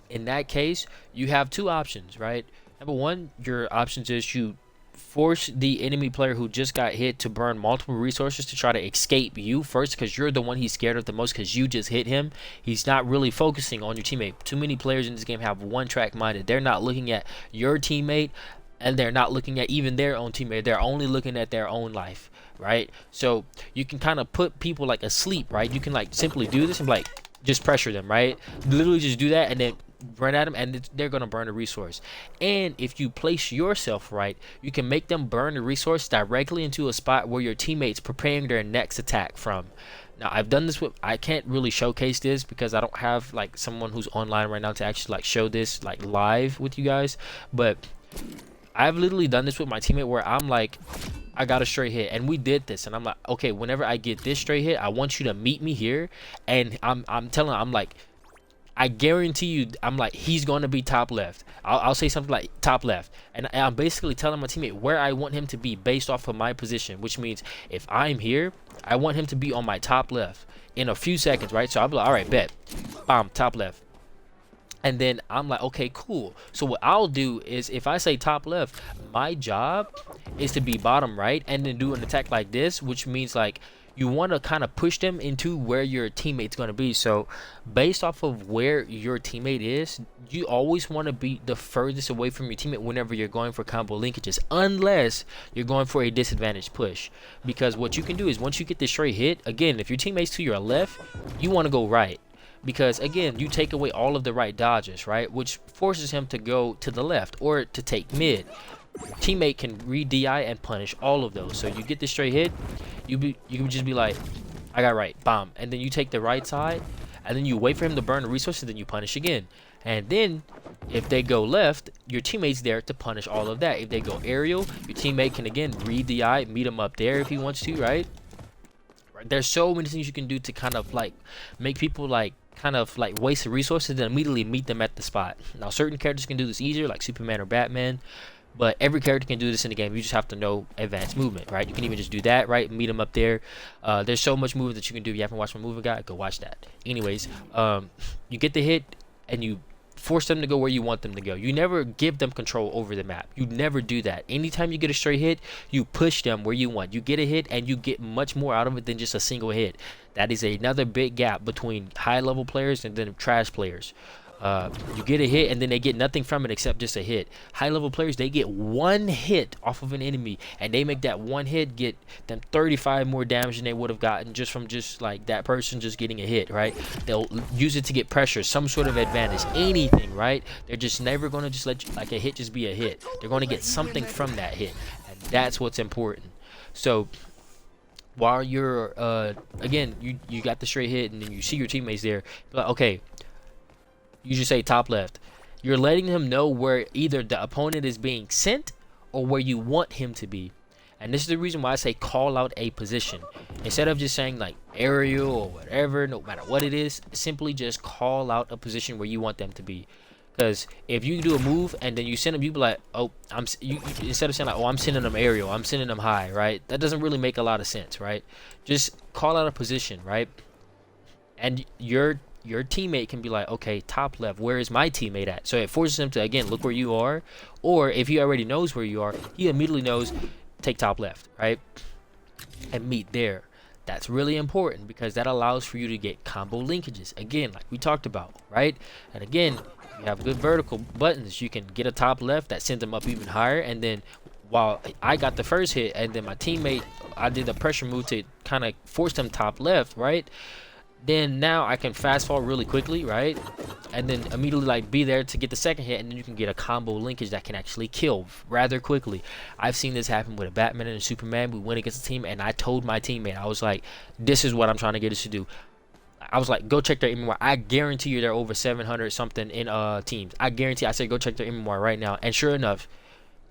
In that case, you have two options, right? Number one, your options is you force the enemy player who just got hit to burn multiple resources to try to escape you first, because you're the one he's scared of the most, because you just hit him. He's not really focusing on your teammate. Too many players in this game have one track minded. They're not looking at your teammate, and they're not looking at even their own teammate. They're only looking at their own life, right? So you can kind of put people like asleep, right? You can like simply do this and like just pressure them, right? Literally just do that and then run at them, and they're gonna burn a resource. And if you place yourself right, you can make them burn the resource directly into a spot where your teammates preparing their next attack from. Now I've done this with, I can't really showcase this because I don't have like someone who's online right now to actually like show this like live with you guys, but I've literally done this with my teammate where I'm like, I got a straight hit and we did this, and I'm like, okay, whenever I get this straight hit, I want you to meet me here. And I'm telling him, I'm like, I guarantee you, I'm like, he's going to be top left. I'll say something like top left. And I'm basically telling my teammate where I want him to be based off of my position, which means if I'm here, I want him to be on my top left in a few seconds, right? So I'll be like, all right, bet. Bam, top left. And then I'm like, okay, cool. So what I'll do is if I say top left, my job is to be bottom right and then do an attack like this, which means like you want to kind of push them into where your teammate's going to be. So based off of where your teammate is, you always want to be the furthest away from your teammate whenever you're going for combo linkages, unless you're going for a disadvantage push. Because what you can do is once you get this straight hit, again, if your teammate's to your left, you want to go right. Because again, you take away all of the right dodges, right? Which forces him to go to the left or to take mid. Teammate can read DI and punish all of those. So you get the straight hit, you can just be like, I got right, bomb. And then you take the right side, and then you wait for him to burn the resources, then you punish again. And then if they go left, your teammate's there to punish all of that. If they go aerial, your teammate can again read DI, meet him up there if he wants to, right? There's so many things you can do to kind of like make people like kind of like waste the resources, then immediately meet them at the spot. Now certain characters can do this easier, like Superman or Batman, but every character can do this in the game. You just have to know advanced movement, right? You can even just do that, right? Meet them up there. There's so much movement that you can do. You haven't watched my movie guide, go watch that. Anyways, you get the hit and you force them to go where you want them to go. You never give them control over the map. You never do that. Anytime you get a straight hit, you push them where you want. You get a hit and you get much more out of it than just a single hit. That is another big gap between high level players and then trash players. You get a hit and then they get nothing from it except just a hit. High level players, they get one hit off of an enemy and they make that one hit get them 35 more damage than they would have gotten just from just like that person just getting a hit, right? They'll use it to get pressure, some sort of advantage, anything, right? They're just never going to just let you, like a hit just be a hit. They're going to get something from that hit, and that's what's important. So while you're again, you got the straight hit and then you see your teammates there, like, okay, you just say top left. You're letting him know where either the opponent is being sent or where you want him to be. And this is the reason why I say call out a position. Instead of just saying like aerial or whatever, no matter what it is, simply just call out a position where you want them to be. Because if you do a move and then you send them, you be like, oh, instead of saying like, oh, I'm sending them aerial, I'm sending them high, right? That doesn't really make a lot of sense, right? Just call out a position, right? And your teammate can be like, okay, top left, where is my teammate at? So it forces him to again look where you are, or if he already knows where you are, he immediately knows, take top left, right? And meet there. That's really important because that allows for you to get combo linkages, again, like we talked about, right? And again, you have good vertical buttons, you can get a top left that sends them up even higher. And then while I got the first hit and then my teammate, I did the pressure move to kind of force them top left, right? Then now I can fast fall really quickly, right? And then immediately like be there to get the second hit, and then you can get a combo linkage that can actually kill rather quickly. I've seen this happen with a Batman and a Superman. We went against a team and I told my teammate, I was like, this is what I'm trying to get us to do. I was like, go check their MMR. I guarantee you they're over 700 something in teams. I guarantee. I said go check their MMR right now. And sure enough,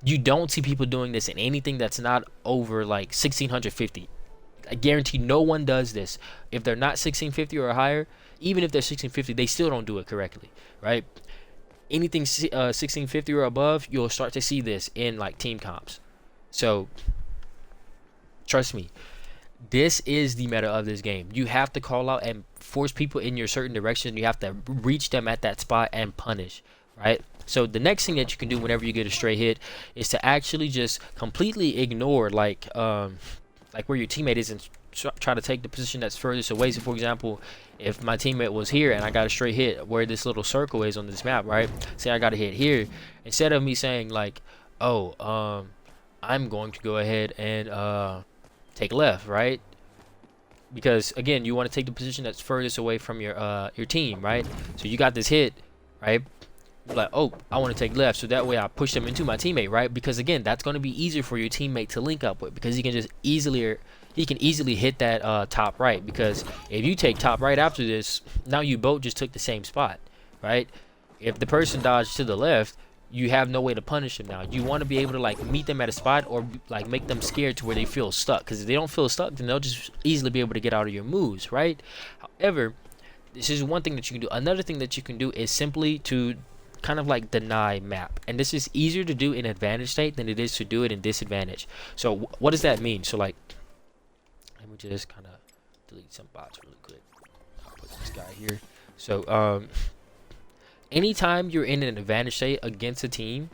You don't see people doing this in anything that's not over like 1650. I guarantee no one does this. If they're not 1650 or higher, even if they're 1650, they still don't do it correctly, right? Anything 1650 or above, you'll start to see this in like team comps. So trust me, this is the meta of this game. You have to call out and force people in your certain direction. You have to reach them at that spot and punish, right? So the next thing that you can do whenever you get a stray hit is to actually just completely ignore like where your teammate is and try to take the position that's furthest away. So for example, if my teammate was here and I got a straight hit where this little circle is on this map, right? Say I got a hit here, instead of me saying like, oh, I'm going to go ahead and take left, right? Because again, you want to take the position that's furthest away from your team, right? So you got this hit, right? You're like, oh, I want to take left, so that way I push them into my teammate, right? Because again, that's going to be easier for your teammate to link up with, because he can easily hit that top right. Because if you take top right after this, now you both just took the same spot, right? If the person dodged to the left, you have no way to punish them. Now you want to be able to like meet them at a spot, or like make them scared to where they feel stuck, because if they don't feel stuck, then they'll just easily be able to get out of your moves, right? However, this is one thing that you can do. Another thing that you can do is simply to kind of like deny map, and this is easier to do in advantage state than it is to do it in disadvantage. So what does that mean? So like, let me just kind of delete some bots really quick. I'll put this guy here. So anytime you're in an advantage state against a team,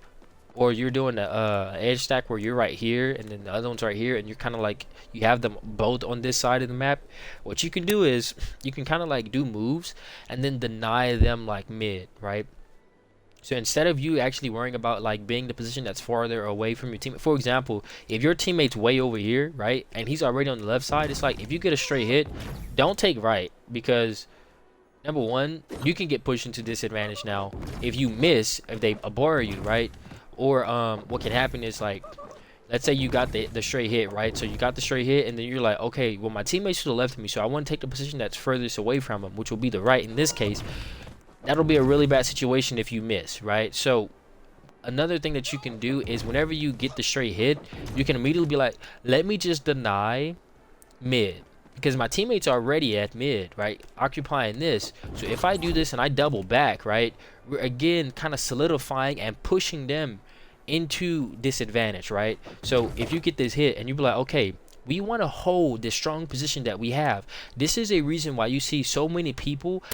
or you're doing a edge stack where you're right here and then the other one's right here, and you're kind of like, you have them both on this side of the map, what you can do is you can kind of like do moves and then deny them like mid, right? So instead of you actually worrying about like being the position that's farther away from your teammate, for example, if your teammate's way over here, right, and he's already on the left side, it's like if you get a straight hit, don't take right, because number one, you can get pushed into disadvantage. Now if you miss, if they borrow you, right, or what can happen is like, let's say you got the straight hit, right? So you got the straight hit, and then you're like, okay, well my teammate's to the left of me, so I want to take the position that's furthest away from him, which will be the right in this case. That'll be a really bad situation if you miss, right? So another thing that you can do is whenever you get the straight hit, you can immediately be like, let me just deny mid, because my teammate's already at mid, right, occupying this. So if I do this and I double back, right, we're again kind of solidifying and pushing them into disadvantage, right? So if you get this hit and you be like, okay, we want to hold this strong position that we have. This is a reason why you see so many people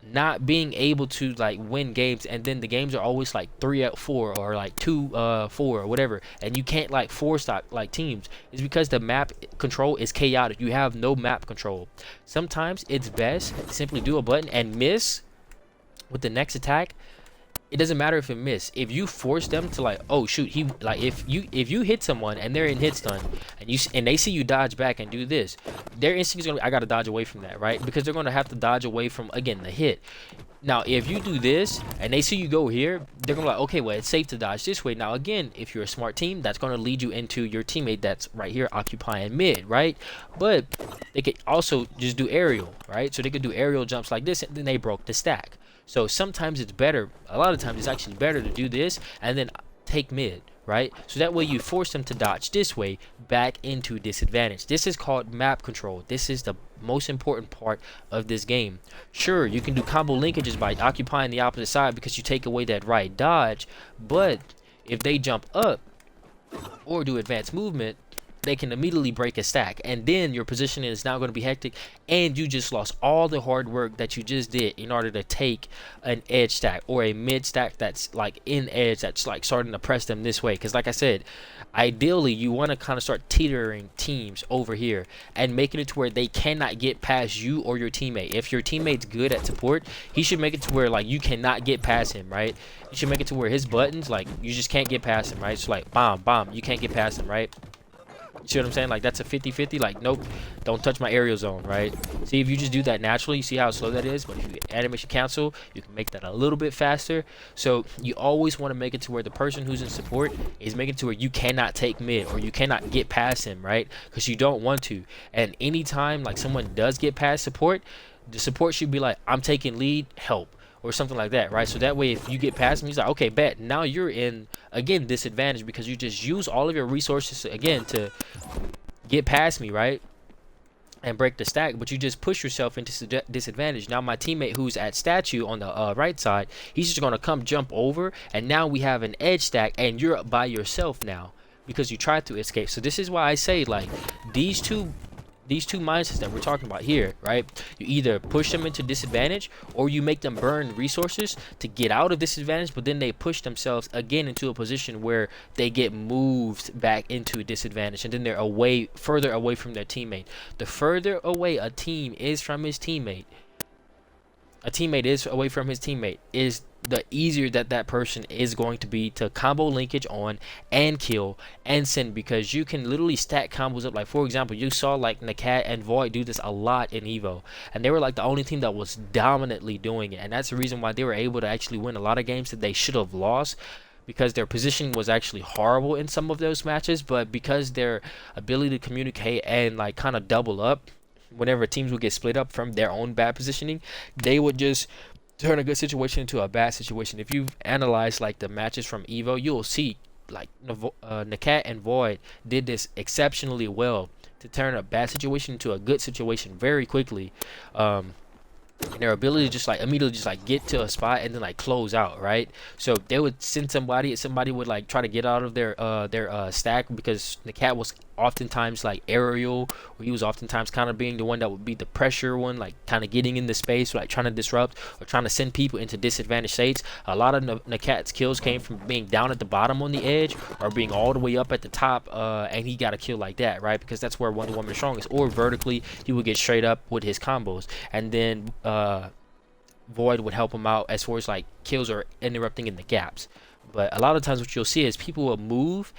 not being able to like win games, and then the games are always like 3-4 or like 2-4 or whatever, and you can't like four stock like teams. Is because the map control is chaotic. You have no map control. Sometimes it's best to simply do a button and miss with the next attack. It doesn't matter if it miss. If you force them to like, oh shoot, he like, if you hit someone and they're in hit stun and they see you dodge back and do this, their instinct is gonna be, I gotta dodge away from that, right? Because they're gonna have to dodge away from, again, the hit. Now if you do this and they see you go here, they're gonna be like, okay, well it's safe to dodge this way. Now again, if you're a smart team, that's gonna lead you into your teammate that's right here occupying mid, right? But they could also just do aerial, right? So they could do aerial jumps like this, and then they broke the stack. So sometimes it's better, a lot of times it's actually better to do this and then take mid, right? So that way you force them to dodge this way back into disadvantage. This is called map control. This is the most important part of this game. Sure, you can do combo linkages by occupying the opposite side because you take away that right dodge, but if they jump up or do advanced movement, they can immediately break a stack, and then your position is now going to be hectic, and you just lost all the hard work that you just did in order to take an edge stack or a mid stack that's like in edge, that's like starting to press them this way. Because like I said, ideally you want to kind of start teetering teams over here and making it to where they cannot get past you or your teammate. If your teammate's good at support, he should make it to where like you cannot get past him, right? You should make it to where his buttons, like, you just can't get past him, right? So like bomb, you can't get past him, right? You see what I'm saying? Like, that's a 50-50. Like, nope, don't touch my aerial zone, right? See, if you just do that naturally, you see how slow that is? But if you animation cancel, you can make that a little bit faster. So you always want to make it to where the person who's in support is making it to where you cannot take mid or you cannot get past him, right? Because you don't want to. And anytime like someone does get past support, the support should be like, I'm taking lead, help. or something like that, right? So that way, if you get past him, he's like, okay, bet. Now you're in, again, disadvantage because you just use all of your resources, again, to get past me, right? And break the stack, but you just push yourself into disadvantage. Now my teammate who's at statue on the right side, he's just going to come jump over, and now we have an edge stack, and you're by yourself now because you tried to escape. So this is why I say, like, these two mindsets that we're talking about here, right? You either push them into disadvantage or you make them burn resources to get out of disadvantage, but then they push themselves again into a position where they get moved back into disadvantage, and then they're further away from their teammate. The further away a team is from his teammate, is the easier that person is going to be to combo linkage on and kill and send, because you can literally stack combos up. Like, for example, you saw like Nakat and Void do this a lot in Evo, and they were like the only team that was dominantly doing it, and that's the reason why they were able to actually win a lot of games that they should have lost, because their positioning was actually horrible in some of those matches. But because their ability to communicate and like kind of double up whenever teams would get split up from their own bad positioning, they would just turn a good situation into a bad situation. If you've analyzed like the matches from Evo, you'll see like Nakat and Void did this exceptionally well to turn a bad situation into a good situation very quickly. And their ability to just like immediately just like get to a spot and then like close out, right? So they would send somebody would like try to get out of their stack, because the cat was oftentimes like aerial, or he was oftentimes kind of being the one that would be the pressure one, like kind of getting in the space, like trying to disrupt or trying to send people into disadvantaged states. A lot of Nakat's kills came from being down at the bottom on the edge or being all the way up at the top, and he got a kill like that, right? Because that's where Wonder Woman is strongest. Or vertically, he would get straight up with his combos, and then Void would help him out as far as like kills or interrupting in the gaps. But a lot of times what you'll see is people will move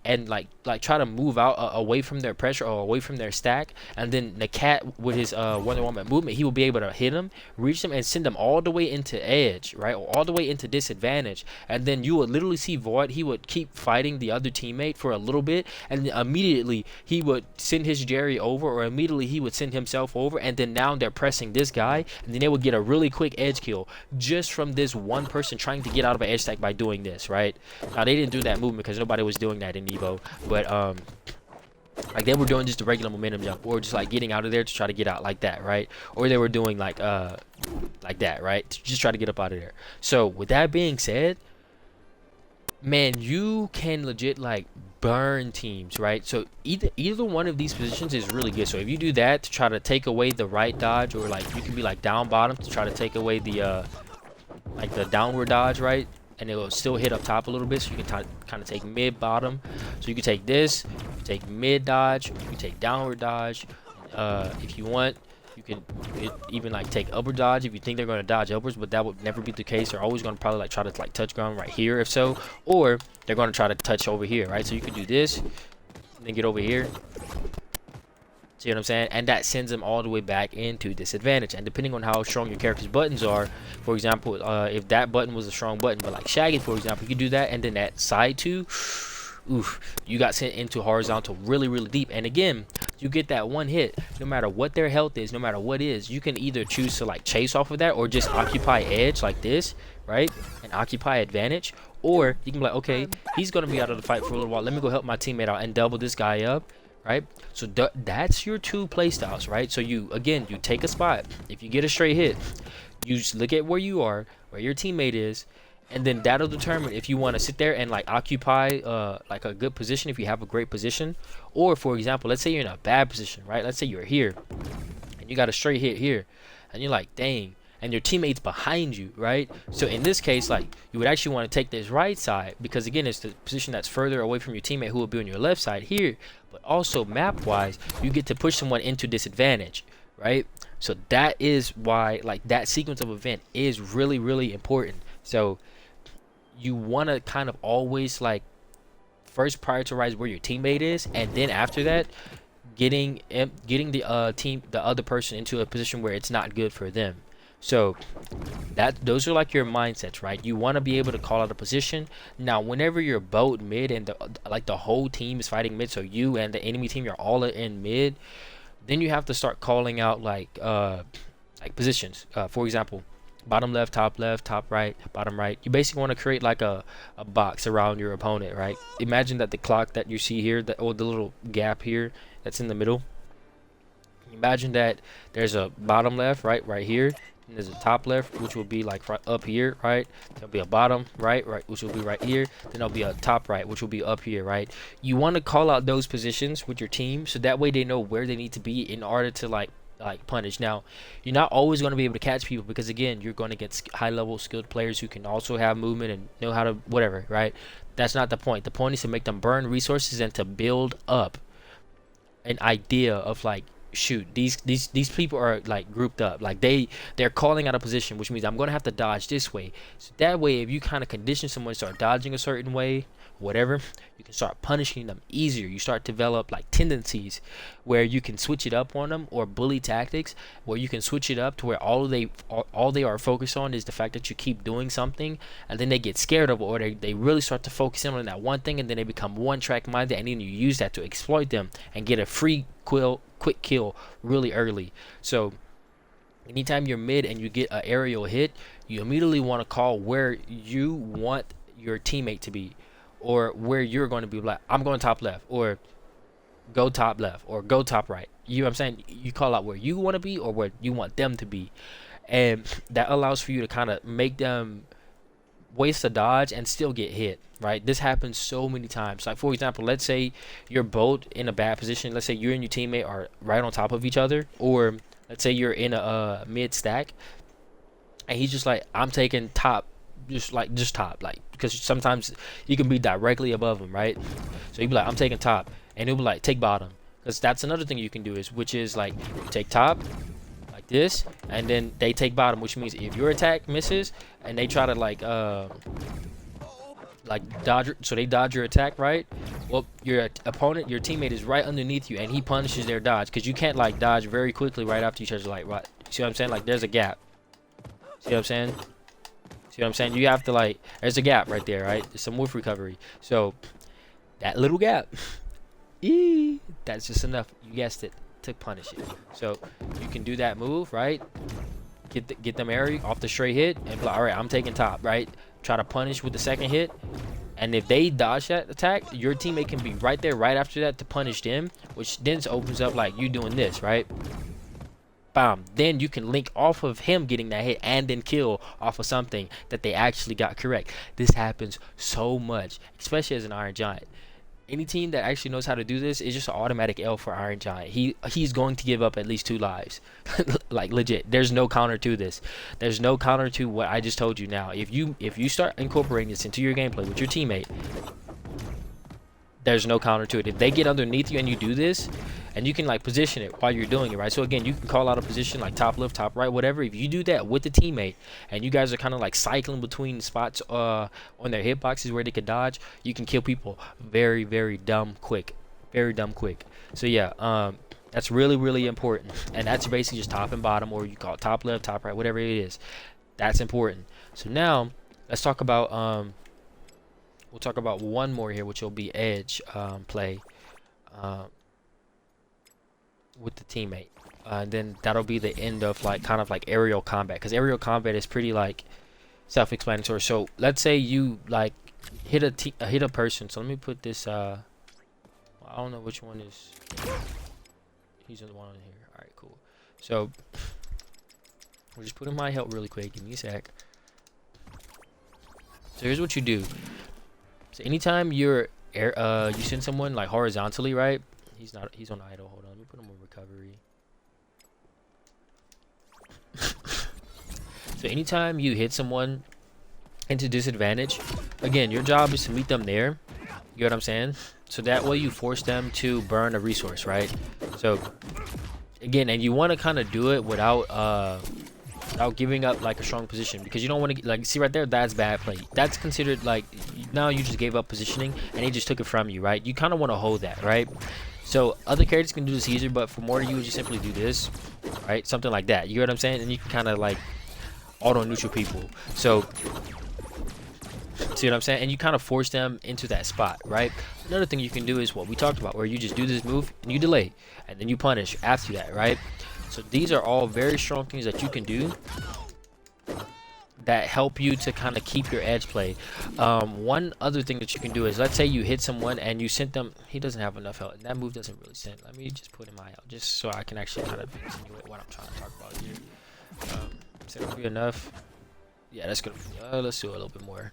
and like try to move out away from their pressure or away from their stack, and then the cat with his Wonder Woman movement, he will be able to hit them, reach them, and send them all the way into edge, right, or all the way into disadvantage. And then you would literally see Void, he would keep fighting the other teammate for a little bit, and then immediately he would send his Jerry over, or immediately he would send himself over, and then now they're pressing this guy, and then they would get a really quick edge kill just from this one person trying to get out of an edge stack by doing this, right? Now they didn't do that movement because nobody was doing that in Evo, but like they were doing just a regular momentum jump, or just like getting out of there to try to get out like that, right? Or they were doing like that, right, to just try to get up out of there. So with that being said, man, you can legit like burn teams, right? So either one of these positions is really good. So if you do that to try to take away the right dodge, or like you can be like down bottom to try to take away the like the downward dodge, right? And it will still hit up top a little bit, so you can kind of take mid bottom. So you can take this, you take mid dodge, you can take downward dodge. If you want, you can even like take upward dodge if you think they're going to dodge upwards, but that would never be the case. They're always going to probably like try to like touch ground right here, if so, or they're going to try to touch over here, right? So you can do this and then get over here. See what I'm saying? And that sends them all the way back into disadvantage. And depending on how strong your character's buttons are, for example, if that button was a strong button, but like Shaggy, for example, you could do that, and then that side two, oof, you got sent into horizontal really, really deep. And again, you get that one hit, no matter what their health is, no matter what is, you can either choose to like chase off of that, or just occupy edge like this, right? And occupy advantage. Or you can be like, okay, he's going to be out of the fight for a little while. Let me go help my teammate out and double this guy up. Right, so that's your two playstyles, right? So you take a spot. If you get a straight hit, you just look at where you are, where your teammate is, and then that'll determine if you want to sit there and like occupy like a good position, if you have a great position, or for example, let's say you're in a bad position, right? Let's say you're here and you got a straight hit here, and you're like, dang, and your teammate's behind you, right? So in this case, like, you would actually want to take this right side, because again, it's the position that's further away from your teammate, who will be on your left side here. But also map wise, you get to push someone into disadvantage, right? So that is why like that sequence of event is really, really important. So you want to kind of always like first prioritize where your teammate is, and then after that, getting the other person into a position where it's not good for them. So those are like your mindsets, right? You want to be able to call out a position. Now whenever you're both mid and the whole team is fighting mid, so you and the enemy team, you're all in mid, then you have to start calling out like positions. For example, bottom left, top right, bottom right. You basically want to create like a box around your opponent, right? Imagine that the clock that you see here, or the little gap here that's in the middle. Imagine that there's a bottom left, right here, and there's a top left, which will be like right up here, right? There'll be a bottom right, which will be right here. Then there'll be a top right, which will be up here, right? You want to call out those positions with your team, so that way they know where they need to be in order to like punish. Now, you're not always going to be able to catch people, because again, you're going to get high level skilled players who can also have movement and know how to whatever, right? That's not the point. The point is to make them burn resources and to build up an idea of like, shoot, these people are like grouped up, like they're calling out a position, which means I'm gonna have to dodge this way. So that way, if you kind of condition someone to start dodging a certain way, whatever, you can start punishing them easier. You start to develop like tendencies where you can switch it up on them, or bully tactics where you can switch it up to where all they are focused on is the fact that you keep doing something, and then they get scared of it, or they really start to focus in on that one thing, and then they become one track minded, and then you use that to exploit them and get a free quick kill really early. So anytime you're mid and you get an aerial hit, you immediately want to call where you want your teammate to be, or where you're going to be. Like, I'm going top left, or go top left, or go top right. You know what I'm saying? You call out where you want to be or where you want them to be, and that allows for you to kind of make them waste a dodge and still get hit, right? This happens so many times. Like, for example, let's say you're both in a bad position. Let's say you and your teammate are right on top of each other, or let's say you're in a mid stack, and he's just like, I'm taking top, just top, like, because sometimes you can be directly above him, right? So you'd be like, I'm taking top, and he'll be like, take bottom, because that's another thing you can do, which is like, you take top like this, and then they take bottom, which means if your attack misses and they try to like dodge, so they dodge your attack, right? Well, your opponent, your teammate is right underneath you, and he punishes their dodge, because you can't like dodge very quickly right after each other. Like, right? See what I'm saying? Like, there's a gap. See what I'm saying? See what I'm saying? You have to like, there's a gap right there, right? There's some wolf recovery. So that little gap, that's just enough. You guessed it, to punish it. So you can do that move, right? Get them area off the straight hit, and be like, all right, I'm taking top, right? Try to punish with the second hit, and if they dodge that attack, your teammate can be right there right after that to punish them, which then opens up like you doing this, right? Bam. Then you can link off of him getting that hit and then kill off of something that they actually got correct. This happens so much, especially as an Iron Giant. Any team that actually knows how to do this is just an automatic L for Iron Giant. He's going to give up at least 2 lives. Like, legit. There's no counter to this. There's no counter to what I just told you. Now, if you start incorporating this into your gameplay with your teammate, there's no counter to it. If they get underneath you and you do this, and you can like position it while you're doing it, right? So again, you can call out a position like top left, top right, whatever. If you do that with the teammate, and you guys are kind of like cycling between spots on their hitboxes where they could dodge, you can kill people very, very dumb quick. Very dumb quick. So yeah, that's really, really important. And that's basically just top and bottom, or you call it top left, top right, whatever it is. That's important. So now let's talk about we'll talk about one more here, which will be edge play with the teammate, and then that'll be the end of like kind of like aerial combat, because aerial combat is pretty like self-explanatory. So let's say you like hit a person. So let me put this I don't know which one is, he's the one on here. All right, cool. So we'll just put in my help really quick, give me a sec. So here's what you do. So anytime you send someone like horizontally, right? He's on idle. Hold on, let me put him on recovery. So anytime you hit someone into disadvantage, again, your job is to meet them there. You know what I'm saying? So that way you force them to burn a resource, right? So again, and you want to kind of do it without giving up like a strong position, because you don't want to like, see right there, that's bad play. That's considered like, now you just gave up positioning and he just took it from you, right? You kind of want to hold that, right? So other characters can do this easier, but for more you would just simply do this, right? Something like that. You know what I'm saying? And you can kind of like auto neutral people. So see what I'm saying? And you kind of force them into that spot, right? Another thing you can do is what we talked about, where you just do this move and you delay, and then you punish after that, right? So these are all very strong things that you can do that help you to kind of keep your edge play. One other thing that you can do is, let's say you hit someone and you sent them, he doesn't have enough health, and that move doesn't really send. Let me just put him out just so I can actually kind of insinuate what I'm trying to talk about here. Is that gonna be enough? Yeah, that's gonna be, let's do a little bit more.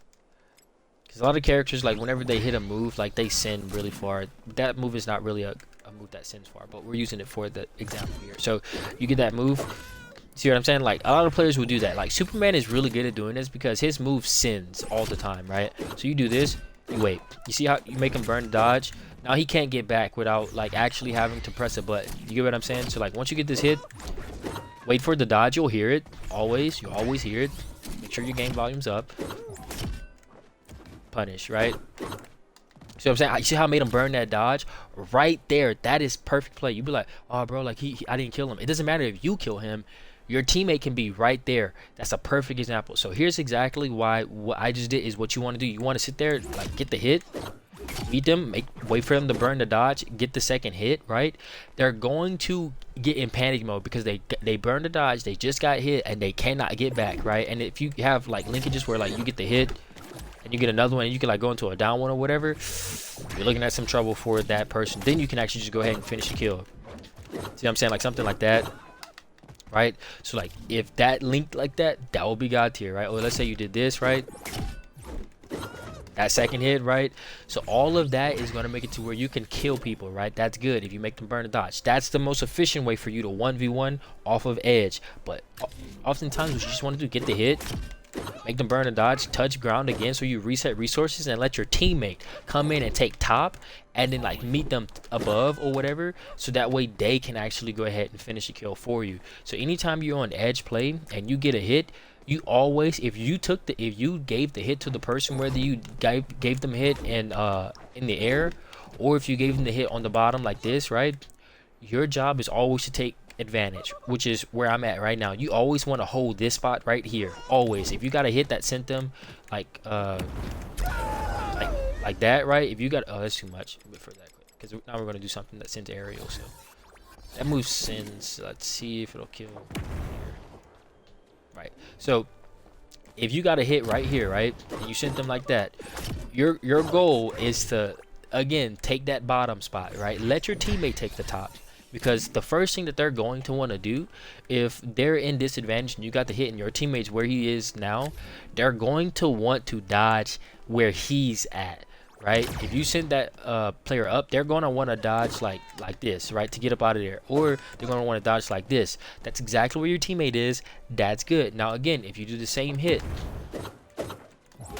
Because a lot of characters, like whenever they hit a move, like they send really far. That move is not really a move that sends far, but we're using it for the example here. So you get that move. See what I'm saying? Like a lot of players will do that. Like Superman is really good at doing this because his move sends all the time, right? So you do this, you wait. You see how you make him burn dodge? Now he can't get back without like actually having to press a button. You get what I'm saying? So like once you get this hit, wait for the dodge. You'll hear it. Always. You always hear it. Make sure your game volume's up. Punish, right? See what I'm saying? You see how I made him burn that dodge? Right there. That is perfect play. You be like, oh, bro, like I didn't kill him. It doesn't matter if you kill him. Your teammate can be right there. That's a perfect example. So here's exactly why what I just did is what you want to do. You want to sit there, like get the hit, beat them, wait for them to burn the dodge, get the second hit, right? They're going to get in panic mode because they burned the dodge, they just got hit, and they cannot get back, right? And if you have like linkages where like you get the hit and you get another one and you can like go into a down one or whatever, you're looking at some trouble for that person. Then you can actually just go ahead and finish the kill. See what I'm saying? Like something like that. Right, so like if that linked like that will be God tier, right? Or let's say you did this, right? That second hit, right? So all of that is going to make it to where you can kill people, right? That's good if you make them burn a dodge. That's the most efficient way for you to 1v1 off of edge. But oftentimes what you just want to do, get the hit, make them burn a dodge, touch ground again, so you reset resources and let your teammate come in and take top and then like meet them above or whatever, so that way they can actually go ahead and finish a kill for you. So anytime you're on edge play and you get a hit, you always, if you gave the hit to the person, whether you gave them a hit in the air or if you gave them the hit on the bottom like this, right? Your job is always to take advantage, which is where I'm at right now. You always want to hold this spot right here. Always. If you got a hit that sent them like that, right? If you got, oh, that's too much for that, because now we're gonna do something that sends aerial. So that move sends. Let's see if it'll kill here. Right. So if you got a hit right here, right, and you sent them like that, your goal is to again take that bottom spot, right? Let your teammate take the top. Because the first thing that they're going to want to do, if they're in disadvantage and you got the hit and your teammate's where he is now, they're going to want to dodge where he's at, right? If you send that player up, they're going to want to dodge like this, right, to get up out of there. Or they're going to want to dodge like this. That's exactly where your teammate is. That's good. Now, again, if you do the same hit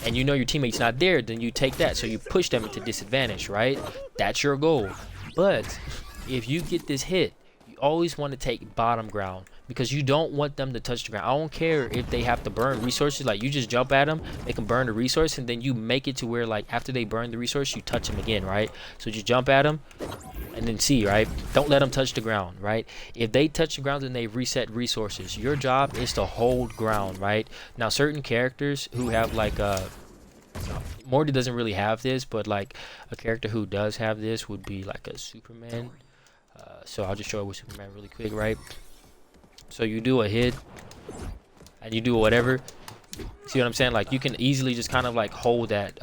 and you know your teammate's not there, then you take that. So you push them into disadvantage, right? That's your goal. But if you get this hit, you always want to take bottom ground because you don't want them to touch the ground. I don't care if they have to burn resources. Like you just jump at them, they can burn the resource, and then you make it to where like after they burn the resource, you touch them again, right? So just jump at them and then see, right? Don't let them touch the ground, right? If they touch the ground, then they reset resources. Your job is to hold ground, right? Now certain characters who have like Morty doesn't really have this, but like a character who does have this would be like a Superman. So I'll just show it with Superman really quick, right? So you do a hit and you do whatever. See what I'm saying? Like you can easily just kind of like hold that.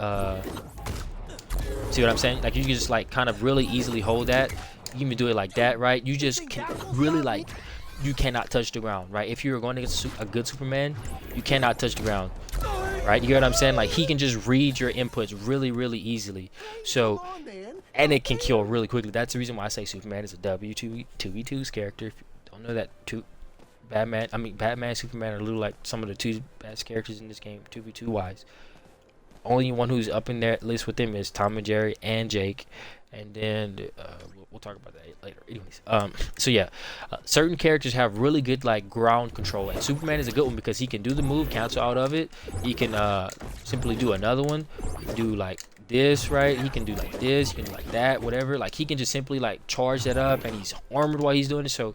See what I'm saying? Like you can just like kind of really easily hold that. You can do it like that, right? You just can really like, you cannot touch the ground, right? If you're going against a good Superman, you cannot touch the ground, right? You get what I'm saying? Like he can just read your inputs really, really easily. So, and it can kill really quickly. That's the reason why I say Superman is a W2v2's character. If you don't know that, Batman, and Superman are literally like some of the two best characters in this game, 2v2 wise. Only one who's up in that list with them is Tom and Jerry and Jake. And then we'll talk about that later. Anyways, so yeah, certain characters have really good like ground control, and Superman is a good one because he can do the move, cancel out of it. He can simply do another one, do like this, right? He can do like this, he can do like that, whatever. Like he can just simply like charge that up, and he's armored while he's doing it. So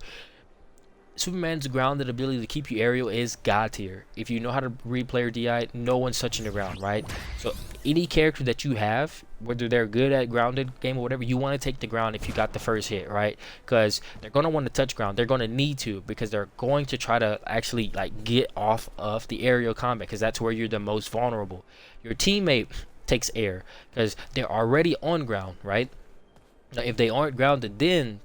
Superman's grounded ability to keep you aerial is god tier. If you know how to read player DI, no one's touching the ground, right? So any character that you have, whether they're good at grounded game or whatever, you want to take the ground if you got the first hit, right? Because they're going to want to touch ground. They're going to need to, because they're going to try to actually like get off of the aerial combat, because that's where you're the most vulnerable. Your teammate takes air because they're already on ground, right? Now if they aren't grounded, then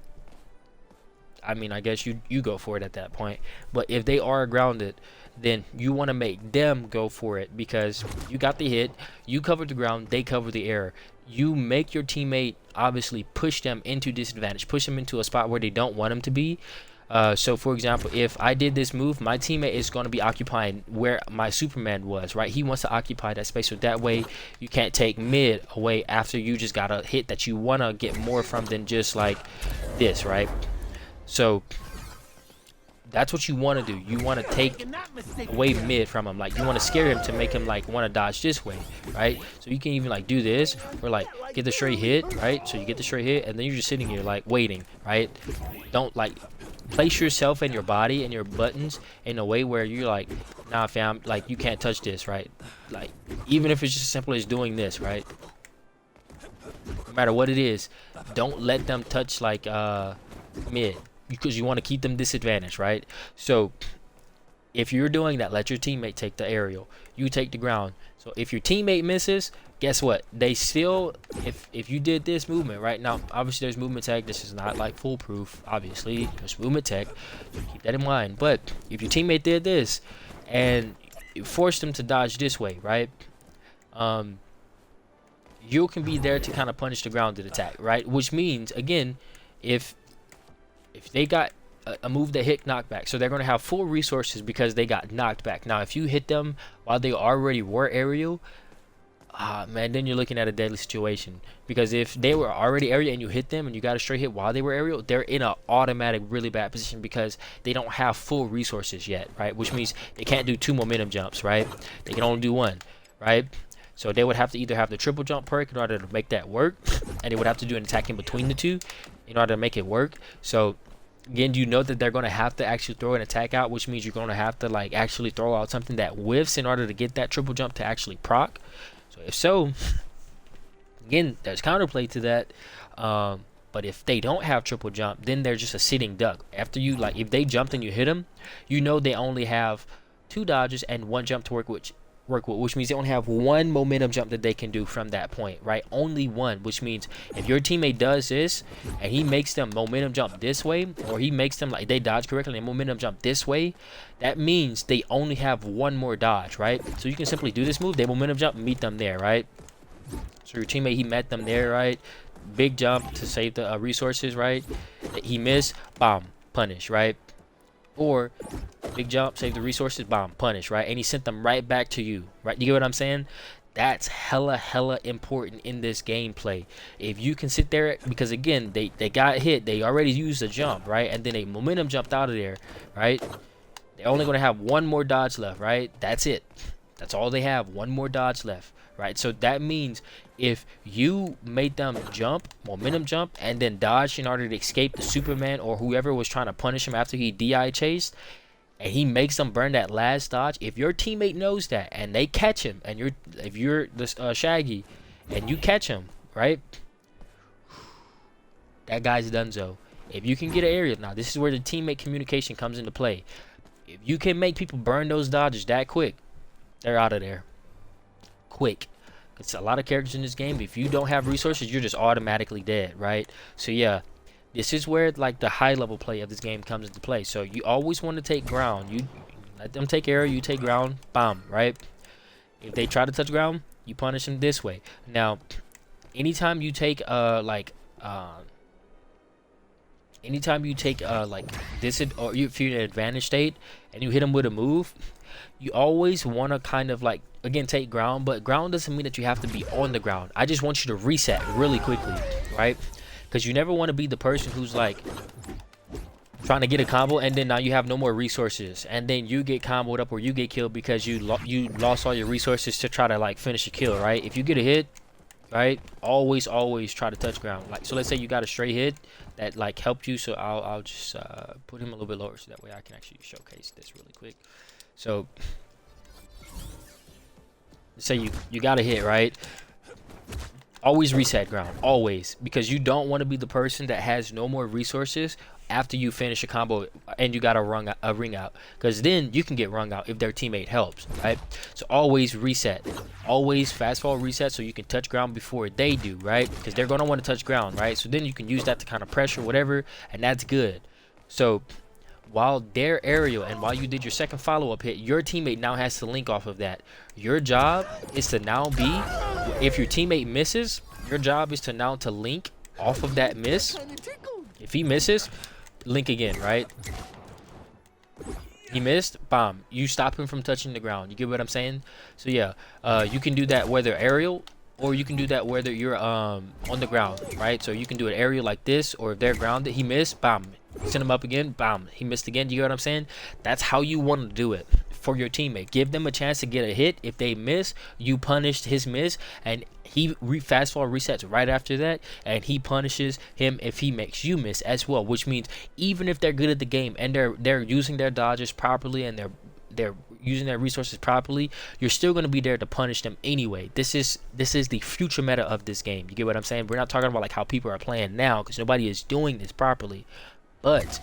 I mean, I guess you go for it at that point. But if they are grounded, then you want to make them go for it, because you got the hit, you covered the ground, they cover the air. You make your teammate obviously push them into disadvantage, push them into a spot where they don't want them to be. So for example, if I did this move, my teammate is going to be occupying where my Superman was, right? He wants to occupy that space, so that way you can't take mid away after you just got a hit that you want to get more from than just like this, right? So that's what you want to do. You want to take away mid from him. Like, you want to scare him to make him like want to dodge this way, right? So you can even like do this, or like get the straight hit, right? So you get the straight hit, and then you're just sitting here like waiting, right? Don't like place yourself and your body and your buttons in a way where you're like, nah fam, like you can't touch this, right? Like, even if it's just as simple as doing this, right? No matter what it is, don't let them touch like mid, because you want to keep them disadvantaged, right? So if you're doing that, let your teammate take the aerial, you take the ground. So if your teammate misses, guess what? They still, if you did this movement right now, obviously there's movement tech. This is not like foolproof, obviously there's movement tech, so keep that in mind. But if your teammate did this and you forced them to dodge this way, right, you can be there to kind of punish the grounded attack, right? Which means, again, if they got a move that hit knockback, so they're going to have full resources because they got knocked back. Now if you hit them while they already were aerial, man, then you're looking at a deadly situation, because if they were already aerial and you hit them and you got a straight hit while they were aerial, they're in an automatic really bad position because they don't have full resources yet, right? Which means they can't do 2 momentum jumps, right? They can only do 1, right? So they would have to either have the triple jump perk in order to make that work, and they would have to do an attack in between the two in order to make it work. So again, you know that they're going to have to actually throw an attack out, which means you're going to have to like actually throw out something that whiffs in order to get that triple jump to actually proc. So if so, again, there's counterplay to that. But if they don't have triple jump, then they're just a sitting duck. After you, like, if they jumped and you hit them, you know they only have 2 dodges and 1 jump to work with, which means they only have 1 momentum jump that they can do from that point, right? Only 1, which means if your teammate does this and he makes them momentum jump this way, or he makes them like they dodge correctly and momentum jump this way, that means they only have 1 more dodge, right? So you can simply do this move, they momentum jump and meet them there, right? So your teammate, he met them there, right? Big jump to save the resources, right? He missed, bomb, punish, right? Or big jump, save the resources, bomb, punish, right? And he sent them right back to you, right? You get what I'm saying? That's hella important in this gameplay. If you can sit there, because again, they got hit, they already used a jump, right? And then they momentum jumped out of there, right? They're only going to have 1 more dodge left, right? That's it. That's all they have, 1 more dodge left, right? So that means if you made them jump, momentum jump, and then dodge in order to escape the Superman or whoever was trying to punish him after he DI chased, and he makes them burn that last dodge, if your teammate knows that and they catch him, and if you're the Shaggy and you catch him, right, that guy's donezo. If you can get an area, now this is where the teammate communication comes into play. If you can make people burn those dodges that quick, they're out of there quick. It's a lot of characters in this game. If you don't have resources, you're just automatically dead, right? So yeah, this is where like the high level play of this game comes into play. So you always want to take ground. You let them take air, you take ground, bomb, right? If they try to touch ground, you punish them this way. Now anytime you take like this, or if you're in an advantage state and you hit them with a move, you always want to kind of like, again, take ground, but ground doesn't mean that you have to be on the ground. I just want you to reset really quickly, right? Because you never want to be the person who's like trying to get a combo and then now you have no more resources and then you get comboed up or you get killed because you lost all your resources to try to like finish a kill, right? If you get a hit, right, always try to touch ground. Like, so let's say you got a straight hit, that like helped you. So I'll just put him a little bit lower so that way I can actually showcase this really quick. So say you got a hit, right? Always reset ground, always, because you don't want to be the person that has no more resources after you finish a combo and you got a ring out, because then you can get rung out if their teammate helps, right? So always reset, always fast forward reset, so you can touch ground before they do, right? Because they're going to want to touch ground, right? So then you can use that to kind of pressure whatever, and that's good. So while they're aerial and while you did your second follow-up hit, your teammate now has to link off of that. Your job is to now be, if your teammate misses, your job is to now to link off of that miss. If he misses, link again, right? He missed, bomb, you stop him from touching the ground. You get what I'm saying? So yeah, you can do that whether aerial, or you can do that whether you're on the ground, right? So you can do an aerial like this, or if they're grounded, he missed, bam, send him up again, bam, he missed again. You get what I'm saying? That's how you want to do it for your teammate. Give them a chance to get a hit. If they miss, you punished his miss, and he fast forward resets right after that, and he punishes him if he makes you miss as well. Which means even if they're good at the game and they're using their dodges properly and they're using their resources properly, you're still going to be there to punish them anyway. This is the future meta of this game. You get what I'm saying? We're not talking about like how people are playing now, because nobody is doing this properly. But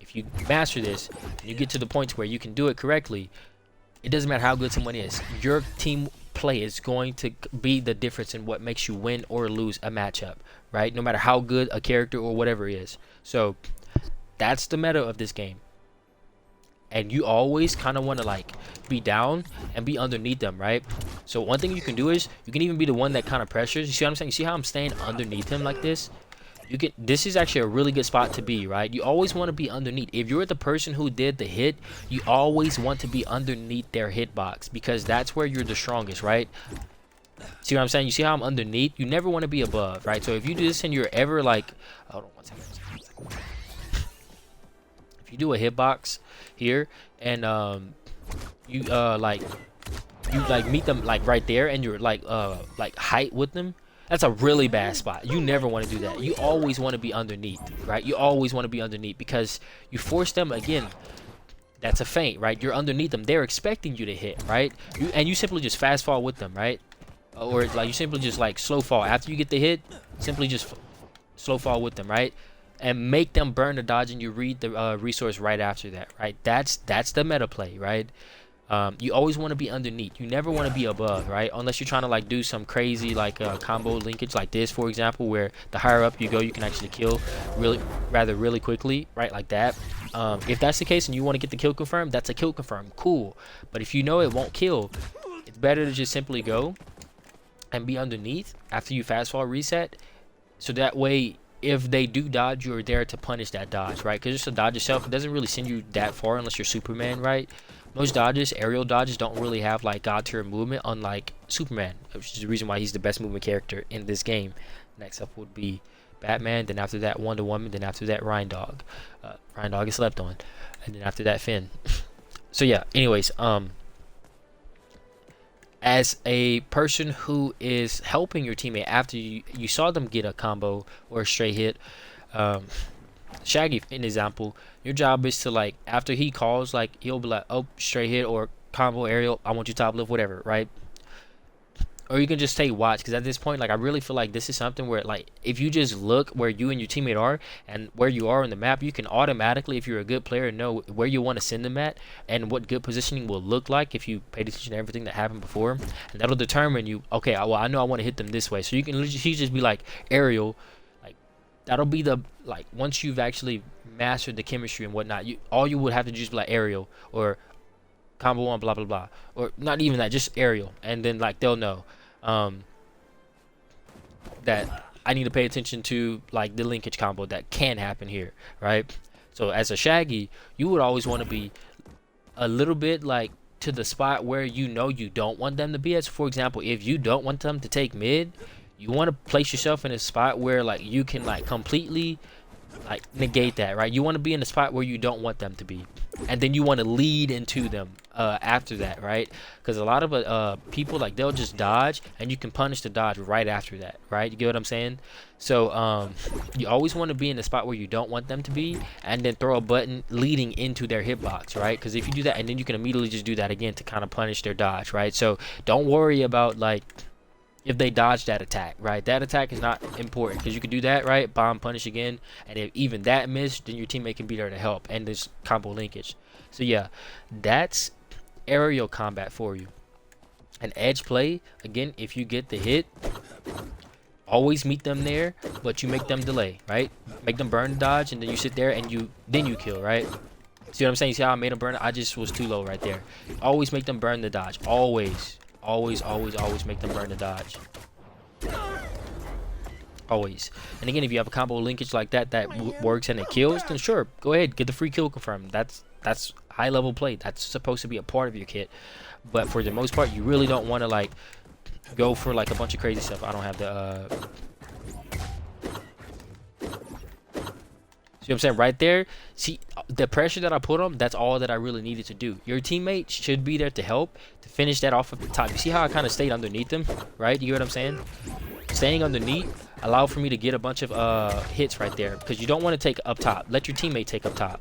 if you master this and you get to the point where you can do it correctly, it doesn't matter how good someone is. Your team play is going to be the difference in what makes you win or lose a matchup, right? No matter how good a character or whatever is. So that's the meta of this game. And you always kind of want to like be down and be underneath them, right? So one thing you can do is you can even be the one that kind of pressures. You see what I'm saying? You see how I'm staying underneath him like this? You can, this is actually a really good spot to be, right? You always want to be underneath. If you're the person who did the hit, you always want to be underneath their hitbox, because that's where you're the strongest, right? See what I'm saying? You see how I'm underneath? You never want to be above, right? So if you do this and you're ever like, hold on one second. If you do a hitbox here and you meet them like right there, and you're like height with them, that's a really bad spot. You never want to do that. You always want to be underneath, right? You always want to be underneath, because you force them again. That's a feint, right? You're underneath them. They're expecting you to hit, right? You simply just fast fall with them, right? Or like you simply just like slow fall after you get the hit. Simply just slow fall with them, right? And make them burn the dodge, and you read the resource right after that, right? That's the meta play, right? You always want to be underneath. You never want to be above, right? Unless you're trying to like do some crazy like combo linkage like this, for example, where the higher up you go, you can actually kill really quickly, right? Like that. If that's the case and you want to get the kill confirmed, that's a kill confirm, cool. But if you know it won't kill, it's better to just simply go and be underneath after you fast forward reset, so that way if they do dodge, you're there to punish that dodge, right? Because just to dodge yourself, it doesn't really send you that far unless you're Superman, right? Most dodges, aerial dodges, don't really have like god tier movement, unlike Superman, which is the reason why he's the best movement character in this game. Next up would be Batman, then after that Wonder Woman, then after that Ryan Dog. Ryan Dog is slept on, and then after that Finn. So yeah, anyways, as a person who is helping your teammate after you saw them get a combo or a straight hit, Shaggy, in example, your job is to like, after he calls, like he'll be like, oh, straight hit or combo aerial, I want you top lift, whatever, right? Or you can just stay watch, because at this point, like I really feel like this is something where like if you just look where you and your teammate are and where you are on the map, you can automatically, if you're a good player, know where you want to send them at and what good positioning will look like if you paid attention to everything that happened before, and that'll determine you, okay, well I know I want to hit them this way, so you can literally just be like aerial. That'll be the, like, once you've actually mastered the chemistry and whatnot, all you would have to do is be like aerial or combo one, blah blah blah, or not even that, just aerial, and then like they'll know that I need to pay attention to like the linkage combo that can happen here, right? So as a Shaggy, you would always want to be a little bit like to the spot where you know you don't want them to be at. So for example, if you don't want them to take mid, you want to place yourself in a spot where like you can like completely like negate that, right? You want to be in a spot where you don't want them to be, and then you want to lead into them after that, right? Because a lot of people, like, they'll just dodge and you can punish the dodge right after that, right? You get what I'm saying? So you always want to be in the spot where you don't want them to be, and then throw a button leading into their hitbox, right? Because if you do that, and then you can immediately just do that again to kind of punish their dodge, right? So don't worry about, like, if they dodge that attack, right? That attack is not important, because you can do that, right? Bomb, punish again, and if even that missed, then your teammate can be there to help, and there's combo linkage. So yeah, that's aerial combat for you. An edge play, again, if you get the hit, always meet them there, but you make them delay, right? Make them burn the dodge, and then you sit there and you kill, right? See what I'm saying? See how I made them burn? I just was too low right there. Always make them burn the dodge. Always make them burn the dodge. Always. And again, if you have a combo linkage like that works and it kills, then sure, go ahead, get the free kill confirmed. That's high level play. That's supposed to be a part of your kit. But for the most part, you really don't want to, like, go for, like, a bunch of crazy stuff. I don't have the see what I'm saying? Right there, see the pressure that I put on, that's all that I really needed to do. Your teammate should be there to help, to finish that off at the top. You see how I kind of stayed underneath them, right? You get what I'm saying? Staying underneath allowed for me to get a bunch of hits right there, because you don't want to take up top. Let your teammate take up top.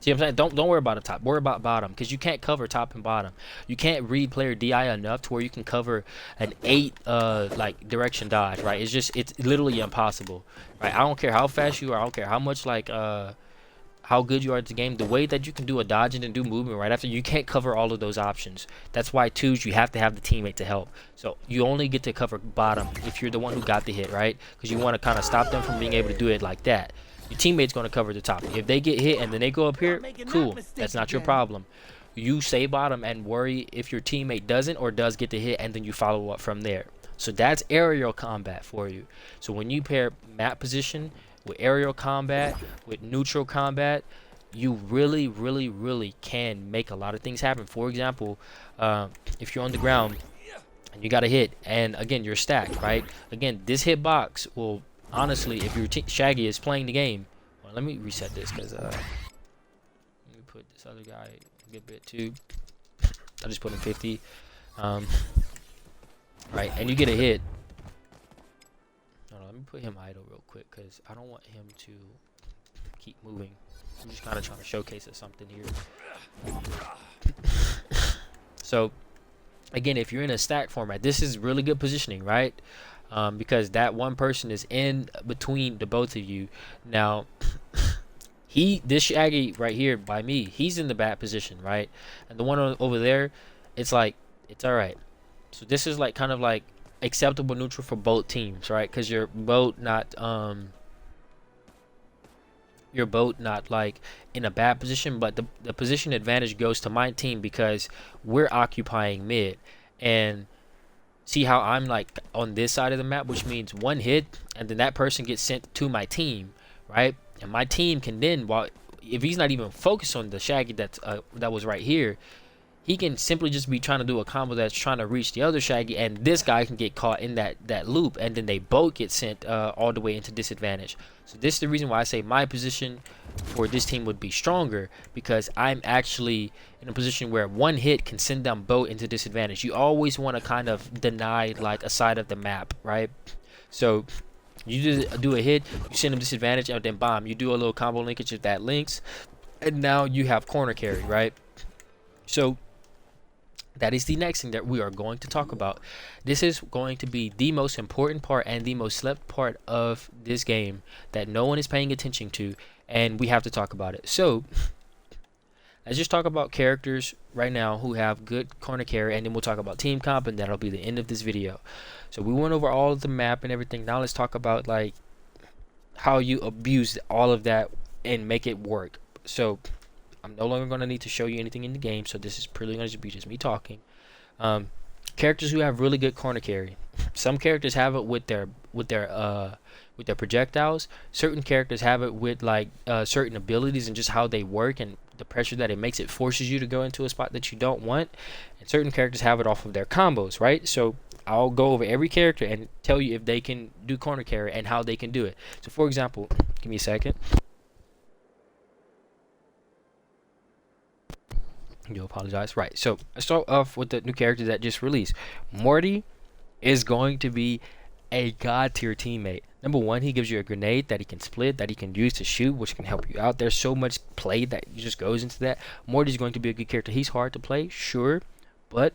See what I'm saying? Don't worry about the top. Worry about bottom, because you can't cover top and bottom. You can't read player DI enough to where you can cover an 8 like direction dodge, right? It's literally impossible, right? I don't care how fast you are. I don't care how much, like, how good you are at the game. The way that you can do a dodge and then do movement right after, you can't cover all of those options. That's why twos, you have to have the teammate to help. So you only get to cover bottom if you're the one who got the hit, right? Because you want to kind of stop them from being able to do it like that. Your teammate's going to cover the top. If they get hit and then they go up here, cool. That's not your problem. You stay bottom and worry if your teammate doesn't or does get the hit, and then you follow up from there. So that's aerial combat for you. So when you pair map position with aerial combat, with neutral combat, you really can make a lot of things happen. For example, if you're on the ground and you got a hit, and again, you're stacked, right? Again, this hitbox will, honestly, if your Shaggy is playing the game, well, let me reset this, because let me put this other guy a good bit too. I just put him 50, right? And you get a hit. Hold on, let me put him idle real quick, because I don't want him to keep moving. I'm just kind of trying to showcase something here. So again, if you're in a stack format, this is really good positioning, right? Because that one person is in between the both of you. Now, this Shaggy right here by me, he's in the bad position, right? And the one over there, it's like, it's all right. So this is like kind of like acceptable neutral for both teams, right? Because you're both not like in a bad position, but the position advantage goes to my team because we're occupying mid. And see how I'm like on this side of the map, which means one hit and then that person gets sent to my team, right? And my team can then, while if he's not even focused on the Shaggy that was right here, he can simply just be trying to do a combo that's trying to reach the other Shaggy, and this guy can get caught in that loop, and then they both get sent all the way into disadvantage. So this is the reason why I say my position for this team would be stronger, because I'm actually in a position where one hit can send them both into disadvantage. You always want to kind of deny like a side of the map, right? So you do a hit, you send them disadvantage, and then bomb, you do a little combo linkage if that links, and now you have corner carry, right? So that is the next thing that we are going to talk about. This is going to be the most important part and the most slept part of this game that no one is paying attention to, and we have to talk about it. So let's just talk about characters right now who have good corner carry, and then we'll talk about team comp, and that'll be the end of this video. So we went over all of the map and everything. Now let's talk about like how you abuse all of that and make it work. So I'm no longer going to need to show you anything in the game, so this is purely going to be just me talking. Characters who have really good corner carry. Some characters have it with their projectiles. Certain characters have it with like certain abilities and just how they work and the pressure that it makes. It forces you to go into a spot that you don't want. And certain characters have it off of their combos, right? So I'll go over every character and tell you if they can do corner carry and how they can do it. So for example, give me a second. You apologize. Right. So let's start off with the new character that just released. Morty is going to be a god tier teammate. Number one, he gives you a grenade that he can split, that he can use to shoot, which can help you out. There's so much play that just goes into that. Morty's going to be a good character. He's hard to play, sure, but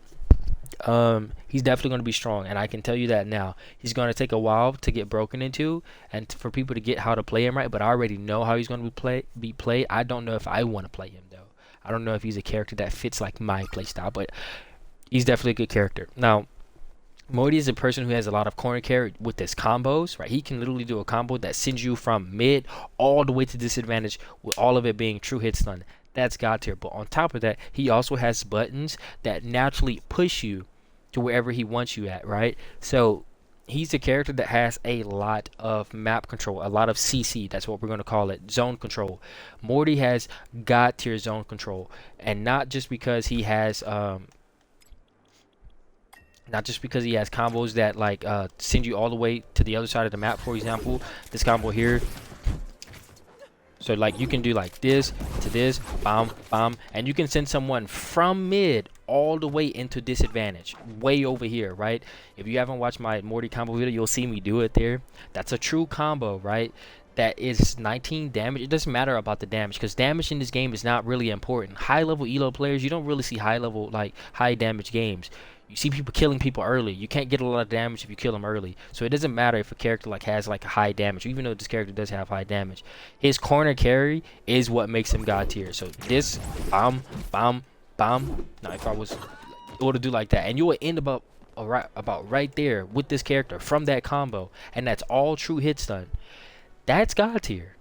he's definitely going to be strong, and I can tell you that now. He's going to take a while to get broken into, and for people to get how to play him right. But I already know how he's going to be played. I don't know if I want to play him though. I don't know if he's a character that fits like my playstyle, but he's definitely a good character. Now, Morty is a person who has a lot of corner carry with his combos, right? He can literally do a combo that sends you from mid all the way to disadvantage, with all of it being true hit stun. That's god tier. But on top of that, he also has buttons that naturally push you to wherever he wants you at, right? So he's a character that has a lot of map control, a lot of CC. That's what we're going to call it, zone control. Morty has god tier zone control, and not just because he has combos that like send you all the way to the other side of the map. For example, this combo here. So like you can do like this to this, bam, bam, and you can send someone from mid all the way into disadvantage, way over here, right? If you haven't watched my Morty combo video, you'll see me do it there. That's a true combo, right? That is 19 damage. It doesn't matter about the damage, because damage in this game is not really important. High level elo players, you don't really see high level, like high damage games. You see people killing people early. You can't get a lot of damage if you kill them early. So it doesn't matter if a character like has like a high damage, even though this character does have high damage. His corner carry is what makes him god tier. So this bam, bam, bam. Now if I was able to do like that, and you will end about right there with this character from that combo, and that's all true hit stun. That's god tier,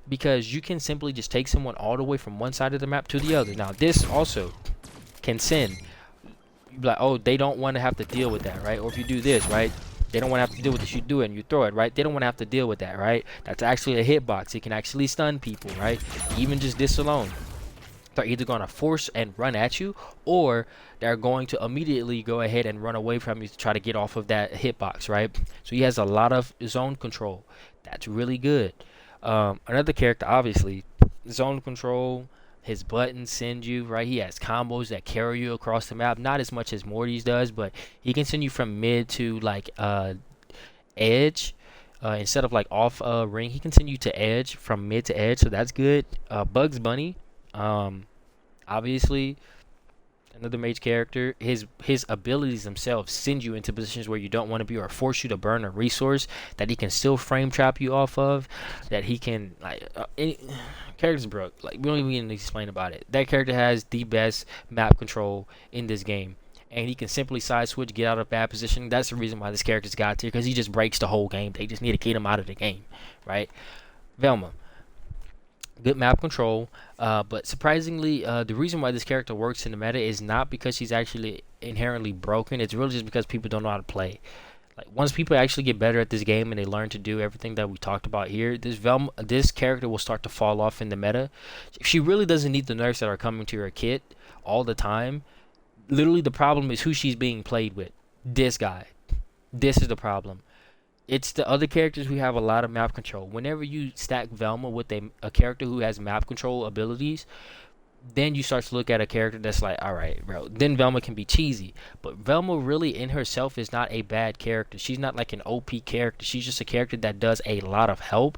because you can simply just take someone all the way from one side of the map to the other. Now this also can send. You be like, oh, they don't want to have to deal with that, right? Or if you do this, right, they don't want to have to deal with this. You do it and you throw it, right? They don't want to have to deal with that, right? That's actually a hitbox. It can actually stun people, right? Even just this alone, they're either going to force and run at you, or they're going to immediately go ahead and run away from you to try to get off of that hitbox, right? So he has a lot of zone control. That's really good. Another character, obviously, zone control. His buttons send you, right? He has combos that carry you across the map. Not as much as Morty's does, but he can send you from mid to like edge. Instead of like off ring, he can send you to edge, from mid to edge. So that's good. Bugs Bunny, obviously another mage character. His abilities themselves send you into positions where you don't want to be, or force you to burn a resource that he can still frame trap you off of. That he can like character's broke. Like we don't even need to explain about it. That character has the best map control in this game, and he can simply side switch, get out of bad position. That's the reason why this character's got tier, because he just breaks the whole game. They just need to get him out of the game, right? Velma, good map control, but surprisingly, the reason why this character works in the meta is not because she's actually inherently broken. It's really just because people don't know how to play. Like once people actually get better at this game and they learn to do everything that we talked about here, this character will start to fall off in the meta. She really doesn't need the nerfs that are coming to her kit all the time. Literally, the problem is who she's being played with. This guy. This is the problem. It's the other characters who have a lot of map control. Whenever you stack Velma with a character who has map control abilities, then you start to look at a character that's like, all right, bro. Then Velma can be cheesy. But Velma really in herself is not a bad character. She's not like an OP character. She's just a character that does a lot of help.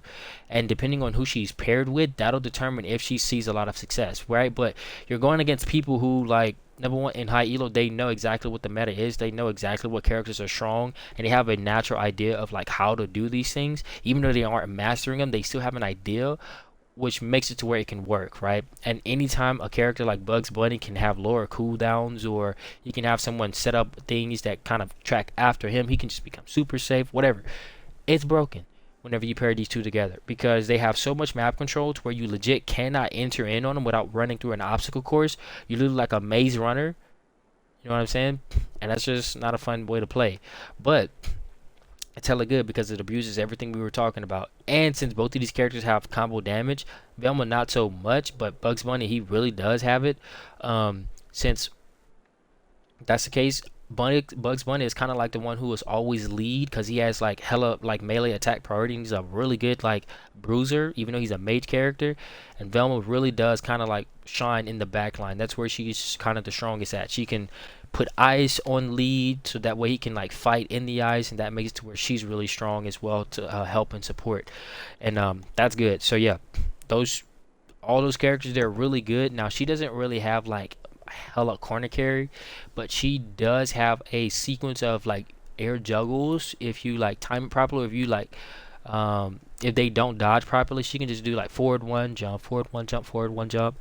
And depending on who she's paired with, that'll determine if she sees a lot of success, right? But you're going against people who, like, number one, in high elo, they know exactly what the meta is. They know exactly what characters are strong, and they have a natural idea of like how to do these things. Even though they aren't mastering them, they still have an idea, which makes it to where it can work, right? And anytime a character like Bugs Bunny can have lower cooldowns, or you can have someone set up things that kind of track after him, he can just become super safe, whatever. It's broken whenever you pair these two together, because they have so much map control to where you legit cannot enter in on them without running through an obstacle course. You look like a maze runner, you know what I'm saying? And that's just not a fun way to play. But it's hella good because it abuses everything we were talking about. And since both of these characters have combo damage, Velma not so much, but Bugs Bunny, he really does have it. Since that's the case, Bugs Bunny is kind of like the one who is always lead because he has like hella like melee attack priority. And he's a really good like bruiser, even though he's a mage character. And Velma really does kind of like shine in the back line. That's where she's kind of the strongest at. She can put ice on lead so that way he can like fight in the ice, and that makes it to where she's really strong as well to help and support. And that's good. So yeah, those all those characters, they're really good. Now she doesn't really have like hella corner carry, but she does have a sequence of like air juggles if you like time it properly. If you like if they don't dodge properly, she can just do like forward one jump, forward one jump, forward one jump,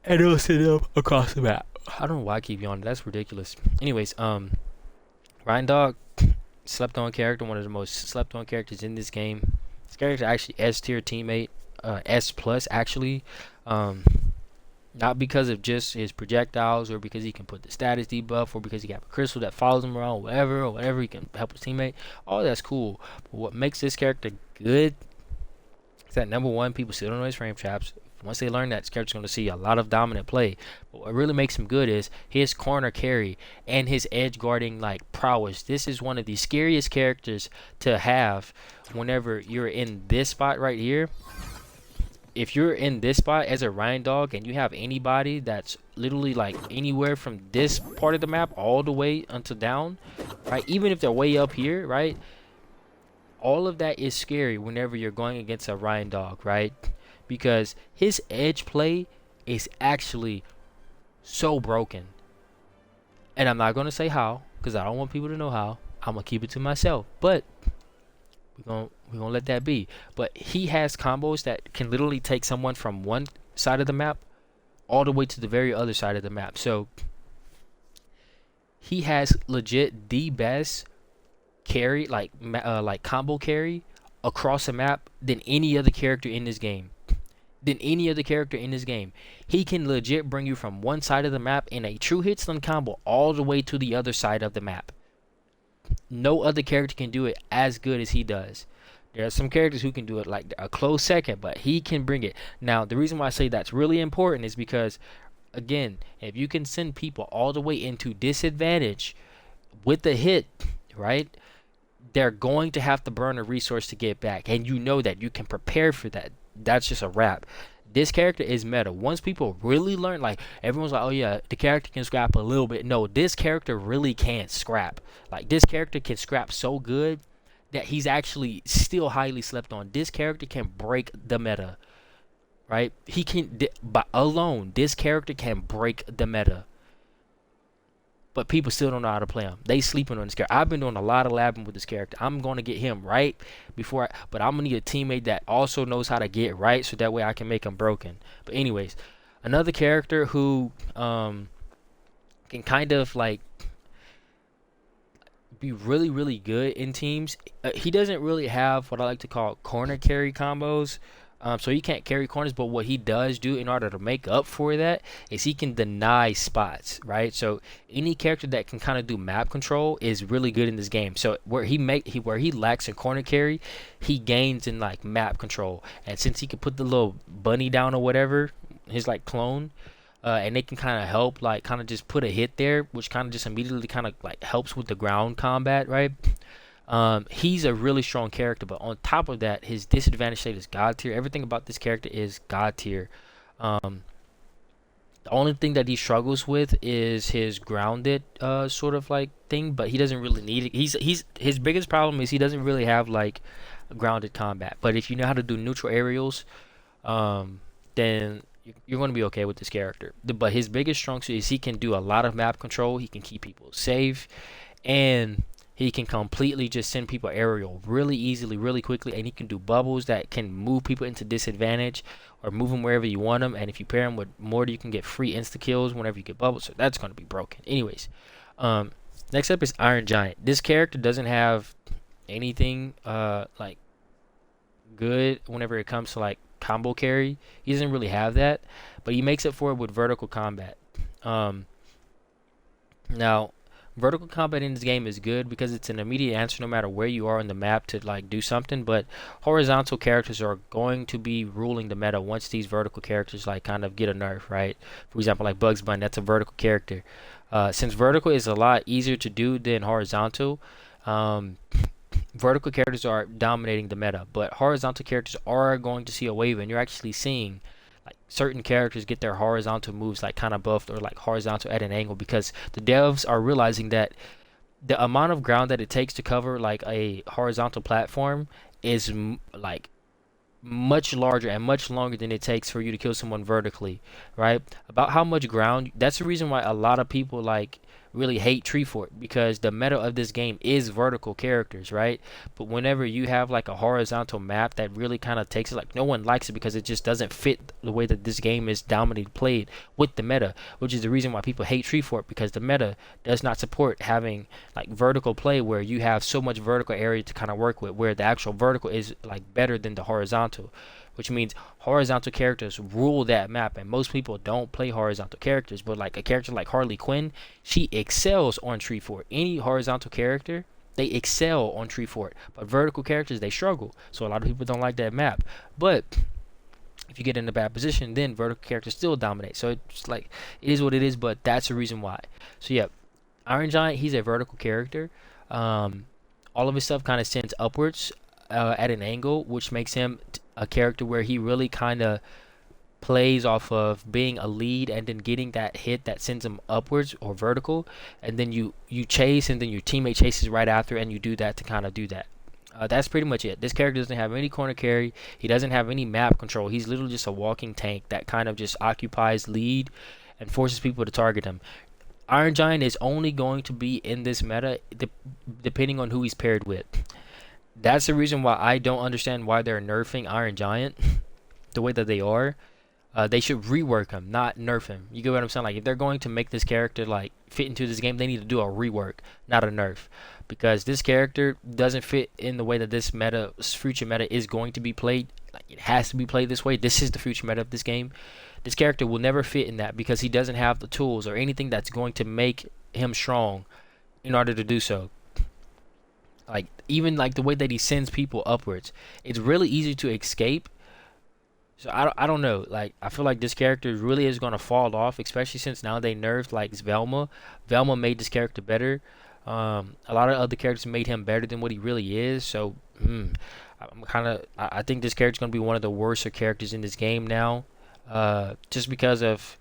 and it'll send them across the map. I don't know why I keep yawning, that's ridiculous. Anyways, Ryan Dog, slept on character, one of the most slept on characters in this game. This character actually S tier teammate, S plus actually. Not because of just his projectiles or because he can put the status debuff or because he got a crystal that follows him around, or whatever, he can help his teammate. All that's cool. But what makes this character good is that number one, people still don't know his frame traps. Once they learn that, this character's going to see a lot of dominant play. But what really makes him good is his corner carry and his edge guarding like prowess. This is one of the scariest characters to have whenever you're in this spot right here. If you're in this spot as a Ryan Dog and you have anybody that's literally like anywhere from this part of the map all the way until down, right? Even if they're way up here, right? All of that is scary whenever you're going against a Ryan Dog, right? Because his edge play is actually so broken. And I'm not going to say how, because I don't want people to know how. I'm going to keep it to myself. But we're gonna let that be. But he has combos that can literally take someone from one side of the map all the way to the very other side of the map. So he has legit the best carry, like combo carry across the map than any other character in this game. He can legit bring you from one side of the map in a true hit stun combo all the way to the other side of the map. No other character can do it as good as he does. There are some characters who can do it like a close second, but he can bring it. Now, the reason why I say that's really important is because, again, if you can send people all the way into disadvantage with the hit, right, they're going to have to burn a resource to get back. And you know that. You can prepare for that. That's just a wrap. This character is meta. Once people really learn, like everyone's like, oh yeah, the character can scrap a little bit. No, this character really can't scrap. Like this character can scrap so good that he's actually still highly slept on. This character can break the meta, right? He can, by alone, this character can break the meta. But people still don't know how to play him. They sleeping on this character. I've been doing a lot of labbing with this character. I'm going to get him right before, but I'm going to need a teammate that also knows how to get right so that way I can make him broken. But anyways, another character who can kind of like be really, really good in teams. He doesn't really have what I like to call corner carry combos. So he can't carry corners, but what he does do in order to make up for that is he can deny spots, right? So any character that can kind of do map control is really good in this game. So where he lacks in corner carry, he gains in like map control. And since he can put the little bunny down or whatever, his like clone, and they can kind of help like kind of just put a hit there, which kind of just immediately kind of like helps with the ground combat, right? He's a really strong character, but on top of that, his disadvantage state is God tier. Everything about this character is God tier. The only thing that he struggles with is his grounded sort of like thing, but he doesn't really need it. His biggest problem is he doesn't really have like grounded combat. But if you know how to do neutral aerials, then you're going to be okay with this character. But his biggest strong suit is he can do a lot of map control. He can keep people safe, and he can completely just send people aerial really easily, really quickly, and he can do bubbles that can move people into disadvantage or move them wherever you want them. And if you pair them with Mortar, you can get free insta kills whenever you get bubbles. So that's going to be broken. Anyways, next up is Iron Giant. This character doesn't have anything like good whenever it comes to like combo carry. He doesn't really have that, but he makes up for it with vertical combat. Now, vertical combat in this game is good because it's an immediate answer no matter where you are on the map to like do something, but horizontal characters are going to be ruling the meta once these vertical characters like kind of get a nerf, right? For example, like Bugs Bunny, that's a vertical character. Since vertical is a lot easier to do than horizontal, um, vertical characters are dominating the meta, but horizontal characters are going to see a wave, and you're actually seeing like certain characters get their horizontal moves like kind of buffed or like horizontal at an angle because the devs are realizing that the amount of ground that it takes to cover like a horizontal platform is like much larger and much longer than it takes for you to kill someone vertically, right? About how much ground, that's the reason why a lot of people like really hate Tree Fort because the meta of this game is vertical characters, right? But whenever you have like a horizontal map that really kind of takes it, like no one likes it because it just doesn't fit the way that this game is dominated played with the meta, which is the reason why people hate Tree Fort because the meta does not support having like vertical play where you have so much vertical area to kind of work with, where the actual vertical is like better than the horizontal, which means horizontal characters rule that map, and most people don't play horizontal characters. But like a character like Harley Quinn, she excels on Tree Fort. Any horizontal character, they excel on Tree Fort, but vertical characters they struggle. So a lot of people don't like that map. But if you get in a bad position, then vertical characters still dominate. So it's like it is what it is, but that's the reason why. So yeah, Iron Giant, he's a vertical character. All of his stuff kind of sends upwards at an angle, which makes him a character where he really kind of plays off of being a lead and then getting that hit that sends him upwards or vertical, and then you chase and then your teammate chases right after, and you do that to kind of do that. That's pretty much it. This character doesn't have any corner carry. He doesn't have any map control. He's literally just a walking tank that kind of just occupies lead and forces people to target him. Iron Giant is only going to be in this meta depending on who he's paired with. That's the reason why I don't understand why they're nerfing Iron Giant the way that they are. They should rework him, not nerf him. You get what I'm saying? Like if they're going to make this character like fit into this game, they need to do a rework, not a nerf, because this character doesn't fit in the way that this future meta is going to be played. Like it has to be played this way. This is the future meta of this game. This character will never fit in that because he doesn't have the tools or anything that's going to make him strong in order to do so. Like even like the way that he sends people upwards, it's really easy to escape. So I don't know. Like I feel like this character really is gonna fall off, especially since now they nerfed like Velma. Velma made this character better. A lot of other characters made him better than what he really is. So I think this character's gonna be one of the worser characters in this game now. Just because of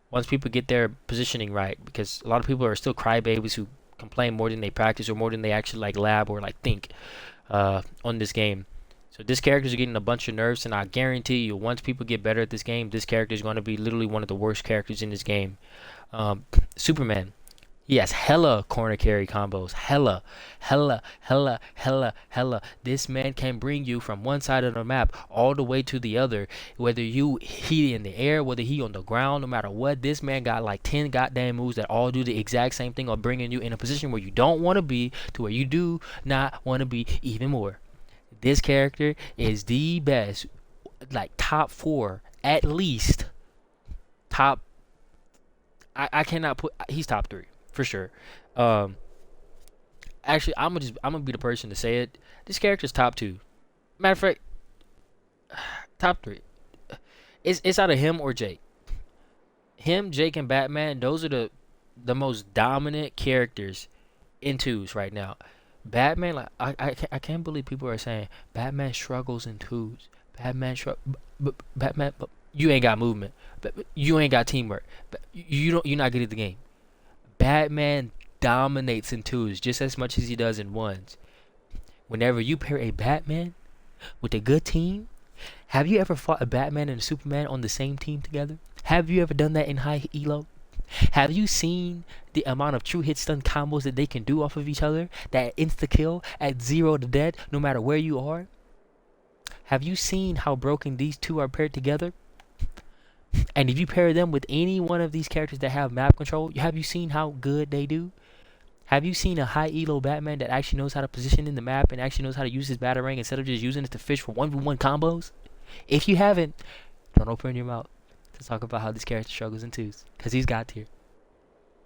once people get their positioning right, because a lot of people are still crybabies who complain more than they practice or more than they actually like lab or like think on this game. So this character is getting a bunch of nerfs, and I guarantee you once people get better at this game, this character is going to be literally one of the worst characters in this game. Superman, he has hella corner carry combos, hella. This man can bring you from one side of the map all the way to the other, whether he in the air, whether he on the ground, no matter what. This man got like 10 goddamn moves that all do the exact same thing, or bringing you in a position where you don't want to be to where you do not want to be even more. This character is the best, like top 4 at least. Top, I cannot put, he's top 3 for sure. Actually, I'm gonna be the person to say it. This character's top 2. Matter of fact, top 3. It's out of him or Jake. Him, Jake, and Batman. Those are the most dominant characters in 2s right now. Batman, like I can't believe people are saying Batman struggles in 2s. Batman, but you ain't got movement. But you ain't got teamwork. But you're not good at the game. Batman dominates in 2s just as much as he does in 1s. Whenever you pair a Batman with a good team, have you ever fought a Batman and a Superman on the same team together? Have you ever done that in high elo? Have you seen the amount of true hit stun combos that they can do off of each other? That insta kill at 0 to dead no matter where you are? Have you seen how broken these two are paired together? And if you pair them with any one of these characters that have map control, have you seen how good they do? Have you seen a high elo Batman that actually knows how to position in the map and actually knows how to use his batarang instead of just using it to fish for 1v1 combos? If you haven't, don't open your mouth to talk about how this character struggles in 2s, because he's got tier.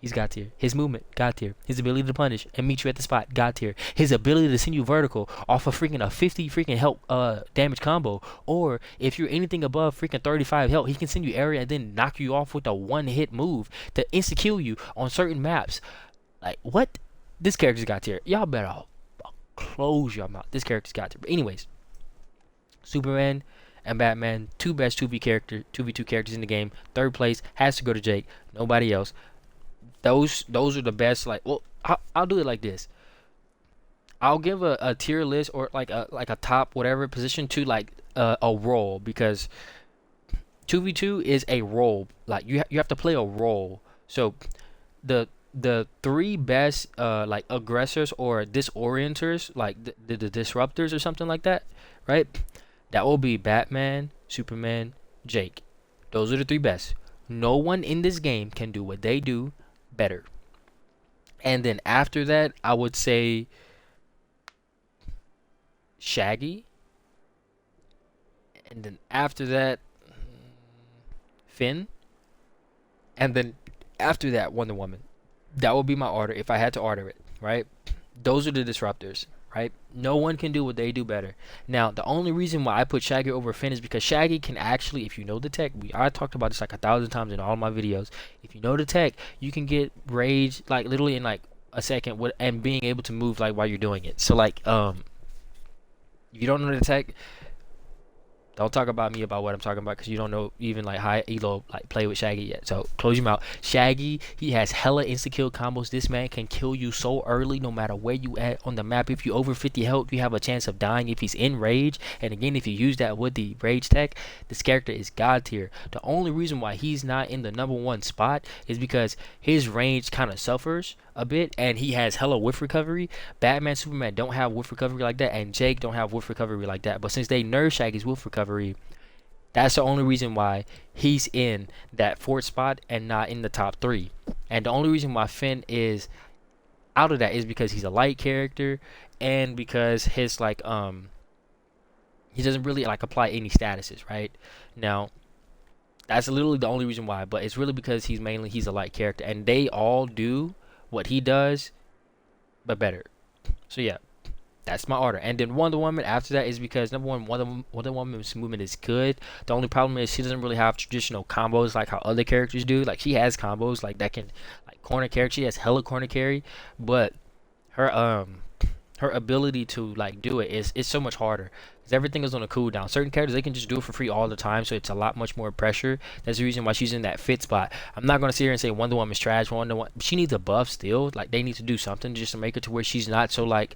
He's God tier. His movement, God tier. His ability to punish and meet you at the spot, God tier. His ability to send you vertical off of freaking a 50 freaking help damage combo. Or if you're anything above freaking 35 health, he can send you area and then knock you off with a one-hit move to insta-kill you on certain maps. Like, what? This character's God tier. Y'all better close your mouth. This character's God tier. But anyways, Superman and Batman, two best 2v2 characters in the game. Third place has to go to Jake. Nobody else. Those are the best. Like, well, I'll do it like this. I'll give a tier list or like a top whatever position to like a role, because 2v2 is a role. Like you have to play a role. So the three best like aggressors or disorienters, like the disruptors or something like that, right? That will be Batman, Superman, Jake. Those are the three best. No one in this game can do what they do better. And then after that, I would say Shaggy. And then after that, Finn. And then after that, Wonder Woman. That would be my order if I had to order it, right? Those are the disruptors, right? No one can do what they do better. Now, the only reason why I put Shaggy over Finn is because Shaggy can actually, if you know the tech, I talked about this like 1,000 times in all my videos. If you know the tech, you can get rage like literally in like a second and being able to move like while you're doing it. So like, if you don't know the tech, don't talk about me about what I'm talking about, because you don't know even like high elo like play with Shaggy yet. So close your mouth. Shaggy, he has hella insta kill combos. This man can kill you so early no matter where you at on the map. If you over 50 health, you have a chance of dying if he's in rage. And again, if you use that with the rage tech, this character is God tier. The only reason why he's not in the #1 spot is because his range kind of suffers a bit, and he has hella whiff recovery. Batman, Superman don't have whiff recovery like that, and Jake don't have whiff recovery like that. But since they nerfed Shaggy's whiff recovery, that's the only reason why he's in that 4th spot and not in the top 3. And the only reason why Finn is out of that is because he's a light character, and because his like he doesn't really like apply any statuses, right? Now that's literally the only reason why, but it's really because he's a light character, and they all do what he does but better. So yeah, that's my order. And then Wonder Woman after that is because #1, Wonder Woman's movement is good. The only problem is she doesn't really have traditional combos like how other characters do. Like, she has combos like that can like corner carry. She has hella corner carry, but her ability to like do it is so much harder, because everything is on a cooldown. Certain characters, they can just do it for free all the time, so it's a lot much more pressure. That's the reason why she's in that 5th spot. I'm not gonna sit here and say Wonder Woman's trash. She needs a buff still. Like, they need to do something just to make her to where she's not so like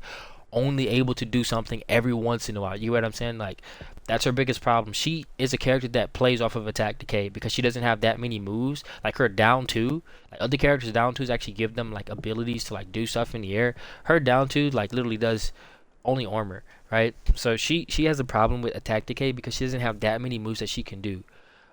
only able to do something every once in a while. You know what I'm saying? Like, that's her biggest problem. She is a character that plays off of attack decay because she doesn't have that many moves. Like, her down 2, like other characters down 2s actually give them like abilities to like do stuff in the air. Her down 2 like literally does only armor, right? So she has a problem with attack decay because she doesn't have that many moves that she can do.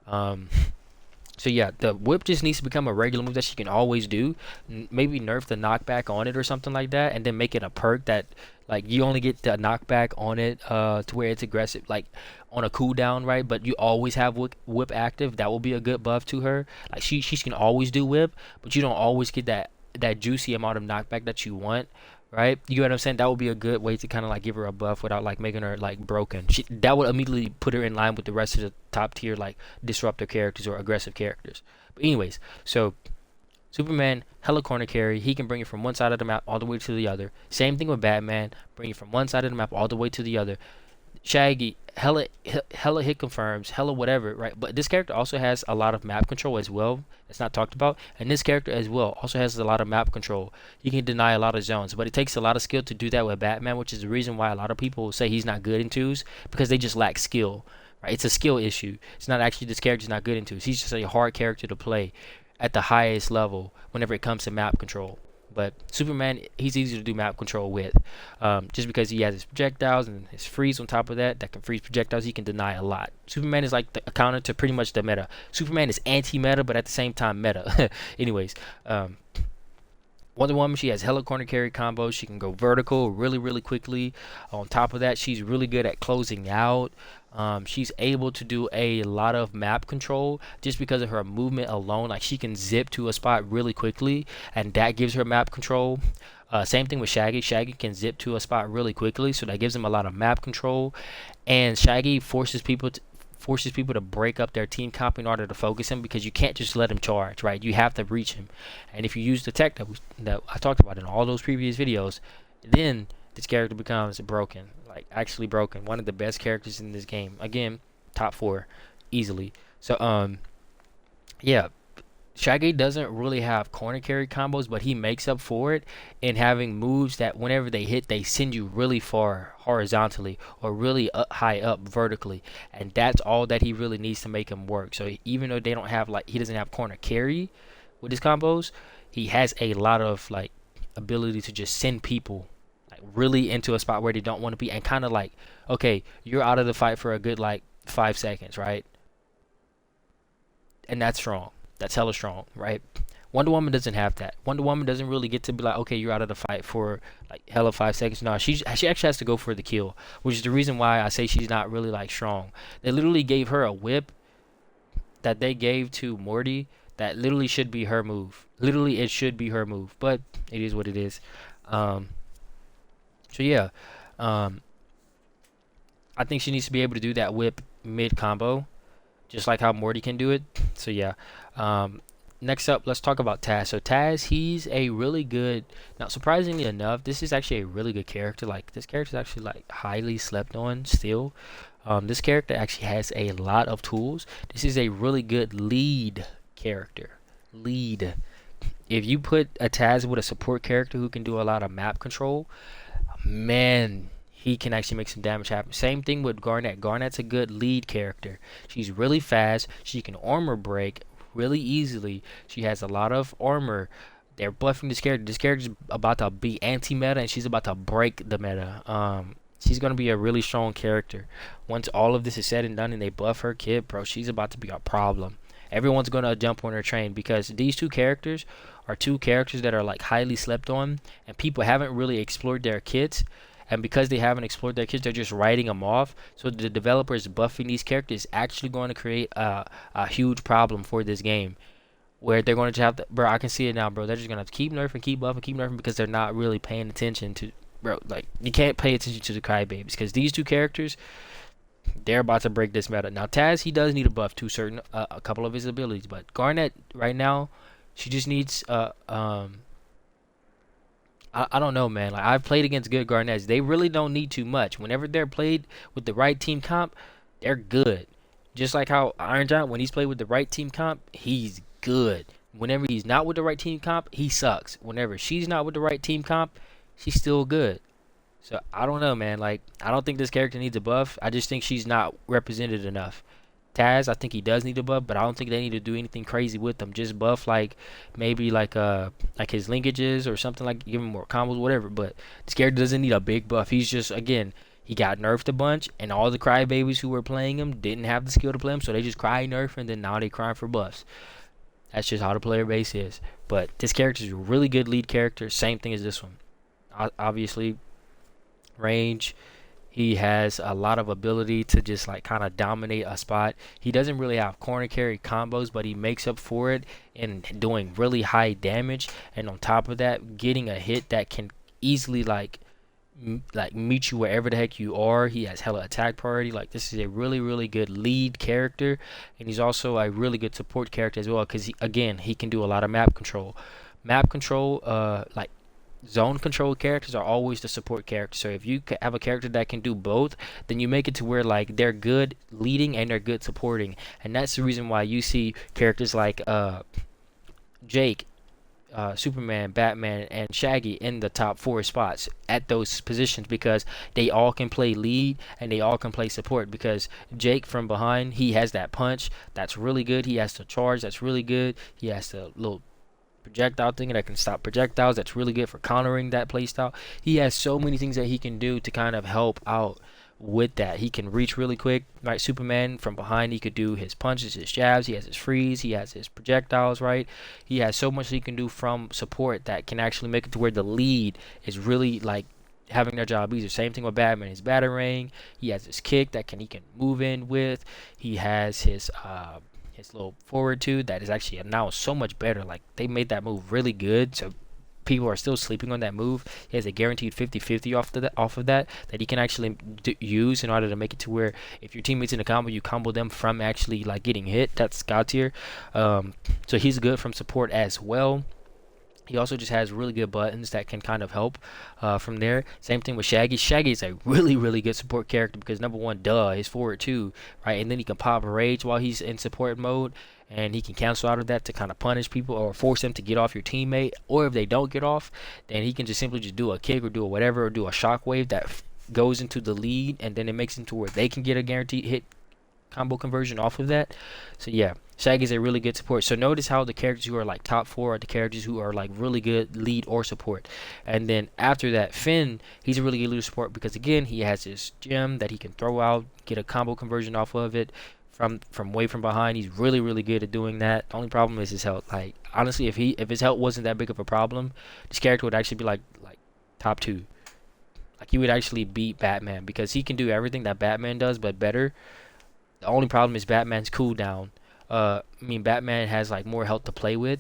So yeah, the whip just needs to become a regular move that she can always do. Maybe nerf the knockback on it or something like that, and then make it a perk that like you only get the knockback on it to where it's aggressive, like on a cooldown, right? But you always have whip active. That will be a good buff to her. Like, she can always do whip, but you don't always get that juicy amount of knockback that you want, right? You know what I'm saying? That would be a good way to kind of like give her a buff without like making her like broken. That would immediately put her in line with the rest of the top tier like disruptor characters or aggressive characters. But anyways, so Superman, hella corner carry. He can bring it from one side of the map all the way to the other. Same thing with Batman, bring it from one side of the map all the way to the other. Shaggy, hella hit confirms, hella whatever, right? But this character also has a lot of map control as well. That's not talked about. And this character as well also has a lot of map control. He can deny a lot of zones, but it takes a lot of skill to do that with Batman, which is the reason why a lot of people say he's not good in 2s, because they just lack skill, right? It's a skill issue. It's not actually this character's not good in 2s. He's just a hard character to play at the highest level whenever it comes to map control. But Superman, he's easy to do map control with, just because he has his projectiles and his freeze on top of that can freeze projectiles. He can deny a lot. Superman is like a counter to pretty much the meta. Superman is anti-meta, but at the same time meta. Anyways, Wonder Woman, she has hella corner carry combos. She can go vertical really quickly. On top of that, she's really good at closing out. She's able to do a lot of map control just because of her movement alone. Like she can zip to a spot really quickly, and that gives her map control. Same thing with Shaggy. Shaggy can zip to a spot really quickly, so that gives him a lot of map control. And Shaggy forces people to break up their team comp in order to focus him, because you can't just let him charge, right? You have to reach him. And if you use the tech that I talked about in all those previous videos, then this character becomes broken, like actually broken. One of the best characters in this game. Again, top 4 easily. So yeah, Shaggy doesn't really have corner carry combos, but he makes up for it in having moves that whenever they hit, they send you really far horizontally or really high up vertically, and that's all that he really needs to make him work. So even though they don't have, like, he doesn't have corner carry with his combos, he has a lot of like ability to just send people like really into a spot where they don't want to be, and kind of like, okay, you're out of the fight for a good like 5 seconds, right? And that's strong. That's hella strong, right? Wonder Woman doesn't have that. Wonder Woman doesn't really get to be like, okay, you're out of the fight for like hella 5 seconds. No, she actually has to go for the kill, which is the reason why I say she's not really like strong. They literally gave her a whip that they gave to Morty that literally should be her move. Literally, it should be her move, but it is what it is. So yeah, I think she needs to be able to do that whip mid combo, just like how Morty can do it. So yeah. Next up, let's talk about Taz. So Taz, he's a really good. Now, surprisingly enough, this is actually a really good character. Like, this character is actually like highly slept on still. This character actually has a lot of tools. This is a really good lead character. Lead. If you put a Taz with a support character who can do a lot of map control, man, he can actually make some damage happen. Same thing with Garnet. Garnet's a good lead character. She's really fast. She can armor break really easily. She has a lot of armor. They're buffing this character. This character's about to be anti-meta, and she's about to break the meta. She's going to be a really strong character. Once all of this is said and done and they buff her kid, bro, she's about to be a problem. Everyone's going to jump on her train, because these two characters are two characters that are like highly slept on, and people haven't really explored their kits. And because they haven't explored their kits, they're just writing them off. So the developers buffing these characters is actually going to create a huge problem for this game, where they're going to have to, bro, I can see it now, bro. They're just going to have to keep nerfing, keep buffing, keep nerfing, because they're not really paying attention to, bro, like, you can't pay attention to the crybabies, because these two characters, they're about to break this meta. Now, Taz, he does need a buff to certain, a couple of his abilities, but Garnet, right now, she just needs, I don't know, man. Like, I've played against good Garnets. They really don't need too much. Whenever they're played with the right team comp, they're good. Just like how Iron Giant, when he's played with the right team comp, he's good. Whenever he's not with the right team comp, he sucks. Whenever she's not with the right team comp, she's still good. So, I don't know, man. Like, I don't think this character needs a buff. I just think she's not represented enough. Taz, I think he does need a buff, but I don't think they need to do anything crazy with him. Just buff like maybe like his linkages or something, like give him more combos, whatever. But this character doesn't need a big buff. He's just, again, he got nerfed a bunch, and all the crybabies who were playing him didn't have the skill to play him, so they just cry nerf, and then now they crying for buffs. That's just how the player base is. But this character is a really good lead character. Same thing as this one. Obviously, range. He has a lot of ability to just like kind of dominate a spot. He doesn't really have corner carry combos, but he makes up for it in doing really high damage. And on top of that, getting a hit that can easily like meet you wherever the heck you are. He has hella attack priority. Like, this is a really, really good lead character, and he's also a really good support character as well, because again, he can do a lot of map control. Map control, like zone control characters are always the support character. So if you have a character that can do both, then you make it to where like they're good leading and they're good supporting. And that's the reason why you see characters like Jake, Superman, Batman, and Shaggy in the top 4 spots at those positions, because they all can play lead and they all can play support. Because Jake from behind, he has that punch that's really good. He has the charge that's really good. He has the little projectile thing that can stop projectiles, that's really good for countering that playstyle. He has so many things that he can do to kind of help out with that. He can reach really quick, right? Superman from behind, he could do his punches, his jabs, he has his freeze, he has his projectiles, right? He has so much he can do from support that can actually make it to where the lead is really like having their job easier. Same thing with Batman. His Batarang, he has his kick that he can move in with. He has his little forward two that is actually now so much better. Like, they made that move really good, so people are still sleeping on that move. He has a guaranteed 50-50 off of that he can actually use in order to make it to where if your teammates in a combo, you combo them from actually like getting hit. That's God tier. So he's good from support as well. He also just has really good buttons that can kind of help from there. Same thing with Shaggy. Shaggy is a really, really good support character because number one, he's forward too, right? And then he can pop rage while he's in support mode, and he can cancel out of that to kind of punish people or force them to get off your teammate. Or if they don't get off, then he can just simply just do a kick or do a whatever or do a shockwave that goes into the lead, and then it makes it to where they can get a guaranteed hit combo conversion off of that. So yeah, Shaggy's a really good support. So notice how the characters who are like top 4 are the characters who are like really good lead or support. And then after that, Finn, he's a really good lead support because again, he has his gem that he can throw out, get a combo conversion off of it from way from behind. He's really, really good at doing that. The only problem is his health. Like, honestly, if his health wasn't that big of a problem, this character would actually be like top 2. Like, he would actually beat Batman because he can do everything that Batman does but better. The only problem is Batman's cooldown. Batman has like more health to play with,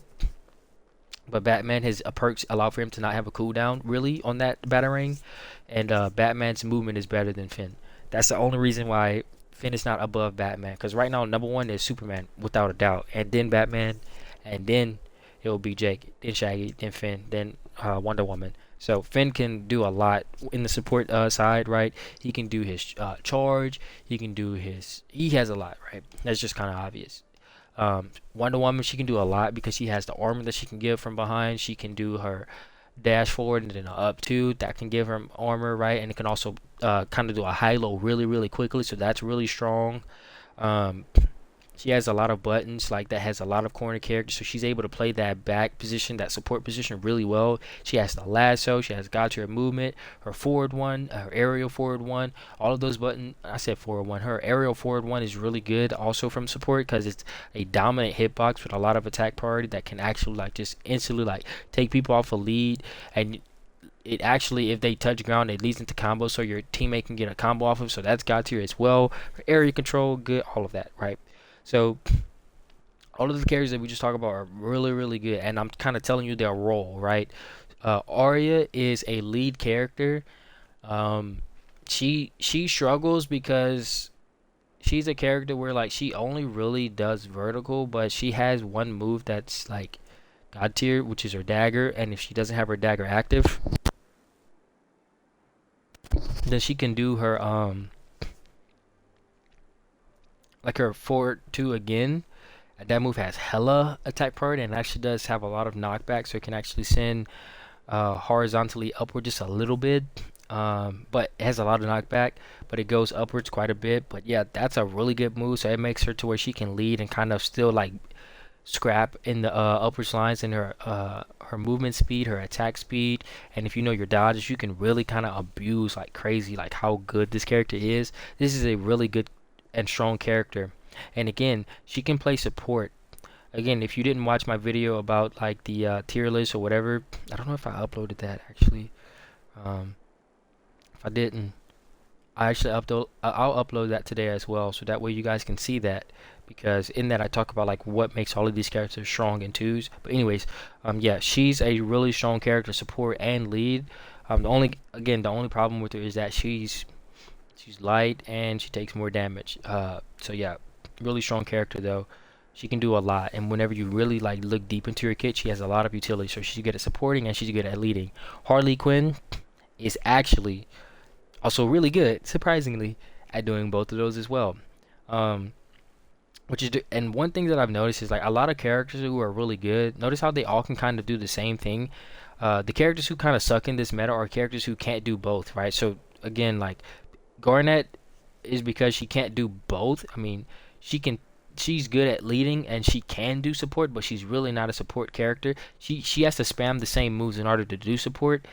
but Batman his perks allow for him to not have a cooldown really on that Batarang, and Batman's movement is better than Finn. That's the only reason why Finn is not above Batman. Because right now number 1 is Superman without a doubt, and then Batman, and then it will be Jake, then Shaggy, then Finn, then Wonder Woman. So Finn can do a lot in the support side, right? He can do his charge. He has a lot, right? That's just kind of obvious. Wonder Woman, she can do a lot because she has the armor that she can give from behind. She can do her dash forward and then up 2 that can give her armor, right? And it can also kind of do a high-low really, really quickly. So that's really strong. She has a lot of buttons like that has a lot of corner characters, so she's able to play that back position, that support position really well. She has the lasso, she has got your movement, her forward one, her aerial forward one, all of those buttons. I said forward one. Her aerial forward one is really good also from support because it's a dominant hitbox with a lot of attack priority that can actually like just instantly like take people off a lead, and it actually, if they touch ground, it leads into combos so your teammate can get a combo off of. So that's God tier as well. Her area control, good, all of that, right? So all of the characters that we just talked about are really, really good, and I'm kind of telling you their role, right? Arya is a lead character. She struggles because she's a character where like she only really does vertical, but she has one move that's like God tier, which is her dagger, and if she doesn't have her dagger active, then she can do her like her forward 2 again. That move has hella attack priority and actually does have a lot of knockback, so it can actually send horizontally upward just a little bit, but it has a lot of knockback, but it goes upwards quite a bit. But yeah, that's a really good move, so it makes her to where she can lead and kind of still like scrap in the upwards lines in her movement speed, her attack speed, and if you know your dodges, you can really kind of abuse like crazy like how good this character is. This is a really good and strong character. And again, she can play support. Again, if you didn't watch my video about like the tier list or whatever, I don't know if I uploaded that actually. If I didn't, I'll upload that today as well, so that way you guys can see that, because in that I talk about like what makes all of these characters strong in 2s. But anyways, yeah, she's a really strong character, support and lead. The only problem with her is that she's light and she takes more damage. So yeah, really strong character though. She can do a lot, and whenever you really like look deep into her kit, she has a lot of utility. So she's good at supporting and she's good at leading. Harley Quinn is actually also really good, surprisingly, at doing both of those as well. And one thing that I've noticed is like a lot of characters who are really good, notice how they all can kind of do the same thing. The characters who kind of suck in this meta are characters who can't do both, right? So again, like Garnet is because she can't do both. I mean, she's good at leading and she can do support, but she's really not a support character. She has to spam the same moves in order to do support.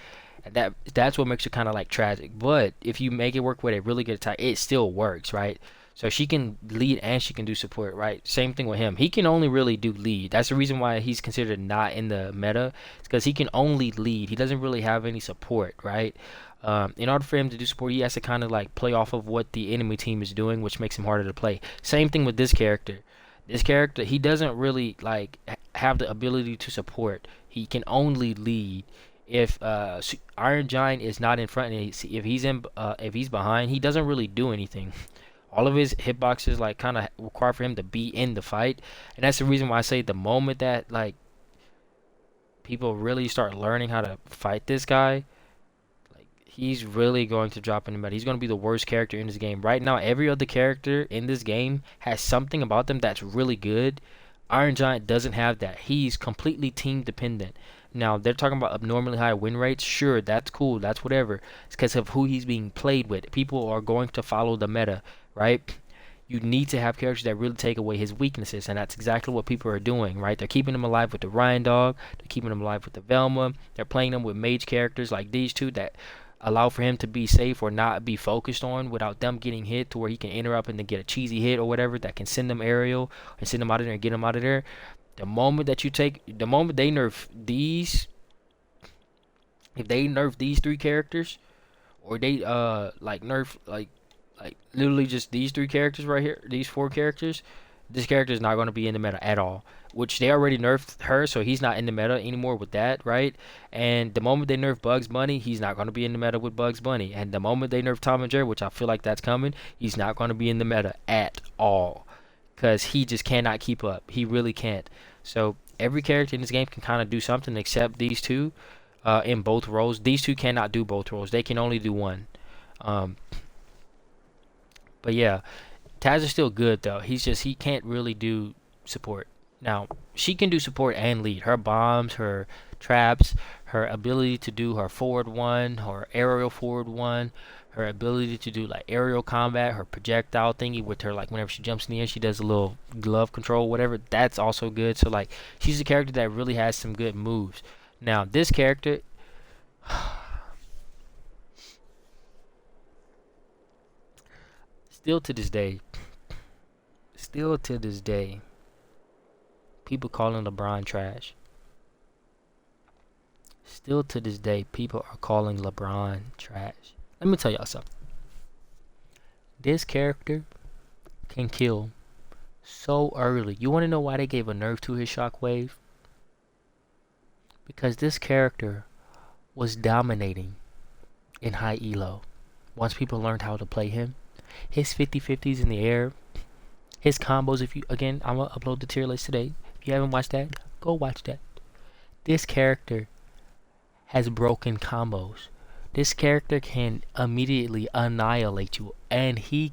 And that's what makes her kind of like tragic. But if you make it work with a really good attack, it still works, right? So she can lead and she can do support, right? Same thing with him. He can only really do lead. That's the reason why he's considered not in the meta. It's because he can only lead. He doesn't really have any support, right? In order for him to do support, he has to kind of like play off of what the enemy team is doing, which makes him harder to play. Same thing with this character. This character, he doesn't really like have the ability to support. He can only lead. If Iron Giant is not in front and if he's behind, he doesn't really do anything. All of his hitboxes like kind of require for him to be in the fight, and that's the reason why I say the moment that like people really start learning how to fight this guy, like he's really going to drop in the meta. He's going to be the worst character in this game right now. Every other character in this game has something about them that's really good. Iron Giant doesn't have that. He's completely team dependent. Now, they're talking about abnormally high win rates. Sure, that's cool. That's whatever. It's because of who he's being played with. People are going to follow the meta, right? You need to have characters that really take away his weaknesses, and that's exactly what people are doing, right? They're keeping him alive with the Ryan Dog. They're keeping him alive with the Velma. They're playing him with mage characters like these two that allow for him to be safe or not be focused on without them getting hit to where he can interrupt and then get a cheesy hit or whatever that can send them aerial and send them out of there and get him out of there. The moment they nerf these, if they nerf these three characters, or they like nerf like literally just these three characters right here, these four characters, this character is not going to be in the meta at all. Which they already nerfed her, so he's not in the meta anymore with that, right? And the moment they nerf Bugs Bunny, he's not going to be in the meta with Bugs Bunny. And the moment they nerf Tom and Jerry, which I feel like that's coming, he's not going to be in the meta at all. Because he just cannot keep up. He really can't. So every character in this game can kind of do something except these two in both roles. These two cannot do both roles. They can only do one. But yeah, Taz is still good though. He can't really do support. Now, she can do support and lead. Her bombs, her traps, her ability to do her forward one, her aerial forward one, her ability to do like aerial combat, her projectile thingy with her, like whenever she jumps in the air, she does a little glove control, whatever. That's also good. So like, she's a character that really has some good moves. Now, this character, still to this day, people calling LeBron trash. Still to this day, people are calling LeBron trash. Let me tell y'all something. This character can kill so early. You want to know why they gave a nerf to his shockwave? Because this character was dominating in high elo. Once people learned how to play him, his 50-50s in the air, his combos, I'm going to upload the tier list today. If you haven't watched that, go watch that. This character has broken combos. This character can immediately annihilate you, and he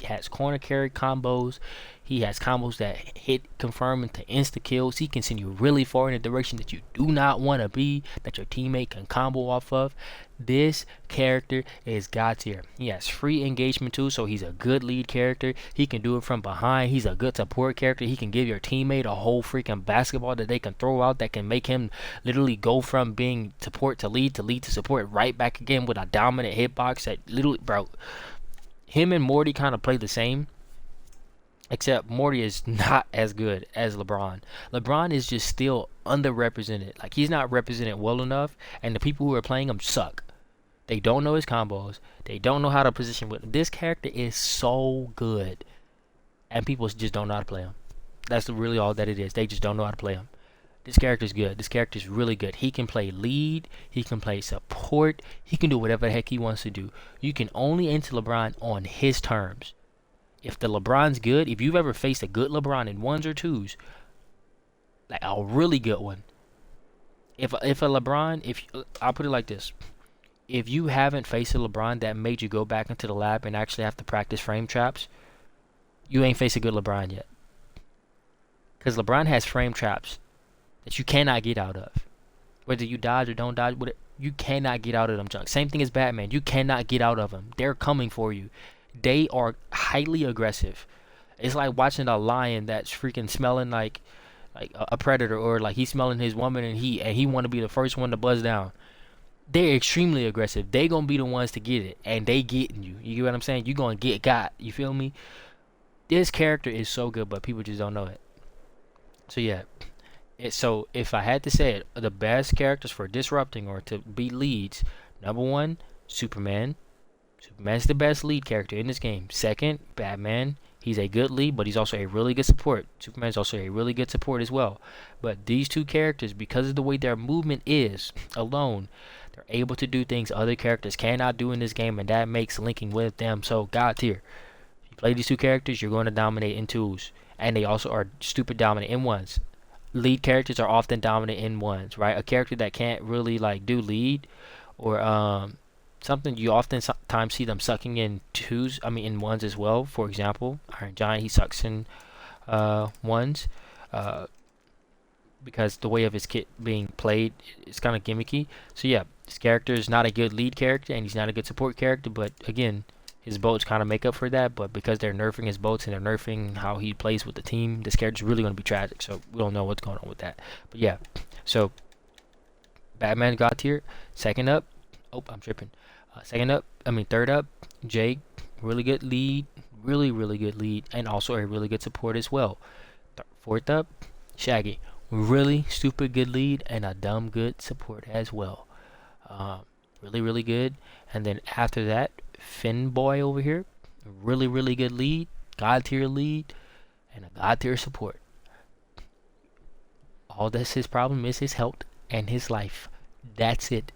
has corner carry combos. He has combos that hit confirm into insta kills. He can send you really far in a direction that you do not want to be, that your teammate can combo off of. This character is God tier. He has free engagement too, so he's a good lead character. He can do it from behind. He's a good support character. He can give your teammate a whole freaking basketball that they can throw out that can make him literally go from being support to lead to support right back again with a dominant hitbox that literally, bro. Him and Morty kind of play the same. Except Morty is not as good as LeBron. LeBron is just still underrepresented. Like, he's not represented well enough, and the people who are playing him suck. They don't know his combos. They don't know how to position with him. This character is so good, and people just don't know how to play him. That's really all that it is. They just don't know how to play him. This character is good. This character is really good. He can play lead. He can play support. He can do whatever the heck he wants to do. You can only enter LeBron on his terms. If the LeBron's good, if you've ever faced a good LeBron in ones or twos, like a really good one, if I'll put it like this, if you haven't faced a LeBron that made you go back into the lab and actually have to practice frame traps, you ain't faced a good LeBron yet. Because LeBron has frame traps that you cannot get out of. Whether you dodge or don't dodge, you cannot get out of them junk. Same thing as Batman. You cannot get out of them. They're coming for you. They are highly aggressive. It's like watching a lion that's freaking smelling like a predator, or like he's smelling his woman and he want to be the first one to buzz down. They're extremely aggressive. They gonna be the ones to get it, and they getting you. You get what I'm saying? You gonna get got. You feel me? this character is so good, but people just don't know it. So yeah, so if I had to say it, the best characters for disrupting or to be leads, number one, Superman. Superman's the best lead character in this game. Second, Batman. He's a good lead, but he's also a really good support. Superman's also a really good support as well. But these two characters, because of the way their movement is alone, they're able to do things other characters cannot do in this game, and that makes linking with them so god tier. If you play these two characters, you're going to dominate in twos, and they also are stupid dominant in ones. Lead characters are often dominant in ones, right? A character that can't really like do lead or something, you often sometimes see them sucking in twos, I mean in ones as well. For example, Iron Giant, he sucks in ones because the way of his kit being played is kind of gimmicky. So yeah, this character is not a good lead character and he's not a good support character, but again, his bolts kind of make up for that. But because they're nerfing his bolts and they're nerfing how he plays with the team, this character is really going to be tragic. So we don't know what's going on with that. But yeah, so Batman god tier. Second up, oh I'm tripping. Third up, Jake, really good lead, really good lead, and also a really good support as well. Fourth up, Shaggy, really stupid good lead and a dumb good support as well. Really good. And then after that, Finn boy over here, really good lead, god tier lead, and a god tier support. All that's his problem is his health and his life. That's it.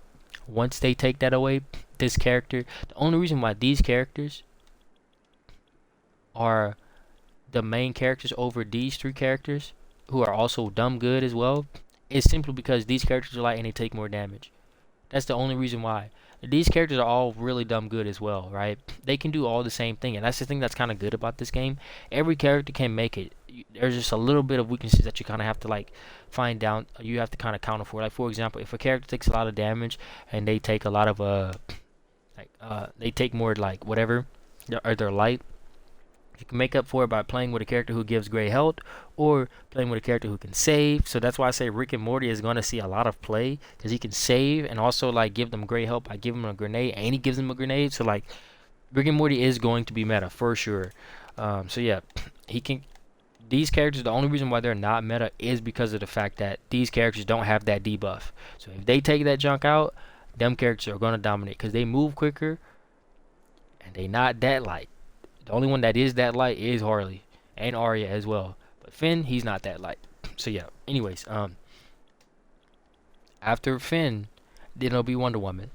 Once they take that away, this character, the only reason why these characters are the main characters over these three characters, who are also dumb good as well, is simply because these characters are light and they take more damage. That's the only reason why. These characters are all really dumb good as well, right? They can do all the same thing, and that's the thing that's kind of good about this game. Every character can make it. There's just a little bit of weaknesses that you kind of have to like find down. You have to kind of counter for. Like for example, if a character takes a lot of damage and they take a lot of they take more like whatever, or they're light, you can make up for it by playing with a character who gives great health or playing with a character who can save. So that's why I say Rick and Morty is going to see a lot of play because he can save and also like give them great help by giving them a grenade, and he gives them a grenade. So like Rick and Morty is going to be meta for sure. So yeah, he can. These characters, the only reason why they're not meta is because of the fact that these characters don't have that debuff. So if they take that junk out, them characters are going to dominate because they move quicker and they not that light. The only one that is that light is Harley and Arya as well. But Finn, he's not that light. So yeah, anyways, after Finn, then it'll be Wonder Woman.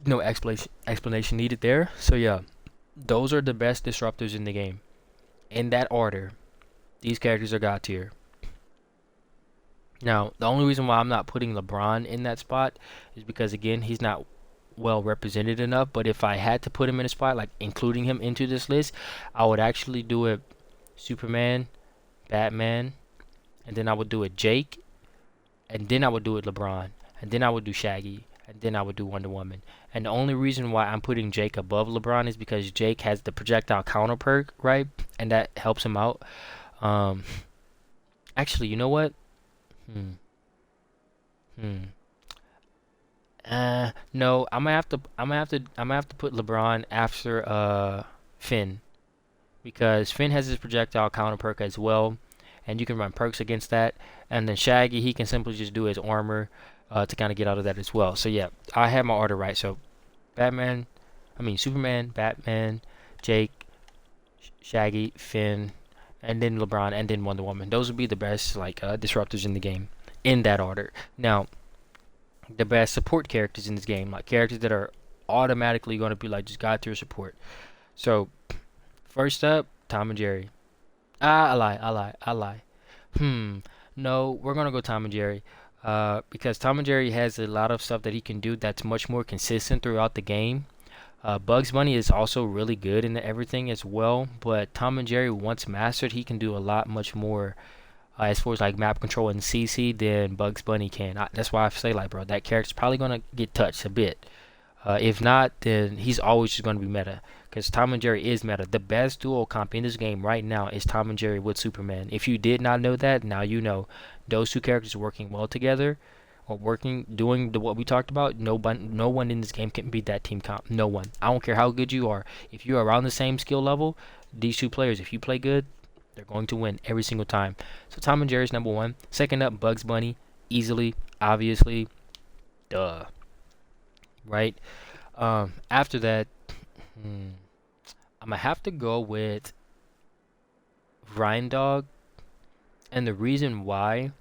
No explanation needed there. So yeah, those are the best disruptors in the game. In that order, these characters are god tier. Now, the only reason why I'm not putting LeBron in that spot is because, again, he's not well represented enough. But if I had to put him in a spot, like including him into this list, I would actually do it Superman, Batman, and then I would do it Jake, and then I would do it LeBron, and then I would do Shaggy, and then I would do Wonder Woman. And the only reason why I'm putting Jake above LeBron is because Jake has the projectile counter perk, right? And that helps him out. Actually, you know what? No, I'm gonna have to put LeBron after Finn, because Finn has his projectile counter perk as well, and you can run perks against that. And then Shaggy, he can simply just do his armor to kind of get out of that as well. So yeah, I have my order right. So Superman, Batman, Jake, Shaggy, Finn, and then LeBron, and then Wonder Woman. Those would be the best disruptors in the game in that order. Now, the best support characters in this game, like characters that are automatically going to be like just god tier support. So first up, Tom and Jerry. I lie. No, we're gonna go Tom and Jerry. Because Tom and Jerry has a lot of stuff that he can do that's much more consistent throughout the game. Bugs Bunny is also really good in everything as well, but Tom and Jerry, once mastered, he can do a lot much more as far as like map control and CC than Bugs Bunny can. That's why I say bro, that character's probably gonna get touched a bit. If not, then he's always just gonna be meta, because Tom and Jerry is meta. The best duo comp in this game right now is Tom and Jerry with Superman. If you did not know that, now you know. Those two characters working well together, or doing what we talked about, no one in this game can beat that team comp. No one. I don't care how good you are. If you're around the same skill level, these two players, if you play good, they're going to win every single time. So Tom and Jerry's number one. Second up, Bugs Bunny, easily, obviously, duh. Right. After that, I'm gonna have to go with Ryan Dog, and the reason why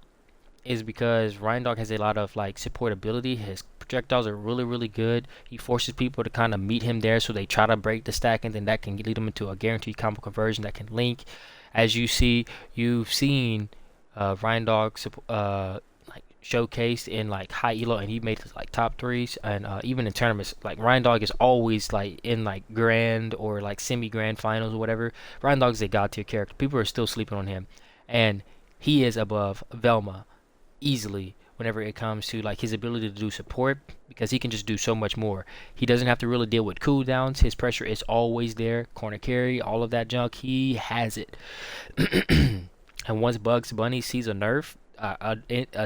is because Ryan Dog has a lot of like support ability. His projectiles are really, really good. He forces people to kind of meet him there, so they try to break the stack, and then that can lead them into a guaranteed combo conversion that can link. As you've seen Ryan Dog like showcased in like high elo, and he made like top threes, and even in tournaments. Like Ryan Dog is always like in like grand or like semi-grand finals or whatever. Ryan Dog is a god tier character. People are still sleeping on him, and he is above Velma easily whenever it comes to like his ability to do support, because he can just do so much more. He doesn't have to really deal with cooldowns. His pressure is always there. Corner carry, all of that junk, he has it. And once Bugs Bunny sees a nerf, a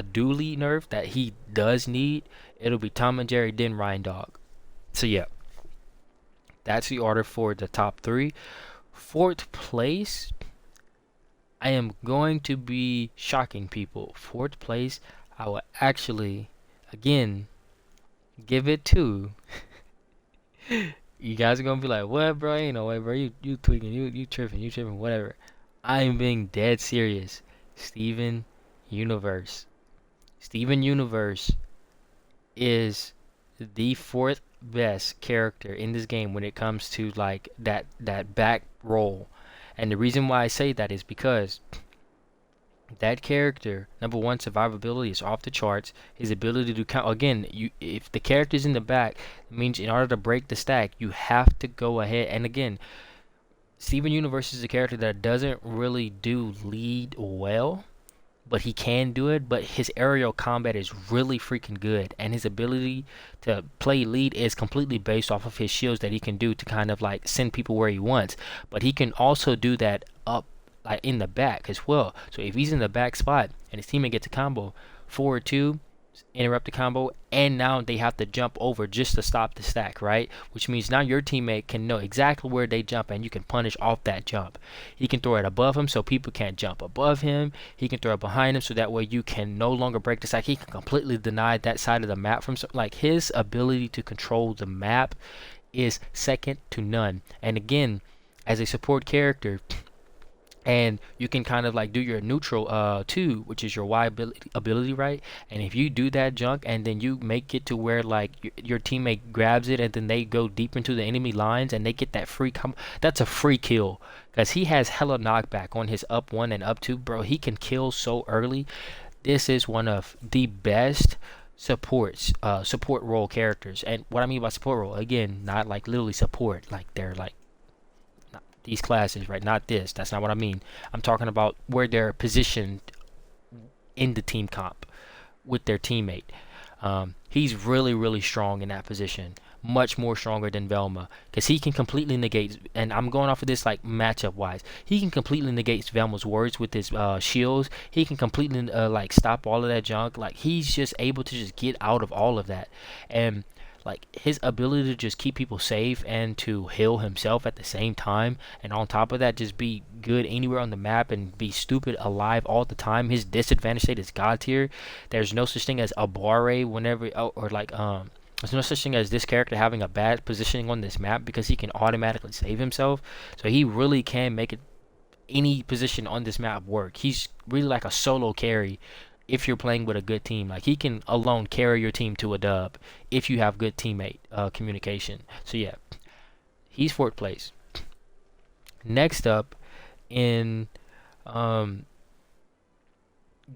dually nerf that he does need, it'll be Tom and Jerry, then Ryan Dog. So yeah, that's the order for the top three. Fourth place, I am going to be shocking people. Fourth place, I will actually, again, give it to. You guys are gonna be like, "What, bro? Ain't no way, bro. You tweaking, you tripping, whatever." I am being dead serious. Steven Universe. Steven Universe is the fourth best character in this game when it comes to like that back roll. And the reason why I say that is because that character, number one, survivability is off the charts. His ability to count, again, if the character's in the back, it means in order to break the stack, you have to go ahead. And again, Steven Universe is a character that doesn't really do lead well, but he can do it. But his aerial combat is really freaking good, and his ability to play lead is completely based off of his shields that he can do to kind of like send people where he wants. But he can also do that up like in the back as well. So if he's in the back spot and his teammate gets a combo, 4-2, interrupt the combo, and now they have to jump over just to stop the stack, right? Which means now your teammate can know exactly where they jump, and you can punish off that jump. He can throw it above him so people can't jump above him. He can throw it behind him so that way you can no longer break the stack. He can completely deny that side of the map from like his ability to control the map is second to none. And again, as a support character, and you can kind of like do your neutral too, which is your Y ability, right? And if you do that junk and then you make it to where like your teammate grabs it and then they go deep into the enemy lines and they get that free that's a free kill, because he has hella knockback on his up 1 and up 2, bro. He can kill so early. This is one of the best support role characters. And what I mean by support role, again, not like literally support, like they're like these classes, right? Not this. That's not what I mean. I'm talking about where they're positioned in the team comp with their teammate. He's really, really strong in that position. Much more stronger than Velma, because he can completely negate, and I'm going off of this like matchup wise, he can completely negate Velma's words with his shields. He can completely like stop all of that junk. Like he's just able to just get out of all of that. And like his ability to just keep people safe and to heal himself at the same time, and on top of that just be good anywhere on the map and be stupid alive all the time. His disadvantage state is god tier. There's no such thing as a barre whenever, or like there's no such thing as this character having a bad positioning on this map, because he can automatically save himself. So he really can make it any position on this map work. He's really like a solo carry if you're playing with a good team. Like he can alone carry your team to a dub if you have good teammate communication. So yeah, he's fourth place. Next up in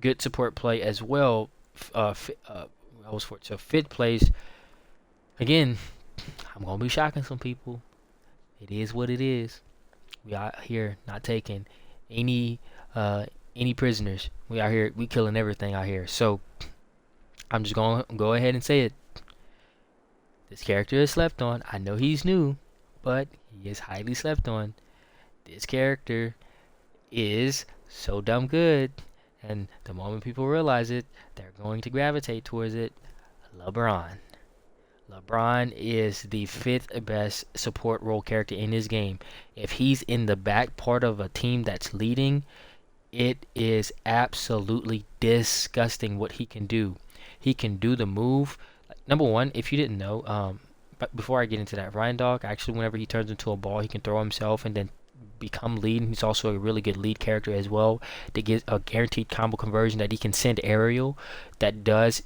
good support play as well, I was fourth. So fifth place, again, I'm gonna be shocking some people. It is what it is. We out here not taking any prisoners. We out here, we killing everything out here. So I'm just gonna go ahead and say it. This character is slept on. I know he's new, but he is highly slept on. This character is so dumb good And the moment people realize it, they're going to gravitate towards it. LeBron. LeBron is the fifth best support role character in this game. If he's in the back part of a team that's leading, it is absolutely disgusting what he can do. He can do the move. Number one, if you didn't know, but before I get into that, Ryan Dog actually, whenever he turns into a ball, he can throw himself and then become lead. He's also a really good lead character as well. That gives a guaranteed combo conversion that he can send aerial that does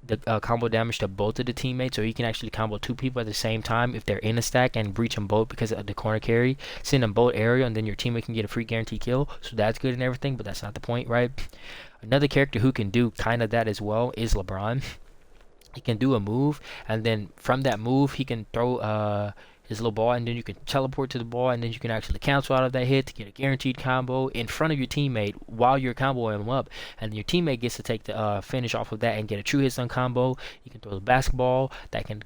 the combo damage to both of the teammates, so he can actually combo two people at the same time if they're in a stack and breach them both because of the corner carry. Send them both aerial, and then your teammate can get a free guaranteed kill. So that's good and everything, but that's not the point, right? Another character who can do kind of that as well is LeBron. He can do a move, and then from that move, he can throw his little ball, and then you can teleport to the ball, and then you can actually cancel out of that hit to get a guaranteed combo in front of your teammate while you're comboing him up, and your teammate gets to take the finish off of that and get a true hit stun combo. You can throw the basketball that can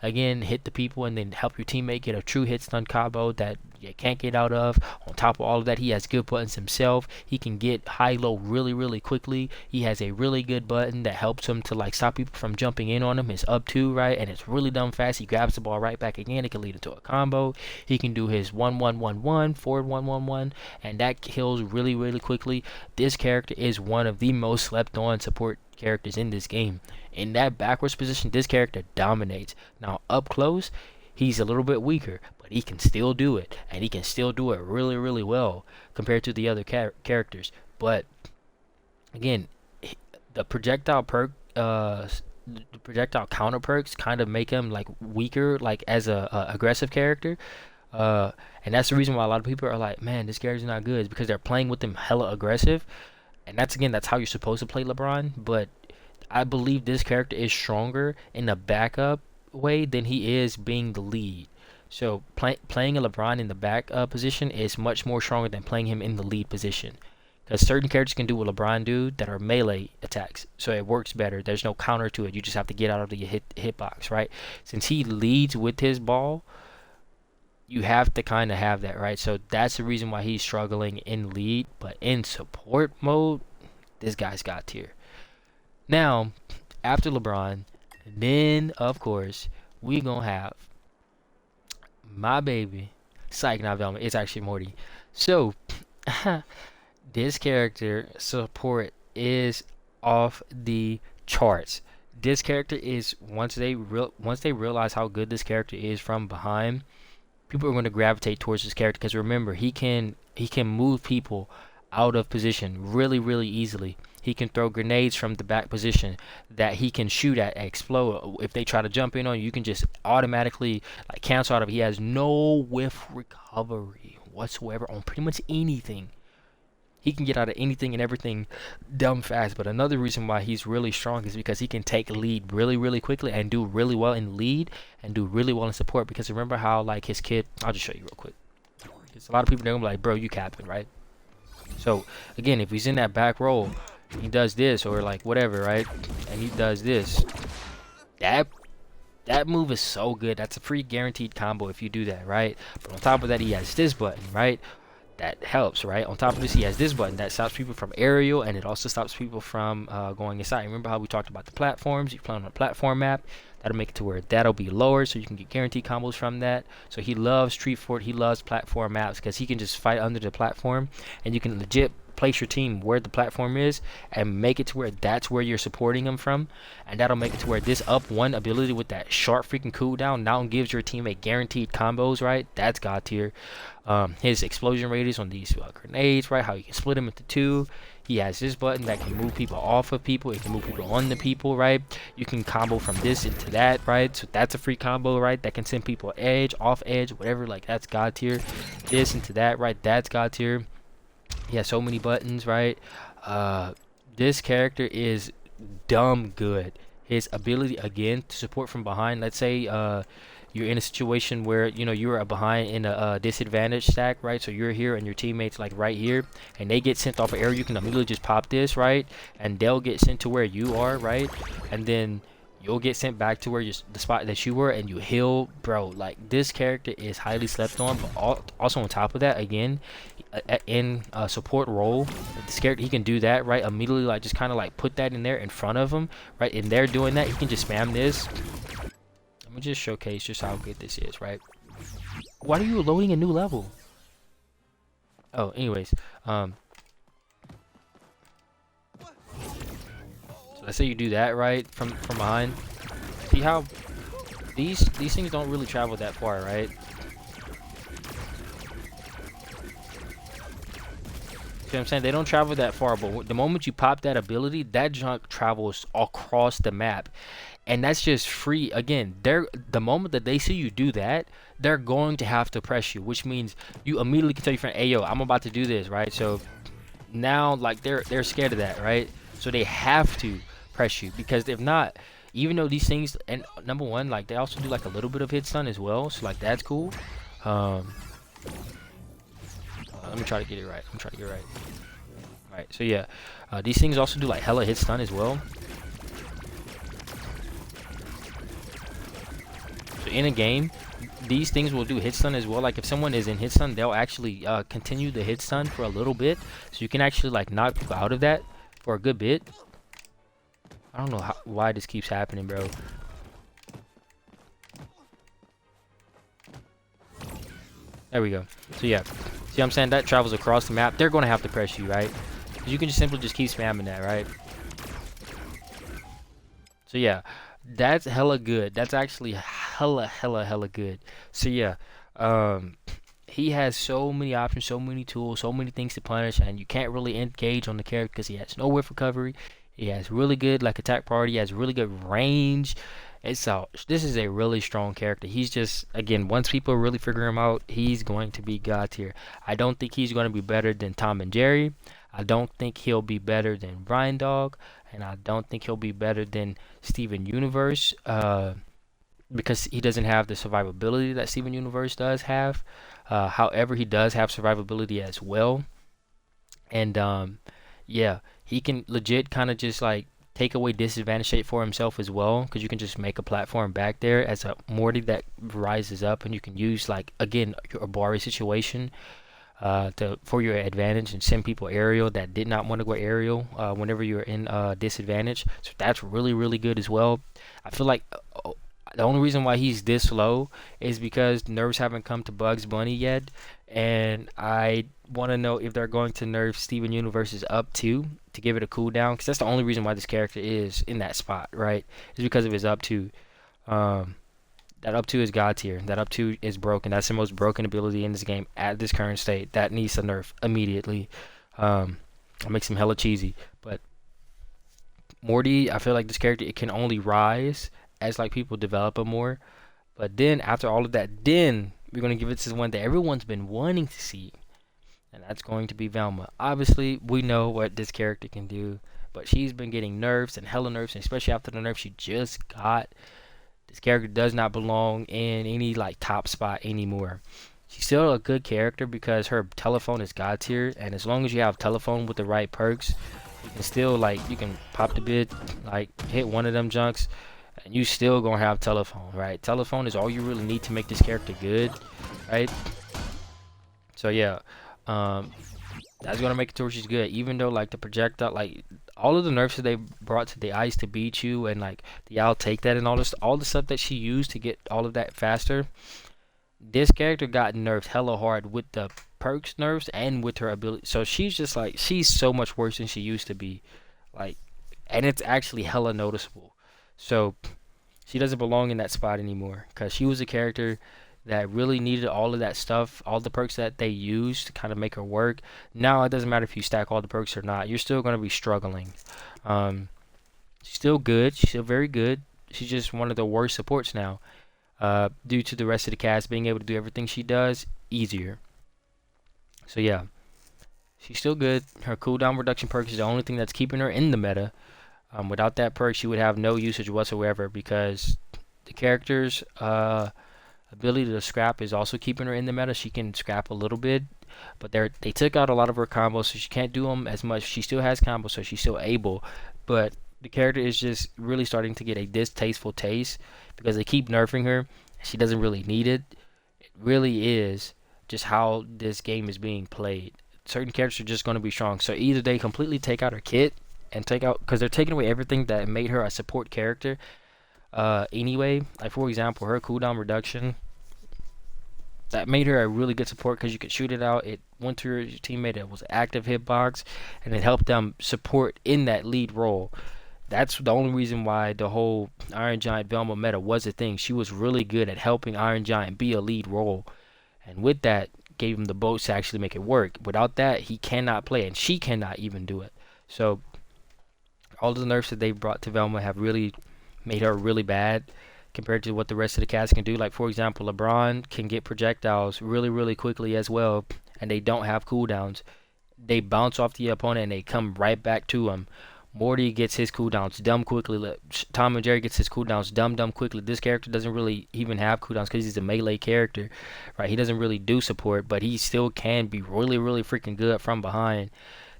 again hit the people and then help your teammate get a true hit stun combo that you can't get out of. On top of all of that, he has good buttons himself. He can get high-low really quickly. He has a really good button that helps him to like stop people from jumping in on him. His up 2, right? And it's really dumb fast. He grabs the ball right back again. It can lead into a combo. He can do his 1-1-1-1, forward 1-1-1, and that kills really quickly. This character is one of the most slept on support characters in this game. In that backwards position, this character dominates. Now up close, he's a little bit weaker, but he can still do it, and he can still do it really well compared to the other characters. But again, the projectile the projectile counter perks kind of make him like weaker, like as a aggressive character. And that's the reason why a lot of people are like, man, this character's not good, is because they're playing with him hella aggressive. And that's how you're supposed to play LeBron. But I believe this character is stronger in the backup way than he is being the lead. So playing a LeBron in the back position is much more stronger than playing him in the lead position. Because certain characters can do what LeBron do that are melee attacks. So it works better. There's no counter to it. You just have to get out of the hitbox, right? Since he leads with his ball, you have to kind of have that, right? So that's the reason why he's struggling in lead. But in support mode, this guy's got tier. Now, after LeBron, then, of course, we gonna have my baby. Psych, not Velma. It's actually Morty. So, this character support is off the charts. This character is, once they realize how good this character is from behind, people are going to gravitate towards this character, because remember, he can move people out of position really easily. He can throw grenades from the back position that he can shoot at and explode. If they try to jump in on you, you can just automatically like cancel out of it. He has no whiff recovery whatsoever on pretty much anything. He can get out of anything and everything dumb fast. But another reason why he's really strong is because he can take lead really quickly and do really well in lead and do really well in support. Because remember how like his kid, I'll just show you real quick. Because a lot of people are gonna be like, bro, you capping, right? So again, if he's in that back row, he does this or like whatever, right? And he does this. That move is so good. That's a free guaranteed combo if you do that, right? But on top of that, he has this button, right? That helps, right? On top of this, he has this button that stops people from aerial, and it also stops people from going inside. Remember how we talked about the platforms? You play on a platform map, that'll make it to where that'll be lower, so you can get guaranteed combos from that. So he loves Street Fort, he loves platform maps, because he can just fight under the platform, and you can legit place your team where the platform is and make it to where that's where you're supporting them from, and that'll make it to where this up 1 ability with that sharp freaking cooldown now gives your teammate guaranteed combos, right? That's god tier. His explosion radius on these grenades, right? How you can split them into 2. He has this button that can move people off of people. It can move people on the people, right? You can combo from this into that, right? So that's a free combo, right? That can send people edge, off edge, whatever. Like that's god tier. This into that, right? That's god tier. He has so many buttons, right? This character is dumb good. His ability again to support from behind. Let's say you're in a situation where you're behind in a disadvantage stack, right? So you're here and your teammates like right here, and they get sent off an area. You can immediately just pop this, right? And they'll get sent to where you are, right? And then you'll get sent back to where the spot that you were, and you heal, bro. Like, this character is highly slept on, but also on top of that, again, in a support role, this character, he can do that, right? Immediately, like, just kind of like put that in there in front of him, right? And they're doing that, he can just spam this. Let me just showcase just how good this is, right? Why are you loading a new level? Oh, anyways, so let's say you do that, right, from behind. See how these things don't really travel that far, right? See what I'm saying? They don't travel that far, but the moment you pop that ability, that junk travels across the map. And that's just free. Again, the moment that they see you do that, they're going to have to press you, which means you immediately can tell your friend, hey, yo, I'm about to do this, right? So now, like, they're scared of that, right? So they have to press you, because if not, even though these things, and number one, like, they also do like a little bit of hit stun as well, so like that's cool. Let me try to get it right. Alright, so yeah, these things also do like hella hit stun as well. So in a game, these things will do hit stun as well. Like, if someone is in hit stun, they'll actually continue the hit stun for a little bit, so you can actually like knock people out of that for a good bit. I don't know why this keeps happening, bro. There we go. So yeah, see what I'm saying? That travels across the map. They're going to have to press you, right? You can just simply just keep spamming that, right? So yeah, that's hella good. That's actually hella good. So yeah, he has so many options, so many tools, so many things to punish, and you can't really engage on the character because he has no whiff recovery. He has really good like attack priority. He has really good range. This is a really strong character. He's just, again, once people really figure him out, he's going to be god tier. I don't think he's going to be better than Tom and Jerry. I don't think he'll be better than Brian Dog, and I don't think he'll be better than Steven Universe, because he doesn't have the survivability that Steven Universe does have. However, he does have survivability as well, and yeah, he can legit kind of just like take away disadvantage shape for himself as well, because you can just make a platform back there as a Morty that rises up, and you can use, like, again, your Abari situation for your advantage, and send people aerial that did not want to go aerial whenever you're in disadvantage. So that's really good as well. I feel like the only reason why he's this low is because nerfs haven't come to Bugs Bunny yet, and I want to know if they're going to nerf Steven Universe's up 2 to give it a cooldown, because that's the only reason why this character is in that spot, right? Is because of his up 2. That up 2 is god tier. That up 2 is broken. That's the most broken ability in this game at this current state. That needs to nerf immediately. It makes him hella cheesy. But Morty, I feel like this character, it can only rise as like people develop him more. But then after all of that, then we're going to give it to the one that everyone's been wanting to see, and that's going to be Velma. Obviously, we know what this character can do, but she's been getting nerfs and hella nerfs, and especially after the nerf she just got. This character does not belong in any like top spot anymore. She's still a good character because her telephone is god tier, and as long as you have telephone with the right perks, you can still, like, you can pop the bit, like hit one of them junks, and you still gonna have telephone, right? Telephone is all you really need to make this character good, right? So yeah, that's gonna make it to where she's good, even though like the projectile, like all of the nerfs that they brought to the ice to beat you, and like the I'll take that and all the stuff that she used to get all of that faster. This character got nerfed hella hard with the perks nerfs and with her ability. So she's just like, she's so much worse than she used to be, like, and it's actually hella noticeable. So she doesn't belong in that spot anymore, because she was a character that really needed all of that stuff, all the perks that they used to kind of make her work. Now it doesn't matter if you stack all the perks or not, you're still going to be struggling. She's still good, she's still very good. She's just one of the worst supports now, due to the rest of the cast being able to do everything she does easier. So yeah, she's still good. Her cooldown reduction perk is the only thing that's keeping her in the meta. Without that perk, she would have no usage whatsoever, because the character's ability to scrap is also keeping her in the meta. She can scrap a little bit, but they took out a lot of her combos, so she can't do them as much. She still has combos, so she's still able, but The character is just really starting to get a distasteful taste because they keep nerfing her. She doesn't really need it. It really is just how this game is being played. Certain characters are just going to be strong. So either they completely take out her kit and take out, because they're taking away everything that made her a support character. Anyway, like for example, her cooldown reduction that made her a really good support because you could shoot it out. It went to your teammate. It was an active hitbox, and it helped them support in that lead role. That's the only reason why the whole Iron Giant Velma meta was a thing. She was really good at helping Iron Giant be a lead role, and with that, gave him the boats to actually make it work. Without that, he cannot play, and she cannot even do it. So all the nerfs that they brought to Velma have really made her really bad compared to what the rest of the cast can do. Like for example, LeBron can get projectiles really quickly as well, and they don't have cooldowns. They bounce off the opponent and they come right back to him. Morty gets his cooldowns dumb quickly. Tom and Jerry gets his cooldowns dumb quickly. This character doesn't really even have cooldowns because he's a melee character, right? He doesn't really do support, but he still can be really freaking good from behind.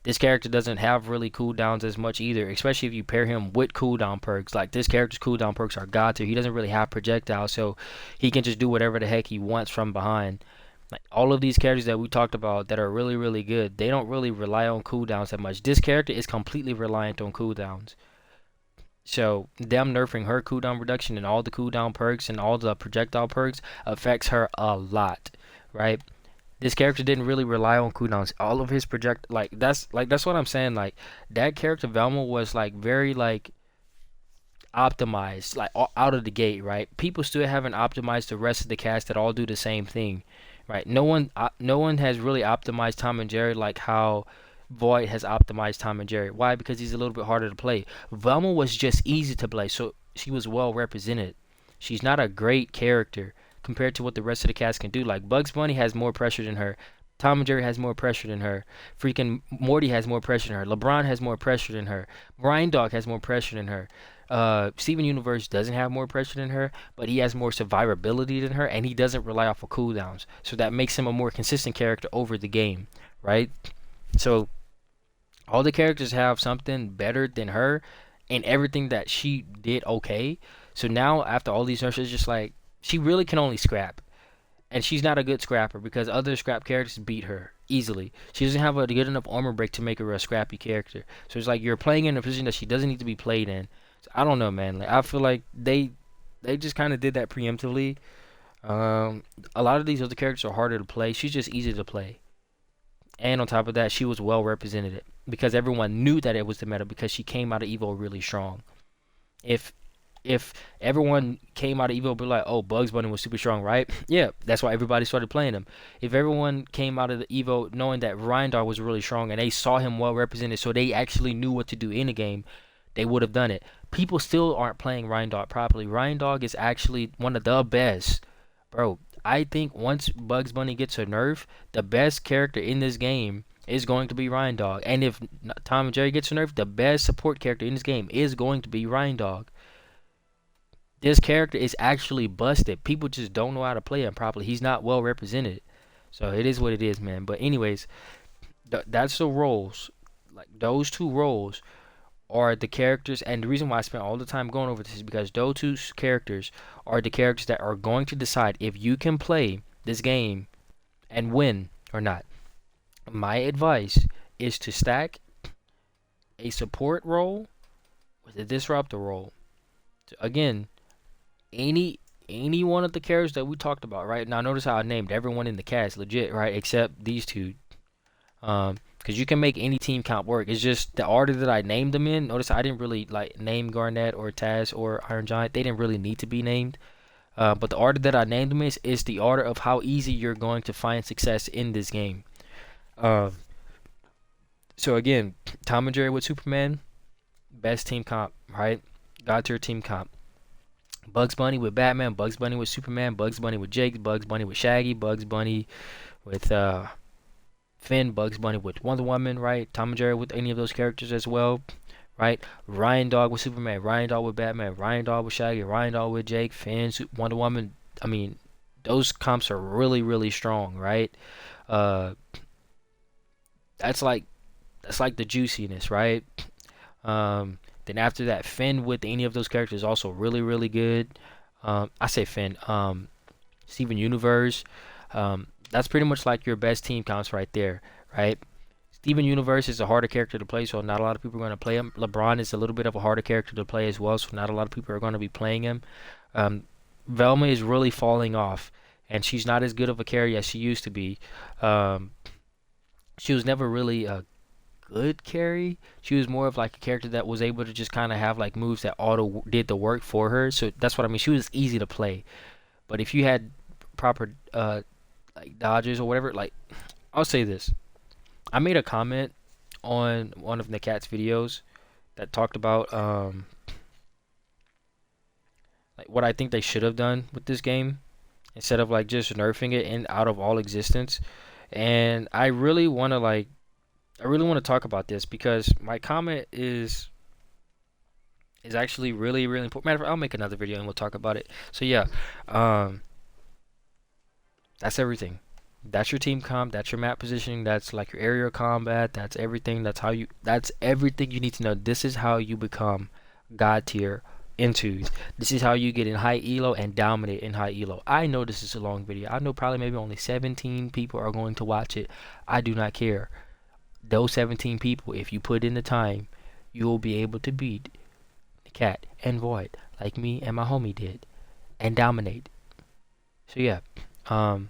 This character doesn't have really cooldowns as much either, especially if you pair him with cooldown perks. Like this character's cooldown perks are god tier. He doesn't really have projectiles, so he can just do whatever the heck he wants from behind. Like all of these characters that we talked about that are really good, they don't really rely on cooldowns that much. This character is completely reliant on cooldowns. So them nerfing her cooldown reduction and all the cooldown perks and all the projectile perks affects her a lot, right? This character didn't really rely on cooldowns. All of his that's what I'm saying. Like that character Velma was like very like optimized, like out of the gate, right? People still haven't optimized the rest of the cast that all do the same thing, right? No one has really optimized Tom and Jerry like how Void has optimized Tom and Jerry. Why? Because he's a little bit harder to play. Velma was just easy to play, so she was well represented. She's not a great character compared to what the rest of the cast can do. Like Bugs Bunny has more pressure than her. Tom and Jerry has more pressure than her. Freaking Morty has more pressure than her. LeBron has more pressure than her. Brian Dog has more pressure than her. Steven Universe doesn't have more pressure than her, but he has more survivability than her, and he doesn't rely off of cooldowns. So that makes him a more consistent character over the game, right? So all the characters have something better than her, and everything that she did okay. So now after all these nerfs, it's just like she really can only scrap, and she's not a good scrapper because other scrap characters beat her easily. She doesn't have a good enough armor break to make her a scrappy character. So it's like you're playing in a position that she doesn't need to be played in. So I don't know, man. Like I feel like they just kind of did that preemptively. A lot of these other characters are harder to play. She's just easy to play, and on top of that, she was well represented because everyone knew that it was the meta because she came out of Evo really strong. If everyone came out of Evo be like, oh, Bugs Bunny was super strong, right? Yeah, that's why everybody started playing him. If everyone came out of the Evo knowing that Ryndar was really strong and they saw him well represented, so they actually knew what to do in the game, they would have done it. People still aren't playing Ryndar properly. Ryndar is actually one of the best. Bro, I think once Bugs Bunny gets a nerf, the best character in this game is going to be Ryndar. And if Tom and Jerry gets a nerf, the best support character in this game is going to be Ryndar. This character is actually busted. People just don't know how to play him properly. He's not well represented. So it is what it is, man. But anyways, that's the roles. Like those two roles are the characters, and the reason why I spent all the time going over this is because those two characters are the characters that are going to decide if you can play this game and win or not. My advice is to stack a support role with a disruptor role. Again, any one of the characters that we talked about, right? Now notice how I named everyone in the cast legit, right? Except these two. Because you can make any team count work. It's just the order that I named them in. Notice I didn't really like name Garnet or Taz or Iron Giant. They didn't really need to be named. But the order that I named them is the order of how easy you're going to find success in this game. So again, Tom and Jerry with Superman, best team comp, right? God tier team comp. Bugs Bunny with Batman, Bugs Bunny with Superman, Bugs Bunny with Jake, Bugs Bunny with Shaggy, Bugs Bunny with Finn, Bugs Bunny with Wonder Woman, right? Tom and Jerry with any of those characters as well, right? Ryan Dog with Superman, Ryan Dog with Batman, Ryan Dog with Shaggy, Ryan Dog with Jake, Finn, Wonder Woman. I mean, those comps are really strong, right? That's like the juiciness, right? Then Then after that, Finn with any of those characters is also really, really good. I say Finn. Steven Universe. That's pretty much like your best team counts right there, right? Steven Universe is a harder character to play, so not a lot of people are going to play him. LeBron is a little bit of a harder character to play as well, so not a lot of people are going to be playing him. Velma is really falling off, and she's not as good of a carry as she used to be. She was never really a good carry. She was more of like a character that was able to just kind of have like moves that auto did the work for her. So that's what I mean. She was easy to play, but if you had proper like dodges or whatever, like I'll say this. I made a comment on one of the cat's videos that talked about like what I think they should have done with this game instead of like just nerfing it and out of all existence. And I really want to talk about this because my comment is actually really, really important. Matter of fact, I'll make another video and we'll talk about it. So yeah, that's everything. That's your team comp, that's your map positioning, that's like your area combat, that's everything. That's everything you need to know. This is how you become god tier into. This is how you get in high elo and dominate in high elo. I know this is a long video. I know probably maybe only 17 people are going to watch it. I do not care. Those 17 people, if you put in the time, you will be able to beat the cat and void like me and my homie did and dominate. So yeah, go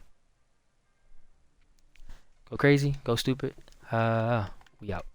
crazy, go stupid. We out.